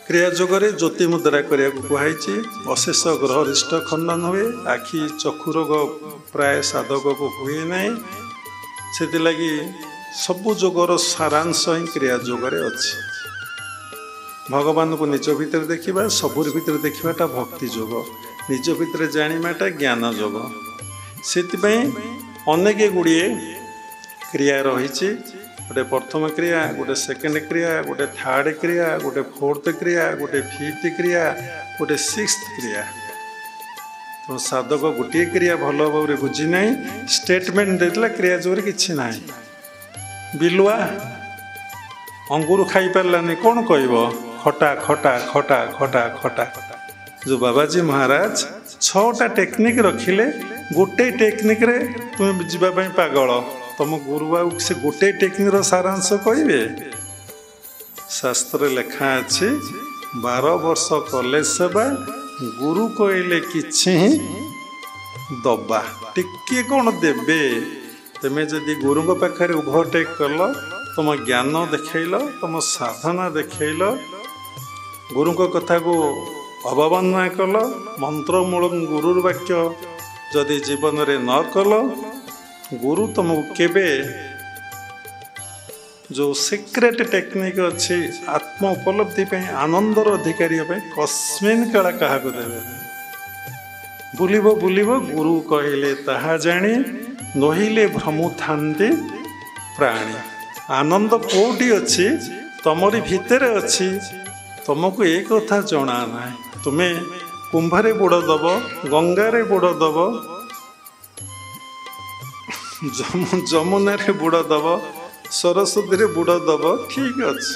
କ୍ରିୟା ଯୋଗରେ ଜ୍ୟୋତି ମୁଦ୍ରା କରିବାକୁ କୁହାଯାଇଛି। ଅଶେଷ ଗ୍ରହରିଷ୍ଟ ଖଣ୍ଡନ ହୁଏ, ଆଖି ଚକ୍ଷୁ ରୋଗ ପ୍ରାୟ ସାଧକକୁ ହୁଏ ନାହିଁ। ସେଥିଲାଗି ସବୁ ଯୋଗର ସାରାଂଶ ହିଁ କ୍ରିୟା ଯୋଗରେ ଅଛି। ଭଗବାନଙ୍କୁ ନିଜ ଭିତରେ ଦେଖିବା, ସବୁରି ଭିତରେ ଦେଖିବାଟା ଭକ୍ତି ଯୋଗ, ନିଜ ଭିତରେ ଜାଣିବାଟା ଜ୍ଞାନ ଯୋଗ। ସେଥିପାଇଁ ଅନେକ ଗୁଡ଼ିଏ କ୍ରିୟା ରହିଛି। ଗୋଟେ ପ୍ରଥମ କ୍ରିୟା, ଗୋଟେ ସେକେଣ୍ଡ କ୍ରିୟା, ଗୋଟେ ଥାର୍ଡ଼ କ୍ରିୟା, ଗୋଟେ ଫୋର୍ଥ କ୍ରିୟା, ଗୋଟେ ଫିଫ୍ଥ କ୍ରିୟା, ଗୋଟେ ସିକ୍ସଥ କ୍ରିୟା। ତେଣୁ ସାଧକ ଗୋଟିଏ କ୍ରିୟା ଭଲ ଭାବରେ ବୁଝି ନାହିଁ, ଷ୍ଟେଟମେଣ୍ଟ ଦେଇଥିଲା କ୍ରିୟା ଯୋଗରେ କିଛି ନାହିଁ। ବିଲୁଆ ଅଙ୍ଗୁର ଖାଇପାରିଲାନି, କ'ଣ କହିବ? ଖଟା ଖଟା ଖଟା ଖଟା ଖଟା। ଯେଉଁ ବାବାଜୀ ମହାରାଜ 6ଟା ଟେକ୍ନିକ୍ ରଖିଲେ, ଗୋଟେ ଟେକ୍ନିକ୍ରେ ତୁମେ ଯିବା ପାଇଁ ପାଗଳ। ତମ ଗୁରୁ ଆଉ ସେ ଗୋଟେ ଟେକ୍ନିକ୍ର ସାରାଂଶ କହିବେ? ଶାସ୍ତ୍ରରେ ଲେଖା ଅଛି 12 ବର୍ଷ କଲେ ସେବା, ଗୁରୁ କହିଲେ କିଛି ହିଁ ଦବା। ଟିକେ କ'ଣ ଦେବେ? ତୁମେ ଯଦି ଗୁରୁଙ୍କ ପାଖରେ ଓଭରଟେକ୍ କଲ, ତୁମ ଜ୍ଞାନ ଦେଖେଇଲ, ତୁମ ସାଧନା ଦେଖେଇଲ, ଗୁରୁଙ୍କ କଥାକୁ ଅବମାନନା କଲ, ମନ୍ତ୍ରମୂଳକ ଗୁରୁର ବାକ୍ୟ ଯଦି ଜୀବନରେ ନ କଲ, ଗୁରୁ ତୁମକୁ କେବେ ଯେଉଁ ସିକ୍ରେଟ୍ ଟେକ୍ନିକ୍ ଅଛି ଆତ୍ମ ଉପଲବ୍ଧି ପାଇଁ, ଆନନ୍ଦର ଅଧିକାରୀ ପାଇଁ, କସ୍ମିନ୍ କାଳ କାହାକୁ ଦେବେ? ବୁଲିବ ବୁଲିବ ଗୁରୁ କହିଲେ ତାହା ଜାଣି, ନହିଲେ ଭ୍ରମୁଥାନ୍ତି ପ୍ରାଣୀ। ଆନନ୍ଦ କେଉଁଠି ଅଛି? ତମରି ଭିତରେ ଅଛି, ତୁମକୁ ଏ କଥା ଜଣା ନାହିଁ। ତୁମେ କୁମ୍ଭରେ ବୁଡ଼ ଦେବ, ଗଙ୍ଗାରେ ବୁଡ଼ ଦେବ, ଯମୁନାରେ ବୁଡ଼ ଦେବ, ସରସ୍ୱତୀରେ ବୁଡ଼ ଦେବ, ଠିକ୍ ଅଛି।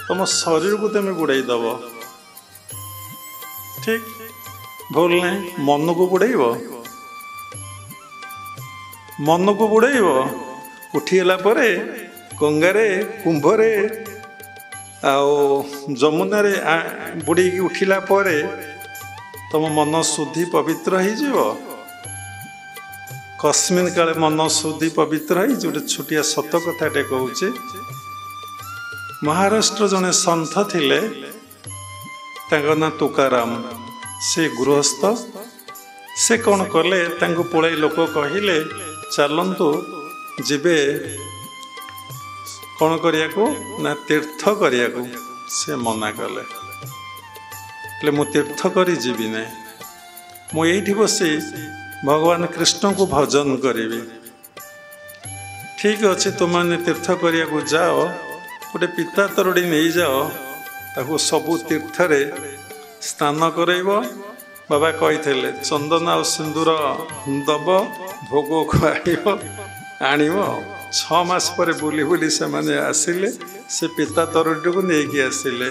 ତୁମ ଶରୀରକୁ ତୁମେ ବୁଡ଼େଇ ଦେବ, ଠିକ୍, ଭୁଲ ନାହିଁ। ମନକୁ ବୁଡ଼େଇବ, ମନକୁ ବୁଡ଼େଇବ, ଉଠିଗଲା ପରେ ଗଙ୍ଗାରେ, କୁମ୍ଭରେ ଆଉ ଯମୁନାରେ ବୁଡ଼େଇକି ଉଠିଲା ପରେ ତୁମ ମନ ଶୁଦ୍ଧି ପବିତ୍ର ହେଇଯିବ। କସ୍ମିନ୍ କାଳେ ମନ ଶୁଦ୍ଧି ପବିତ୍ର ହେଇଛି। ଗୋଟେ ଛୋଟିଆ ସତ କଥାଟେ କହୁଛି। ମହାରାଷ୍ଟ୍ର ଜଣେ ସନ୍ଥ ଥିଲେ, ତାଙ୍କ ନାଁ ତୁକାରାମ। ସେ ଗୃହସ୍ଥ। ସେ କ'ଣ କଲେ, ତାଙ୍କୁ ପୁଳାଇ ଲୋକ କହିଲେ ଚାଲନ୍ତୁ ଯିବେ କ'ଣ କରିବାକୁ ନା ତୀର୍ଥ କରିବାକୁ। ସେ ମନା କଲେ, ହେଲେ ମୁଁ ତୀର୍ଥ କରି ଯିବି ନାହିଁ, ମୁଁ ଏଇଠି ବସି ଭଗବାନ କୃଷ୍ଣଙ୍କୁ ଭଜନ କରିବି। ଠିକ୍ ଅଛି, ତୁମମାନେ ତୀର୍ଥ କରିବାକୁ ଯାଅ, ଗୋଟେ ପିତା ତରଡ଼ି ନେଇଯାଅ, ତାକୁ ସବୁ ତୀର୍ଥରେ ସ୍ନାନ କରାଇବ। ବାବା କହିଥିଲେ ଚନ୍ଦନ ଆଉ ସିନ୍ଦୁର ଦବ, ଭୋଗ ଖୁଆଇବ, ଆଣିବ। 6 ମାସ ପରେ ବୁଲି ବୁଲି ସେମାନେ ଆସିଲେ, ସେ ପିତା ତରଡ଼ିକୁ ନେଇକି ଆସିଲେ।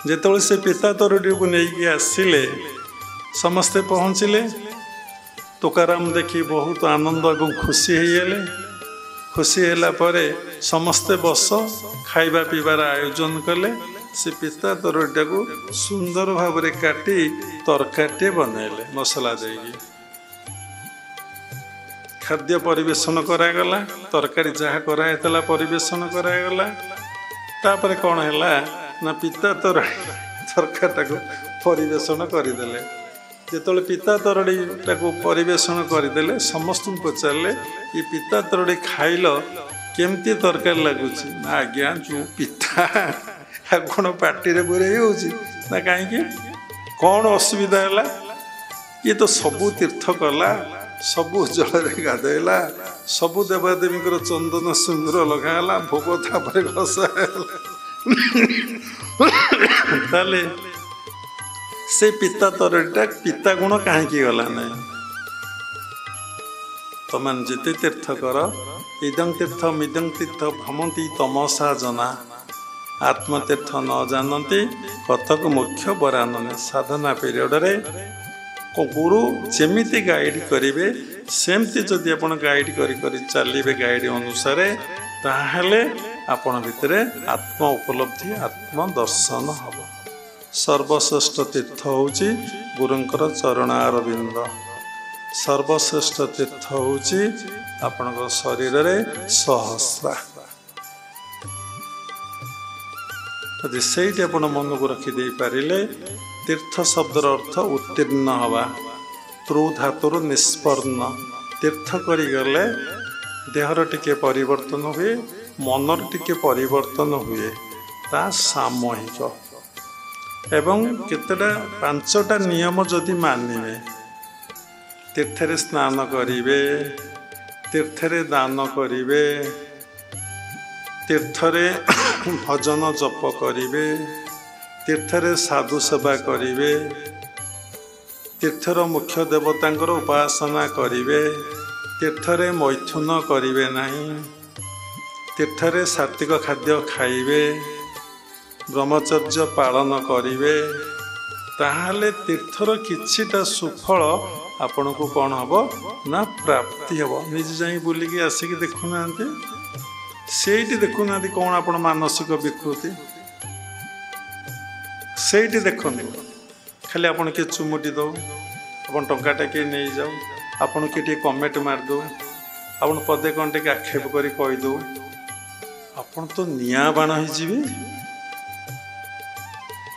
ଯେତେବେଳେ ସେ ପିତା ତରଡ଼ିକୁ ନେଇକି ଆସିଲେ, ସମସ୍ତେ ପହଞ୍ଚିଲେ। ତୁକାରାମ ଦେଖି ବହୁତ ଆନନ୍ଦ ଏବଂ ଖୁସି ହେଇଗଲେ। ଖୁସି ହେଲା ପରେ ସମସ୍ତେ ବସ, ଖାଇବା ପିଇବାର ଆୟୋଜନ କଲେ। ସେ ପିତା ତରଡ଼ିଟାକୁ ସୁନ୍ଦର ଭାବରେ କାଟି ତରକାରୀଟେ ବନେଇଲେ ମସଲା ଦେଇକି। ଖାଦ୍ୟ ପରିବେଷଣ କରାଗଲା, ତରକାରୀ ଯାହା କରାହେଇଥିଲା ପରିବେଷଣ କରାଗଲା। ତାପରେ କ'ଣ ହେଲା ନା ପିତା ତରକାରୀଟାକୁ ପରିବେଷଣ କରିଦେଲେ। ଯେତେବେଳେ ପିତା ତରଡ଼ିଟାକୁ ପରିବେଷଣ କରିଦେଲେ, ସମସ୍ତଙ୍କୁ ପଚାରିଲେ ଏ ପିତା ତରଡ଼ି ଖାଇଲ, କେମିତି ତରକାରୀ ଲାଗୁଛି? ନା ଆଜ୍ଞା, ଯେଉଁ ପିତା ଆଉ କ'ଣ ପାଟିରେ ପୁରେଇ ହେଉଛି ନା କାହିଁକି? କ'ଣ ଅସୁବିଧା ହେଲା? ଇଏ ତ ସବୁ ତୀର୍ଥ କଲା, ସବୁ ଜଳରେ ଗାଧୋଇଲା, ସବୁ ଦେବାଦେବୀଙ୍କର ଚନ୍ଦନ ସିନ୍ଦୁର ଲଗାହେଲା, ଭୋଗ ତାପରେ ଘଷା ହେଲା, ତାହେଲେ ସେ ପିତା ତରଡ଼ିଟା ପିତା ଗୁଣ କାହିଁକି ଗଲା ନାହିଁ? ତମାନେ ଯେତେ ତୀର୍ଥ କର, ଇଦଂ ତୀର୍ଥ ମିଦଂ ତୀର୍ଥ ଭ୍ରମନ୍ତି ତମସା ଜନା, ଆତ୍ମତୀର୍ଥ ନ ଜାଣନ୍ତି କଥକ ମୁଖ୍ୟ ବରାନନେ। ସାଧନା ପିରିୟଡ଼ରେ ଗୁରୁ ଯେମିତି ଗାଇଡ଼ କରିବେ, ସେମିତି ଯଦି ଆପଣ ଗାଇଡ଼ କରି କରି ଚାଲିବେ ଗାଇଡ଼ ଅନୁସାରେ, ତାହେଲେ ଆପଣ ଭିତରେ ଆତ୍ମ ଉପଲବ୍ଧି, ଆତ୍ମଦର୍ଶନ ହେବ। ସର୍ବଶ୍ରେଷ୍ଠ ତୀର୍ଥ ହେଉଛି ଗୁରୁଙ୍କର ଚରଣାରବିନ୍ଦ। ସର୍ବଶ୍ରେଷ୍ଠ ତୀର୍ଥ ହେଉଛି ଆପଣଙ୍କ ଶରୀରରେ ସହସ୍ରା। ଯଦି ସେଇଠି ଆପଣ ମନକୁ ରଖିଦେଇପାରିଲେ, ତୀର୍ଥ ଶବ୍ଦର ଅର୍ଥ ଉତ୍ତୀର୍ଣ୍ଣ ହେବା। ତୃ ଧାତୁରୁ ନିଷ୍ପନ୍ନ। ତୀର୍ଥ କରିଗଲେ देहर टिके परिवर्तन हुए मनर टिके परिवर्तन हुए ता सामूहिक एवं केतेटा 5टा नियम जदि मानिबे तीर्थरे स्नान करिवे तीर्थरे दान करिवे तीर्थरे भजन जप करिवे तीर्थरे साधु सेवा करिवे तीर्थर मुख्य देवतांकर उपासना करिवे तीर्थरे मैथुन करिवे नहीं तीर्थरे सात्विक खाद्य खाइबे ब्रह्मचर्य पालन करिवे ताहाले तीर्थर किछिटा सुफल आपण को कौन हम ना प्राप्ति हम निज जाई बुलिकी आसिक देखुना सेठी देखुना कौन आप मानसिक विकृति सेठी देखु खाली आपन के चुमुटी दो अपन टंकाटा किए नहीं जाओ आपन के कमेंट मारदो आपन पदे कौन टे आक्षेप कर कहीदो आपन तो निया बाण हो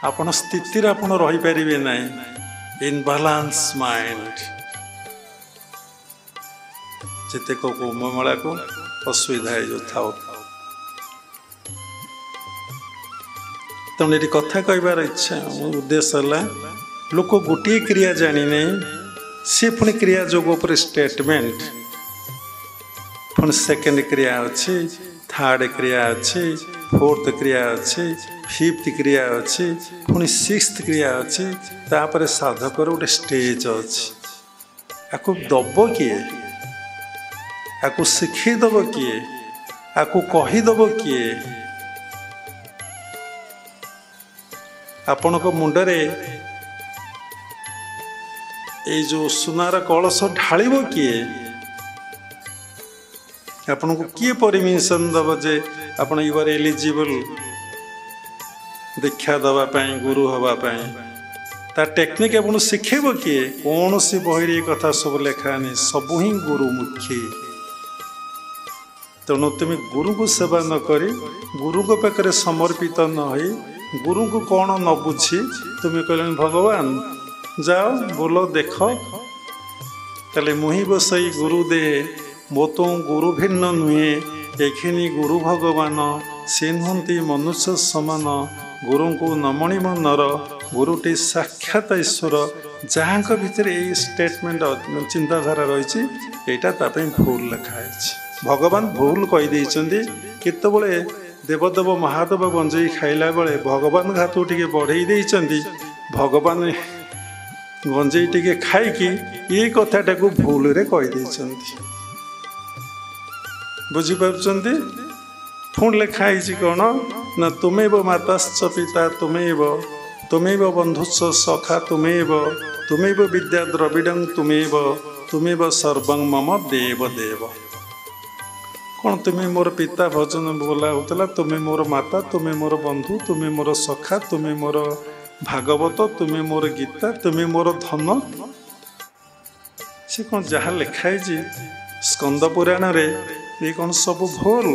आपन स्थिति आपन रही पारे ना इनबालांस माइंड जिते कुंभमेला को असुविधा जो था तेणु ये कथा कहबार इच्छा उद्देश्य है लोक गोटे क्रिया जानी नहीं सी पुणी क्रिया जोग पर स्टेटमेंट पुणी सेकेंड क्रिया अच्छी थर्ड क्रिया अच्छी फोर्थ क्रिया अच्छी फिफ्थ क्रिया अच्छी पुणी सिक्स्थ क्रिया अच्छी तापर साधकर गोटे स्टेज अच्छी आपको दब किए आपको शिखीदेव किए आपको कहीदेव किए आपण मुंडरे ये जो सुनार कलश ढाल किए आपन को किए परमिशन दब जे आपण यू आर एलिजिबल दीक्षा दवापाई गुरु हवापाई ता टेक्निक आपन शिखेब किए कौन सी बही कथा सब लेखानी सब ही गुरुमुखी तेणु तुम गुरु को सेवा न करी गुरु को पाखे समर्पित न हो गुरु को कौन न बुझी तुम कहले भगवान जाओ बोलो देख ताले मुही बसई गुरु दे मो तो गुरु भिन्न नुहे एखिनी गुरु भगवान से नुहति मनुष्य समान गुरु को नमणि नर गुरुटी साक्षात ईश्वर जहाँ भितर ये स्टेटमेंट चिंताधारा रही है भूल लिखाई भगवान भूल कहीदे केतबले देवदेव महादेव गंजेई खाइला बेले भगवान घातु टिके बढ़ई देइचंदी भगवान गंजेई टिके खाइकी ये कथाटा को भूल रे कही देइचंदी बुझी पारुचंदी पुणी लिखाई कौन ना तुमेव माताश्च पिता तुमेव बंधुश्च सखा तुमेव विद्या द्रविडं तुमेव सर्वं मम देव देव कौन तुम्हें मोर पिता भजन बोला होता तुम्हें मोर माता तुम्हें मोर बंधु तुम्हें मोर सखा तुम्हें मोर भागवत तुम्हें मोर गीता तुम्हें मोर धन से कौन जहाँ लिखाई स्कंद पुराण रे ये कौन सब भूल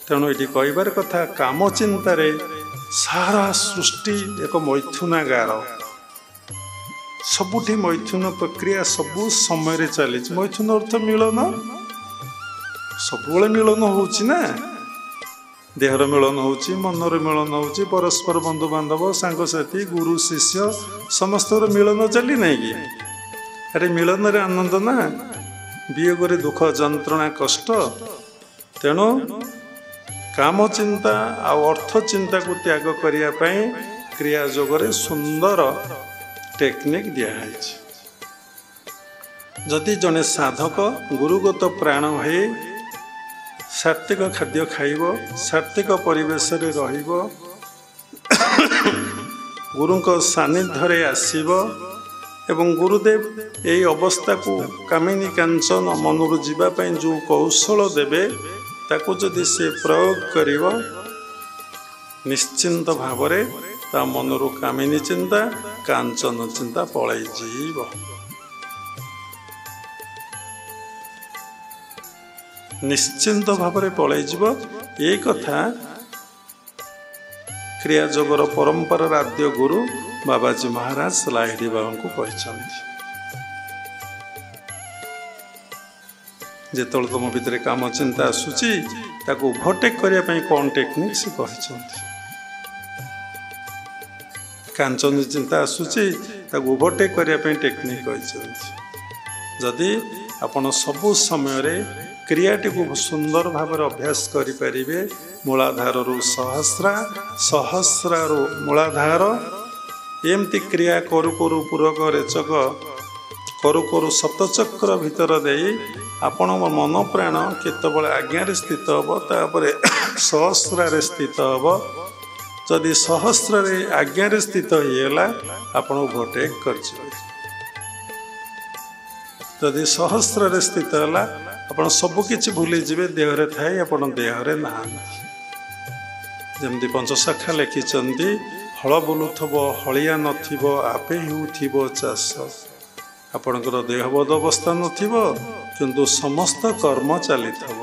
तेणु ये कहबार कथा काम चिंतार सारा सृष्टि एक मैथुनागार सबुठी मैथुन प्रक्रिया सबु समय चली मैथुन अर्थ मिलन सब मिलन होना देहर मिलन हो मनर मिलन हो परस्पर बंधु बांधव सांगसाथी गुरु शिष्य समस्त मिलन चली ना कि अरे मिलन रे आनंद ना वियोग रे दुख जंत्रणा कष्ट तेणु काम चिंता आ अर्थ चिंता को त्याग करने क्रिया जोगरे सुंदर टेक्निक दिखाई जदि जने साधक गुरुगत प्राण है सात्विक खाद्य खाइब सात्विक परिवेश रे रहिब गुरु सानिध्य आसीब एवं गुरुदेव यही अवस्था को कामिनी कांचन मनरू जावाई जो कौशल देवे ताकू जदि से प्रयोग करिव निश्चिंत भावरे ता मनरू कामिनी चिंता कांचन चिंता पलई जीव निश्चिंत भावरे पलई जीव ये कथा क्रिया जोगर परंपरा आद्य गुरु बाबाजी महाराज लाहिड़ी बाबा को कहते। ଯେତେବେଳେ ତୁମ ଭିତରେ କାମ ଚିନ୍ତା ଆସୁଛି ତାକୁ ଓଭରଟେକ୍ କରିବା ପାଇଁ କ'ଣ ଟେକ୍ନିକ୍ ସେ କହିଛନ୍ତି। କାଞ୍ଚନ ଚିନ୍ତା ଆସୁଛି ତାକୁ ଓଭରଟେକ୍ କରିବା ପାଇଁ ଟେକ୍ନିକ୍ କହିଛନ୍ତି। ଯଦି ଆପଣ ସବୁ ସମୟରେ କ୍ରିୟାଟିକୁ ସୁନ୍ଦର ଭାବରେ ଅଭ୍ୟାସ କରିପାରିବେ, ମୂଳାଧାରରୁ ସହସ୍ରାରୁ ମୂଳାଧାର ଏମିତି କ୍ରିୟା କରୁ କରୁ ପୂରକ ରେଚକ କରୁ କରୁ ସପ୍ତଚକ୍ର ଭିତର ଦେଇ ଆପଣଙ୍କ ମନ ପ୍ରାଣ କେତେବେଳେ ଆଜ୍ଞାରେ ସ୍ଥିତ ହେବ, ତାପରେ ସହସ୍ରାରେ ସ୍ଥିତ ହେବ। ଯଦି ସହସ୍ରରେ ଆଜ୍ଞାରେ ସ୍ଥିତ ହେଇଗଲା ଆପଣ ଓଭରଟେକ୍ କରିଯିବେ। ଯଦି ସହସ୍ରରେ ସ୍ଥିତ ହେଲା ଆପଣ ସବୁକିଛି ଭୁଲିଯିବେ, ଦେହରେ ଥାଇ ଆପଣ ଦେହରେ ନାହାନ୍ତି। ଯେମିତି ପଞ୍ଚସଖା ଲେଖିଛନ୍ତି, ହଳ ବୁଲୁଥିବ ହଳିଆ ନଥିବ ଆପେ ହେଉଥିବ ଚାଷ। ଆପଣଙ୍କର ଦେହବୋଧ ଅବସ୍ଥା ନଥିବ କିନ୍ତୁ ସମସ୍ତ କର୍ମ ଚାଲିଥିବ।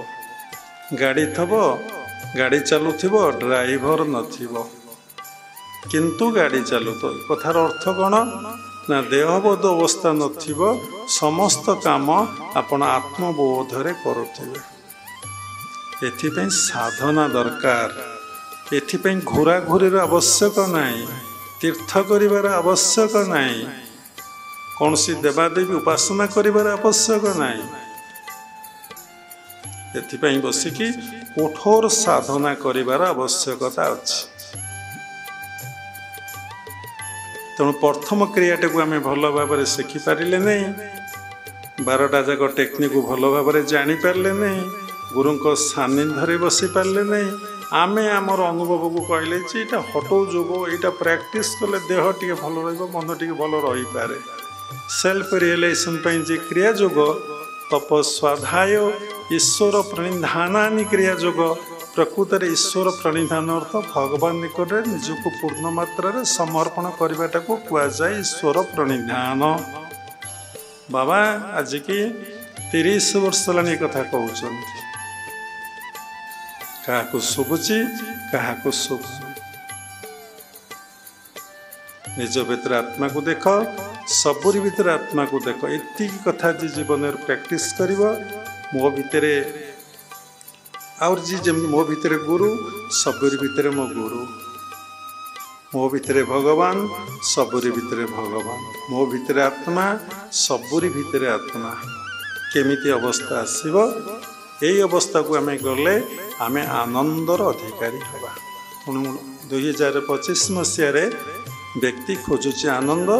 ଗାଡ଼ି ଥିବ, ଗାଡ଼ି ଚାଲୁଥିବ, ଡ୍ରାଇଭର ନଥିବ କିନ୍ତୁ ଗାଡ଼ି ଚାଲୁଥିବ। କଥାର ଅର୍ଥ କ'ଣ ନା ଦେହବୋଧ ଅବସ୍ଥା ନଥିବ, ସମସ୍ତ କାମ ଆପଣ ଆତ୍ମବୋଧରେ କରୁଥିବେ। ଏଥିପାଇଁ ସାଧନା ଦରକାର। ଏଥିପାଇଁ ଘୋରାଘୋରିର ଆବଶ୍ୟକ ନାହିଁ, ତୀର୍ଥ କରିବାର ଆବଶ୍ୟକ ନାହିଁ, କୌଣସି ଦେବାଦେବୀ ଉପାସନା କରିବାର ଆବଶ୍ୟକ ନାହିଁ। ଏଥିପାଇଁ ବସିକି କଠୋର ସାଧନା କରିବାର ଆବଶ୍ୟକତା ଅଛି। ତେଣୁ ପ୍ରଥମ କ୍ରିୟାଟିକୁ ଆମେ ଭଲ ଭାବରେ ଶିଖିପାରିଲେ ନାହିଁ, 12ଟା ଯାକ ଟେକ୍ନିକ୍ ଭଲ ଭାବରେ ଜାଣିପାରିଲେ ନାହିଁ, ଗୁରୁଙ୍କ ସାନ୍ନିଧ୍ୟରେ ବସିପାରିଲେ ନାହିଁ। ଆମେ ଆମର ଅନୁଭବକୁ କହିଲେ ଯେ ଏଇଟା ହଟଉ ଯୋଗ, ଏଇଟା ପ୍ରାକ୍ଟିସ୍ କଲେ ଦେହ ଟିକେ ଭଲ ରହିବ, ମନ ଟିକେ ଭଲ ରହିପାରେ। ସେଲ୍ଫ ରିଏଲାଇଜେସନ୍ ପାଇଁ ଯେ କ୍ରିୟା ଯୋଗ, ତପ ସ୍ୱାଧ୍ୟାୟ ଈଶ୍ୱର ପ୍ରଣିଧାନାନି କ୍ରିୟା ଯୋଗ, ପ୍ରକୃତରେ ଈଶ୍ୱର ପ୍ରଣିଧାନ ଅର୍ଥ ଭଗବାନ ନିକଟରେ ନିଜକୁ ପୂର୍ଣ୍ଣ ମାତ୍ରାରେ ସମର୍ପଣ କରିବାଟାକୁ କୁହାଯାଏ ଈଶ୍ୱର ପ୍ରଣିଧାନ। ବାବା ଆଜିକି 30 ବର୍ଷ ହେଲାଣି ଏ କଥା କହୁଛନ୍ତି। କାହାକୁ ଶୁଭୁଛି କାହାକୁ ଶୁଭୁନି। ନିଜ ଭିତରେ ଆତ୍ମାକୁ ଦେଖ, ସବୁରି ଭିତରେ ଆତ୍ମାକୁ ଦେଖ। ଏତିକି କଥା ଯେ ଜୀବନରେ ପ୍ରାକ୍ଟିସ୍ କରିବ। ମୋ ଭିତରେ ଆହୁରି ଯେ ଯେମିତି ମୋ ଭିତରେ ଗୁରୁ, ସବୁରି ଭିତରେ ମୋ ଗୁରୁ। ମୋ ଭିତରେ ଭଗବାନ, ସବୁରି ଭିତରେ ଭଗବାନ। ମୋ ଭିତରେ ଆତ୍ମା, ସବୁରି ଭିତରେ ଆତ୍ମା। କେମିତି ଅବସ୍ଥା ଆସିବ? ଏଇ ଅବସ୍ଥାକୁ ଆମେ ଗଲେ ଆମେ ଆନନ୍ଦର ଅଧିକାରୀ ହେବା। ତେଣୁ 2025 ମସିହାରେ ବ୍ୟକ୍ତି ଖୋଜୁଛି ଆନନ୍ଦ,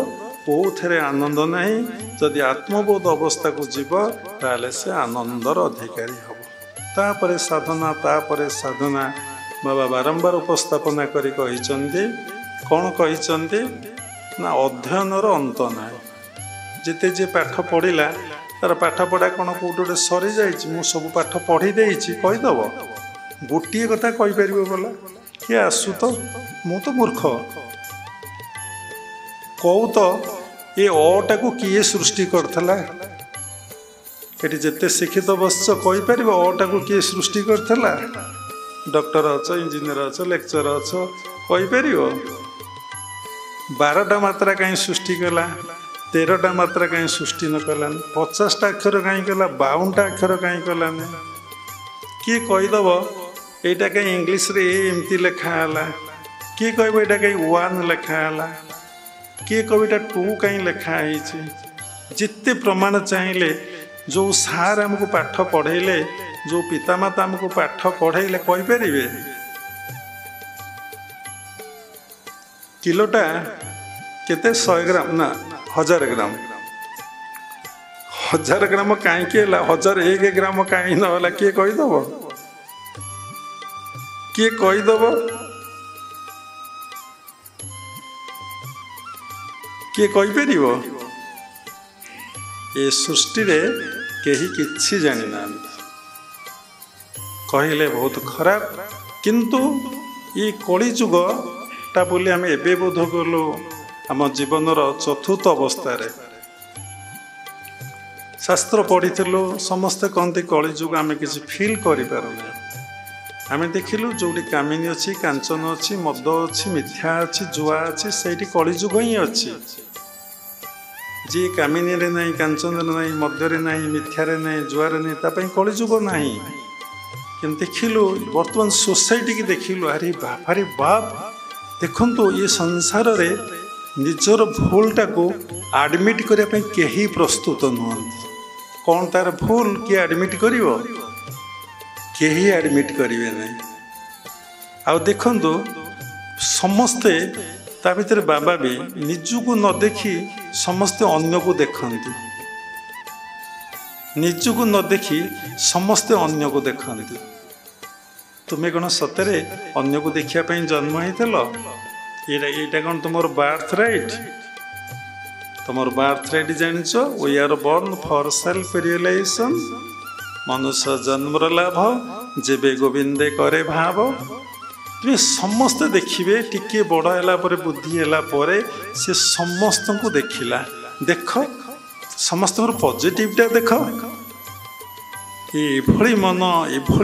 କେଉଁଥିରେ ଆନନ୍ଦ ନାହିଁ। ଯଦି ଆତ୍ମବୋଧ ଅବସ୍ଥାକୁ ଯିବ ତାହେଲେ ସେ ଆନନ୍ଦର ଅଧିକାରୀ ହେବ। ତାପରେ ସାଧନା, ତାପରେ ସାଧନା। ବାବା ବାରମ୍ବାର ଉପସ୍ଥାପନା କରି କହିଛନ୍ତି, କ'ଣ କହିଛନ୍ତି ନା ଅଧ୍ୟୟନର ଅନ୍ତ ନାହିଁ। ଯେତେ ଯିଏ ପାଠ ପଢ଼ିଲା ତାର ପାଠପଢ଼ା କ'ଣ କେଉଁଠି ଗୋଟେ ସରିଯାଇଛି, ମୁଁ ସବୁ ପାଠ ପଢ଼ି ଦେଇଛି କହିଦେବ? ଗୋଟିଏ କଥା କହିପାରିବ ବୋଲା କିଏ ଆସୁ ତ, ମୁଁ ତ ମୂର୍ଖ। କହୁ ତ ଏ ଅଟାକୁ କିଏ ସୃଷ୍ଟି କରିଥିଲା? ଏଠି ଯେତେ ଶିକ୍ଷିତ ବସିଛ କହିପାରିବ ଅଟାକୁ କିଏ ସୃଷ୍ଟି କରିଥିଲା? ଡକ୍ଟର ଅଛ, ଇଞ୍ଜିନିୟର ଅଛ, ଲେକ୍ଚର ଅଛ, କହିପାରିବ? 12ଟା ମାତ୍ରା କାହିଁ ସୃଷ୍ଟି କଲା? 13ଟା ମାତ୍ରା କାହିଁ ସୃଷ୍ଟି ନ କଲାନି? 50ଟା ଅକ୍ଷର କାହିଁ କଲା? 52ଟା ଅକ୍ଷର କାହିଁ କଲାନି? କିଏ କହିଦେବ ଏଇଟା କାହିଁ ଇଂଲିଶରେ ଏମିତି ଲେଖା ହେଲା? କିଏ କହିବ ଏଇଟା କାହିଁ 1 ଲେଖା ହେଲା? କିଏ କହିବ ଏଇଟା 2 କାହିଁ ଲେଖା ହେଇଛି? ଯେତେ ପ୍ରମାଣ ଚାହିଁଲେ, ଯେଉଁ ସାର୍ ଆମକୁ ପାଠ ପଢ଼େଇଲେ, ଯେଉଁ ପିତାମାତା ଆମକୁ ପାଠ ପଢ଼େଇଲେ କହିପାରିବେ? କିଲୋଟା କେତେ? 100 ଗ୍ରାମ ନା 1000 ଗ୍ରାମ? 1000 ଗ୍ରାମ କାହିଁକି ହେଲା? 1001 ଗ୍ରାମ କାହିଁ ନହେଲା? କିଏ କହିଦେବ? କିଏ କହିଦେବ? କିଏ କହିପାରିବ? ଏ ସୃଷ୍ଟିରେ କେହି କିଛି ଜାଣିନାହାନ୍ତି। କହିଲେ ବହୁତ ଖରାପ, କିନ୍ତୁ ଏ କଳିଯୁଗଟା ବୋଲି ଆମେ ଏବେ ବୋଧ କଲୁ ଆମ ଜୀବନର ଚତୁର୍ଥ ଅବସ୍ଥାରେ। ଶାସ୍ତ୍ର ପଢ଼ିଥିଲୁ, ସମସ୍ତେ କହନ୍ତି କଳିଯୁଗ, ଆମେ କିଛି ଫିଲ୍ କରିପାରୁନି। ଆମେ ଦେଖିଲୁ ଯେଉଁଠି କାମିନୀ ଅଛି, କାଞ୍ଚନ ଅଛି, ମଦ ଅଛି, ମିଥ୍ୟା ଅଛି, ଜୁଆ ଅଛି, ସେଇଠି କଳିଯୁଗ ହିଁ ଅଛି। जी कामिनी रे नहीं, कांचन नहीं, मद्य नहीं, मिथ्यारे नहीं, जुआरे नहीं, तापाई कलिजुग नहीं। कि देखिलु बर्तमान सोसाइटी की देखिलु, अरे बाप देखु ये संसार रे निजर भूलटा को आडमिट करने कहीं प्रस्तुत नुहति। कौन तार भूल किए आडमिट कर कहीं आडमिट करेंगे नहीं। आ देखु समस्ते ता भीतर बाबा भी निजको न देखी समस्ते अन्य को देखती, निजको न देखी समस्ते अन्य को देखती। तुम्हें कौन सतरे अन्य को देखापी जन्म होता? ये कौन तुम बार्थ राइट? तुम बार्थ राइट जान we are born for self realization. मनुष्य जन्मर लाभ जेबे गोविंदे करे भाव। तुम्हें समस्ते देखिए टिके बड़ है बुद्धि है से समस्त को देखला। देख समस्त पॉजिटिवटा देख, ये मन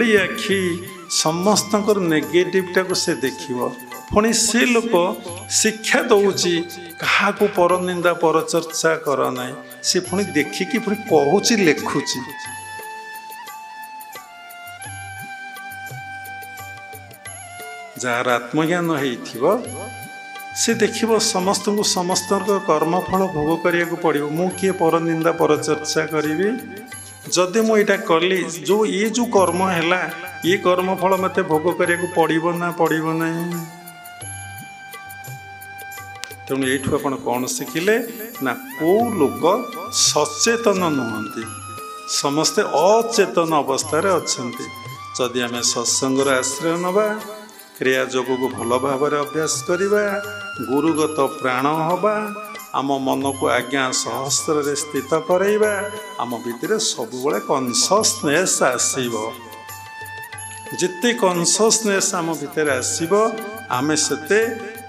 ये आखि समस्त नेगेटिवटा को से देखियो। पुणी से लोक शिक्षा दौची क्या पर निंदा पर चर्चा कर ना, से पुणी देखिकी पुणी कहूँ लिखुची। जार आत्मज्ञान हो से देखिए समस्त को समस्त कर्मफल भोग करने को पड़ो। मु किए पर निंदा पर चर्चा करी जदि मुझा कली जो ये जो कर्म है ये कर्मफल मत भोग करने को पड़ो ना पड़ो ना। तेणु ये कौन शिखिले ना कौ लोक सचेतन नुहति, समस्ते अचेतन अवस्था अच्छा। जदि आम सत्संगर आश्रय नवा, क्रिया जोग को भल भाव अभ्यास करवा, गुरुगत प्राण हवा, आम मन को आज्ञा सहस्त्र स्थित करवा, आम भितर सब कनससनेस आसब। जिते कनससनेस आम भितर आसब आम से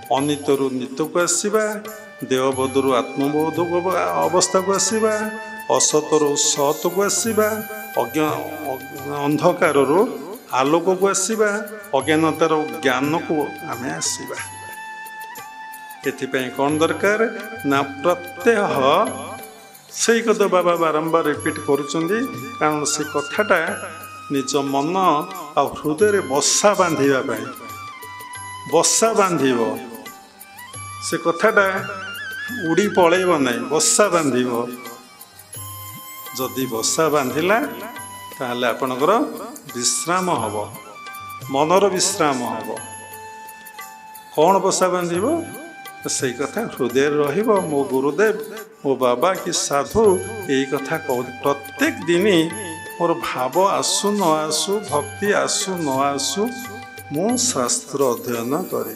अनितरु नित को आसवा, देवबोधरु आत्मबोध अवस्था को आसवा, असतरु सत को आसवा, अंधकार आलोक को आसवा, अज्ञानतार ज्ञान को आम आसवा। एथिपाई कौन दरकार ना प्रत्यह से कथा बाबा बारंबार रिपीट करुचंदी, कारण से कथाटा निज मन आ हृदय बसा बांधिबा बसा बांधिब। से कथाटा उड़ी पलैब नहीं, बसा बांधिब। जदि बसा बांधिला ताहले आपणकर विश्राम हब, मनर विश्राम हब। कौन बसा बांधिब? से कथा हृदय रहिब। मो गुरुदेव मो बाबा कि साधु यही कथा कह प्रत्येक दिन मोर भाव आसु न आसु, भक्ति आसु न आसु, मु शास्त्र अध्ययन करी।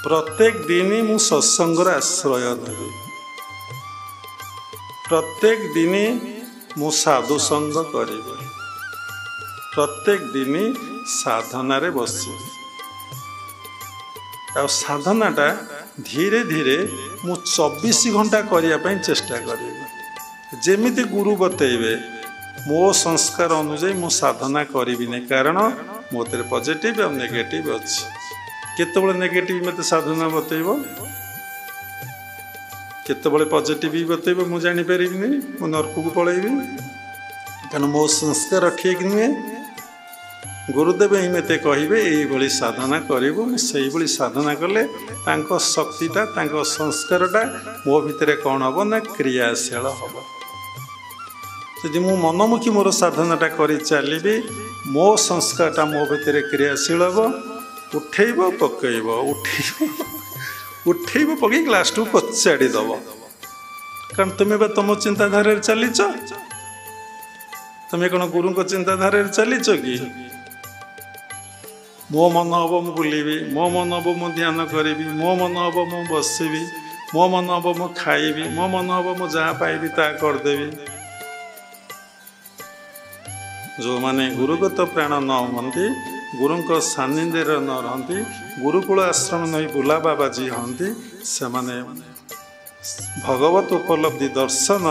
प्रत्येक दिन मु सत्संगर आश्रय नेबी, प्रत्येक दिन मु साधु संग करी, प्रत्येक दिन साधना रे बसी। आ साधनाटा धीरे धीरे मु 24 घंटा करने चेष्टा करी। जेमिति गुरु बतेबे मो संस्कार अनुजाई मु साधना करी नहीं, कारण मोते पॉजिटिव और नेगेटिव अच्छी। केतबले नेगेटिव मते साधना बतेब, केतबले पॉजिटिव बतेब मु जानी परिबिनी, मु नरक को पळेबी, कारण मो संस्कार ठीक नुहे। गुरुदेव ही मते कहिबे एई साधना करिबो, सेई भली साधना कले तांको शक्तिटा तांको संस्कारटा मो भितरे कौन हबो ना क्रियाशील हबो। यदि मु मनमुखी मोर साधनाटा करी चलिबी, मो संस्कारटा मो भितरे क्रियाशील हबो। उठेब पकेब, उठेब पकई लास्ट को पचाड़ी दब। कारण तुम्हें तुम चिंताधारा चलीच, तुम्हें कौन गुरु चिंताधारा चलीच कि मो मन हम मु बुलबी, मो मन हम मु ध्यान करी, मो मन हम मु बसबी, मो मन हम मु खाइबी, मो मन हम मु जहाँ पाइबी ता करदेवी। जो माने गुरुगत प्राण न हंती, गुरु सानिध्य न रही, गुरुकुल आश्रम नहीं बुला बाबा जी हंती, से माने भगवत उपलब्धि दर्शन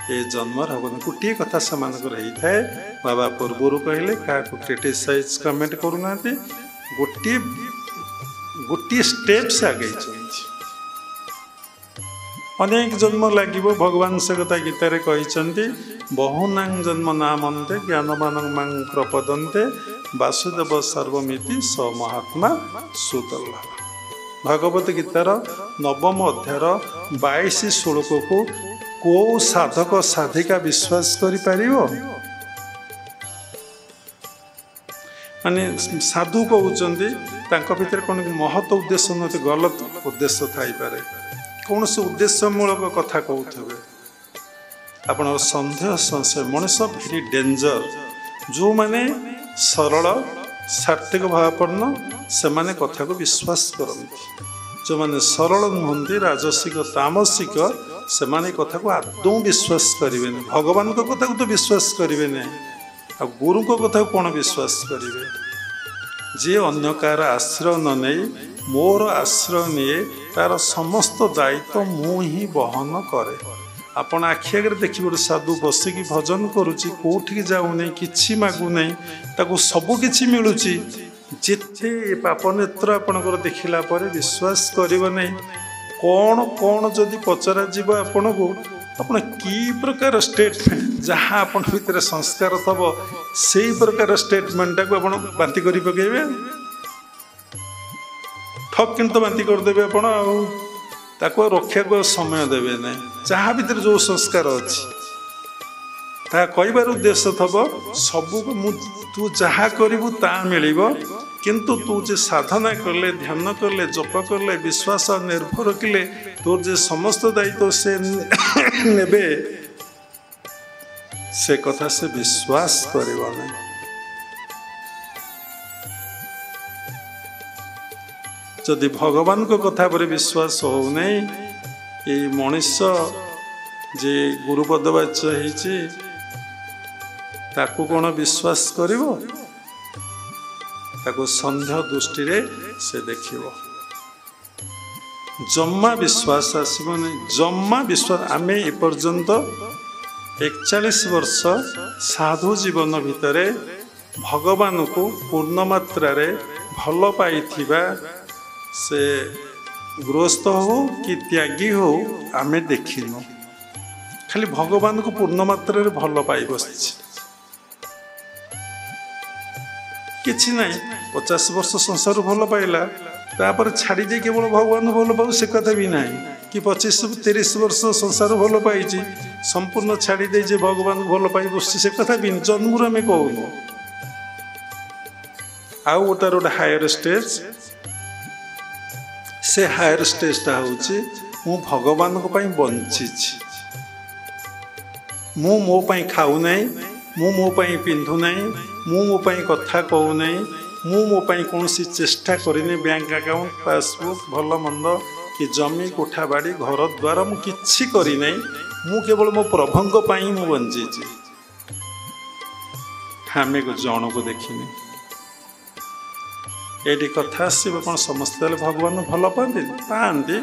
ये जन्म हम गोटे कथा से होता है। बाबा पूर्वर कहले क्या क्रिटिसाइज कमेंट करूना, गोटे गोटे स्टेप से आगे अनेक जन्म लगे भगवान से कथा गीतार कहते बहुना जन्म नामंते ज्ञानवान मां प्रपदंते वासुदेव सर्वमिति स महात्मा सुदुर्लभ। भगवत गीतार 9म अध्यायर 22 श्लोक को को साधक साधिका विश्वास करि माने साधु कहते भीतर कौन महत उद्देश्य न गलत उद्देश्य थाई पारे कौन से उद्देश्यमूलक कथा कहते आप सन्देह संशय मनुष्य भेरी डेंजर जो माने सरल सात्विक भावपूर्ण से माने कथा को विश्वास करती जो माने सरल नुहति राजसिक तामसिक से माने कथा को आदौ विश्वास करेंगे भगवान को कथा को तो विश्वास करेंगे नहीं आ गुरु को कथा को कौन विश्वास करेंगे जे अन्य कार आश्रय न नहीं मोर आश्रय निए तार समस्त दायित्व मु ही बहन करे। आपण आखि आगे देखिए गोटे साधु बसिकी भजन करुच्ची कौटिक जाऊना कि मागुना ताको सबकि मिलूँ जिते पाप नेत्र आपणकर देखला विश्वास कर नहीं कौन कौन जदि पचरा जीव आपण को आप कि प्रकार स्टेटमेंट जहाँ आपण भीतर संस्कार थब से प्रकार स्टेटमेंट को आप बांति कर पकेबे ठक कि बांति करदे आप रक्षा को समय देवे ना जहाँ भीतर जो संस्कार अच्छी कहबार उद्देश्य थब सब तू जहाँ करू ता मिल किंतु तू जे साधना करले ध्यान करले जप करले विश्वास निर्भर रखिले तोर जे समस्त दायित्व से नेबे से कथा से विश्वास करिबा नहीं। जदि भगवान को कथा पर विश्वास हो नहीं ये मनुष्य जे गुरुपद वाच्य होइछि ताकू कौन विश्वास करिवो ताको संदेह दृष्टि रे से देखिवो जम्मा विश्वास आसीबो नहीं जम्मा विश्वास आमे ए पर्यंत 41 वर्ष साधु जीवन भितरे भगवान को पूर्ण मात्रा रे भल पाइथिबा से गृहस्थ हो कि त्यागी हो आमे देखिनु खाली भगवान को पूर्ण मात्रा रे भल पाई बसी किछि नहीं 50 वर्ष संसार भल पाइला तापर छाड़ी दे केवल भगवान भल पाऊ से कथा भी नहीं कि 25-30 वर्ष संसार भल पाई संपूर्ण छाड़ी दे जे भगवान भल पाई बस से कथा भी जन्मर आम कहूनु आउ गोटे हायर स्टेज से हायर स्टेजटा हूँ मु भगवान को बंची मु मो पाई खाऊ नहीं मु मो पाई पिंधु नहीं मु मो पाई कथा कहू नहीं मु मो पाई कौन चेष्टा करिनी बैंक अकाउंट पासबुक भल मंद कि जमी कोठा बाड़ी घर द्वार मु किछि करि नहीं मु केवल मो प्रभुंक पाई मु बंची आमे को जन को देखिनी ये कथा आसब कौन समस्ते भगवान भल पाती पाती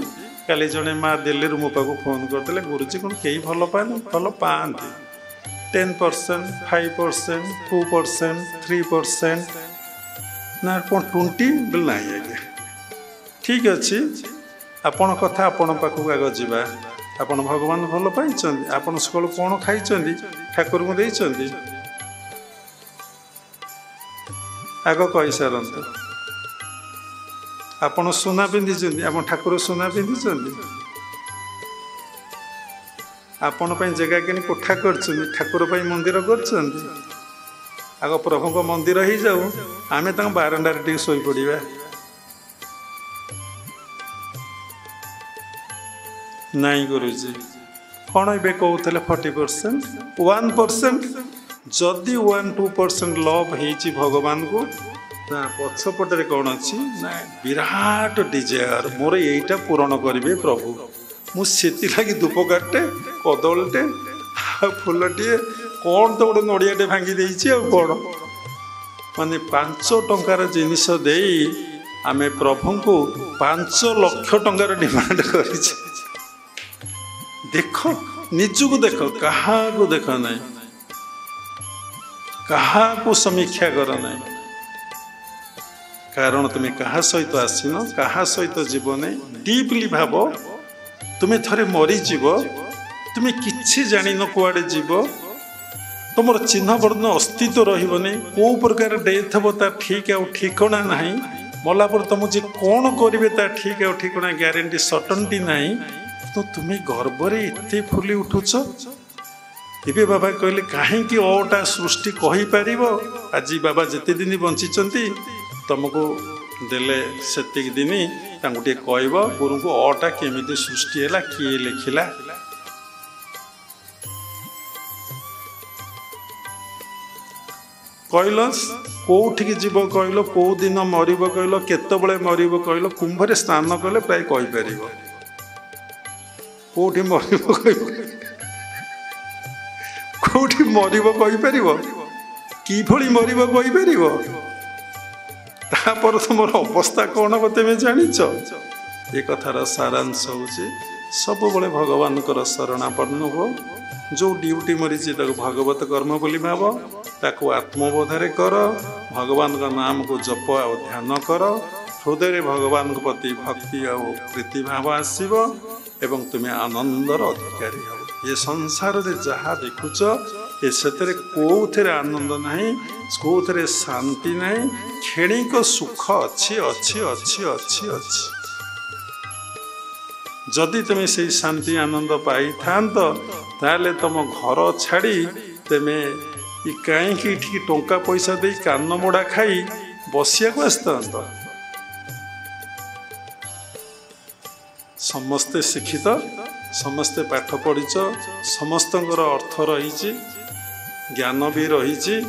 काली जड़े माँ दिल्ली मो पाक फोन करते गुरुजी कौन कई भल पाए भल पाती 10%, 5%, 2%, 3% ना कौन 20 बिल ना आज्ञा ठीक अच्छे आपण कथा आपण पाखक आग जा आपण भगवान भल पाई आपण सकाल कौन खाई ठाकुर को देते आग कही सारंतु आपण सुना पिंधि आप ठाकुर सुना पिंधि आपण जगह कि कोठा कर ठाकुर मंदिर कर आग प्रभु को मंदिर हो जाऊ आम बारंडार टे शोई पड़ा नाई गुरुजी कौन ए कहते 40% 1% जदि 1-2% लव हो भगवान को पछपटे कौन अच्छी ना विराट डिजायर मोर यहीटा पूरण करेंगे प्रभु मुझे लगी धूपकाटे कदलटे फुलटे कौन तो गोटे नड़ियाटे भांगी देती कौन माने 5 टंकार जिनिस दे आम प्रभु को 5 लाख टंकार डिमांड कर देख निजको देख क्या देख ना क्या समीक्षा कर ना कारण तुम्हें क्या सहित आसीन क्या सहित जीवन डीपली भाव तुमे थरे मरीजीव तुमे किछि जानिन कुआडे जीव तुमर चिन्ह वर्ण अस्तित्व रही कौ प्रकार डेथ हम ता ठीक आ ठिकना ना मला पर तुम जे कौन करेंगे ता ठीक आ ठिकना ग्यारंटी सर्टनटी ना तो तुम्हें गर्व एते फुली उठुच ए बाबा कहले कहीं अटा सृष्टि कहीपर आज बाबा जिते दिन बंची तुमको देले से दिन टे कह गुरु को अटा केमी सृष्टि है किए लिखिला कहल कौठिक जीव कहल कौ दिन मर कहल केतबले मर कहल कुंभरे स्नान कले प्राय कहीपर कौटी मर कौटी मर कहीपर कि मर कहीपर तापर तुम अवस्था कौन हम तुम जाच ये कथार सारांश हूँ सब बड़े भगवान शरणापन्न हो जो ड्यूटी मरी भागवत कर्म बोली भाव ताको आत्मबोधरे कर भगवान का नाम को जप आ ध्यान कर हृदय भगवान के प्रति भक्ति आ प्रीति भाव आसव एवं तुम्हें आनंदर अधिकारी हो ये संसार रे जहाँ देखुच ये से कौथे आनंद नहीं कौथे शांति नहीं क्षणिक सुख अच्छी अच्छी अच्छी अच्छी अच्छी जदि तुम्हें से शांति आनंद पाई ताले तुम घर छाड़ी तुम कहीं टंका पैसा दे कान मोड़ा खाई बसिया को आसता समस्ते शिक्षित समस्ते पाठ पढ़िच समस्त अर्थ रही ज्ञान भी रही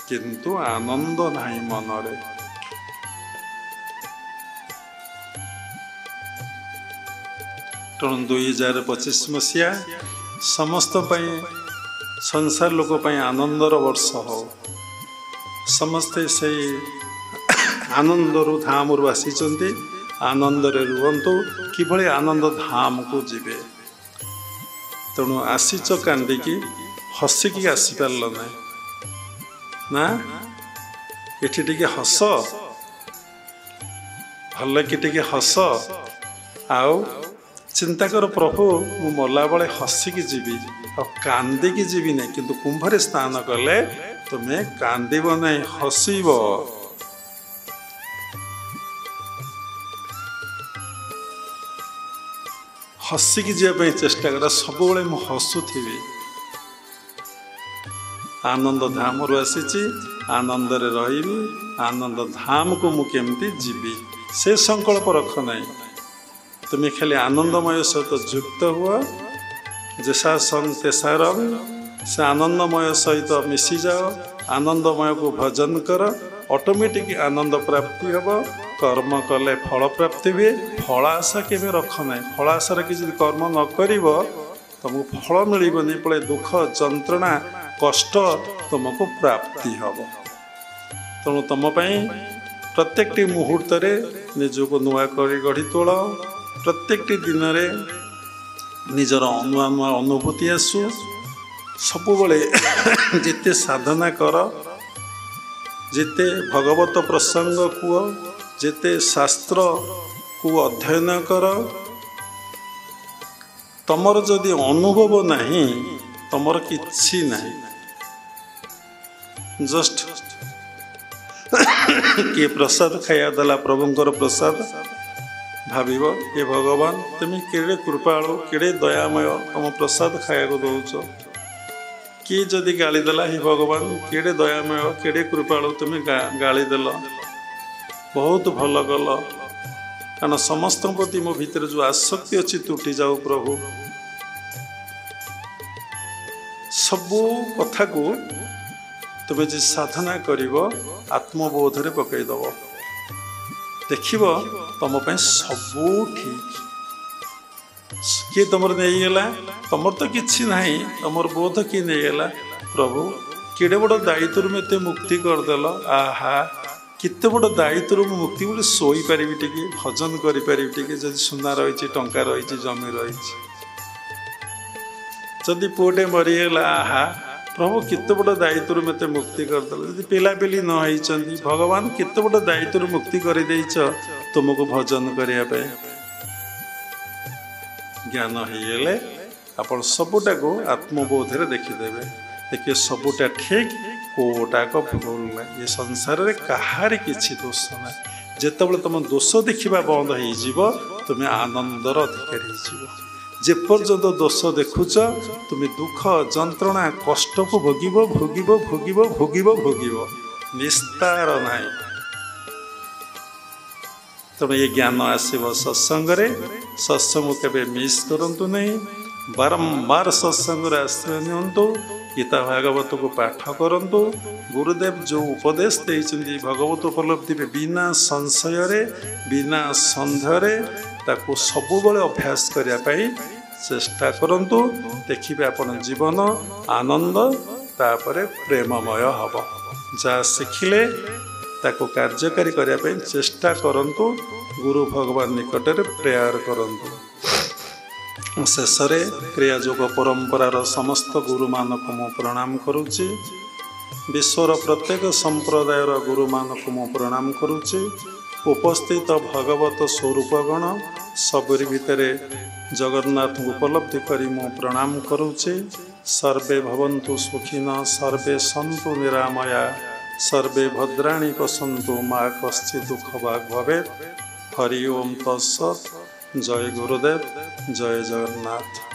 किंतु आनंद नहीं मनरे तेणु 2025 मसीहा समस्त संसार लोक आनंदर वर्ष हो समस्ते से आनंदरु धामरु आसी आनंदरे रुहतु किभଳି आनंद धाम को जीवे तेणु आसीच कांदिकी हसिकी आसीपार ना एठी टिके हस भल कि टिके हस आउ चिंता कर प्रभु मु मला बेले हसिकी जीवी और कांदिकी जीवी नहीं किंतु कुंभरे स्नान कले तुम्हें कांदब नहीं हसब हसिकी जावाई चेष्टा कर सब मु हसुथी आनंद धाम रु आसी आनंद रही आनंद धाम को मु केमती जीवी से संकल्प रख नहीं तुम्हें खाली आनंदमय सहित युक्त हुआ जैसा संग तेसा रंग से आनंदमय सहित मिसी जाओ आनंदमय को भजन कर ऑटोमेटिक आनंद प्राप्ति हम कर्म कले फल प्राप्ति हुए फल आशा के रख ना फल आशार किसी कर्म न कर तुमको फल मिलनी पड़े दुख जंत्रणा कष्ट तुमको प्राप्ति हम तेणु तुम प्रत्येक मुहूर्त निजक नुआ कर गढ़ी तोल प्रत्येक दिन निजर नुआ नुआ अनुभूति आसू सबुबले जिते साधना कर जिते भगवत प्रसंग कुह जिते शास्त्र को अध्ययन कर तमर जदि अनुभव नहीं तमर किछि नहीं जस्ट किए प्रसाद खाया देला प्रभुंकर प्रसाद भाव ये भगवान तुम्हें केड़े कृपालु केड़े दयामय तुम प्रसाद खाया दौच किए जदि गाली देला हे भगवान केड़े दयामय केड़े कृपालु तुम्हें गाली देल बहुत भल कल कारण समस्त प्रति मो भीतर जो आसक्ति अच्छी तुटी जाओ प्रभु सबू कथा को तुम जे साधना कर आत्मबोध रे पकईदब देख तुम सबू ठीक किए तुम नहीं तुम तो किसी ना तुम बोध किए नहीं प्रभु केड़े बड़ दायित्व में एत मुक्ति करदेल आहा केते बड़ दायित्व मुक्ति बोले शोई पारि टे भजन करी सुना रही टंका रही जमी रही जदि पुटे मरीगला आहा प्रभु केते बड़ दायित्व में एत मुक्ति करदेल पिलापिली न होती भगवान केते बड़ दायित्व मुक्ति कर तुमको भजन करने ज्ञान होगले आपण सबुटा आत्मबोध देखीदेवे देखिए सबुटा ठीक कोटाक भूल ना ये संसार रे कहार किछि दोष ना जेतेबेले तुम दोष देखा बंद हो तुम आनंदर अधिकारी हो जेपर्यंत दोष देखुच तुम दुख जंत्रणा कष्ट को भोगिब भोगिब भोगिब भोगिब भोगिब निस्तार ना तुम ये ज्ञान आसव सत्संग सत्संग केवे मिस करंतु नहीं बारंबार सत्संग आश्रय नियंतु गीता भागवत को पाठ करंतु गुरुदेव जो उपदेश देइछन्ति भगवत उपलब्धि में बिना संशय रे बिना संदेह ताको सबुबले अभ्यास करिया पई चेष्टा करंतु देखिबे अपन जीवन आनंद तापरे प्रेममय हब जा शिखिले ताको कार्यकारी करिया पई चेष्टा करंतु गुरु भगवान निकट रे प्रेयर करंतु शेष क्रियायोग परंपरार समस्त गुरु मानक मु प्रणाम करुच्ची विश्वर प्रत्येक संप्रदायर गुरु मानक मु प्रणाम करुच्ची उपस्थित भगवत स्वरूपगण सबरी भितरे जगन्नाथ उपलब्धि करी मु प्रणाम करुच्ची सर्वे भवन्तु सुखिनः सर्वे सन्तु निरामया सर्वे भद्राणि पश्यन्तु मा कश्चित् दुःख भाग् भवेत् हरि ओम तत्सत् जय गुरुदेव जय जगन्नाथ।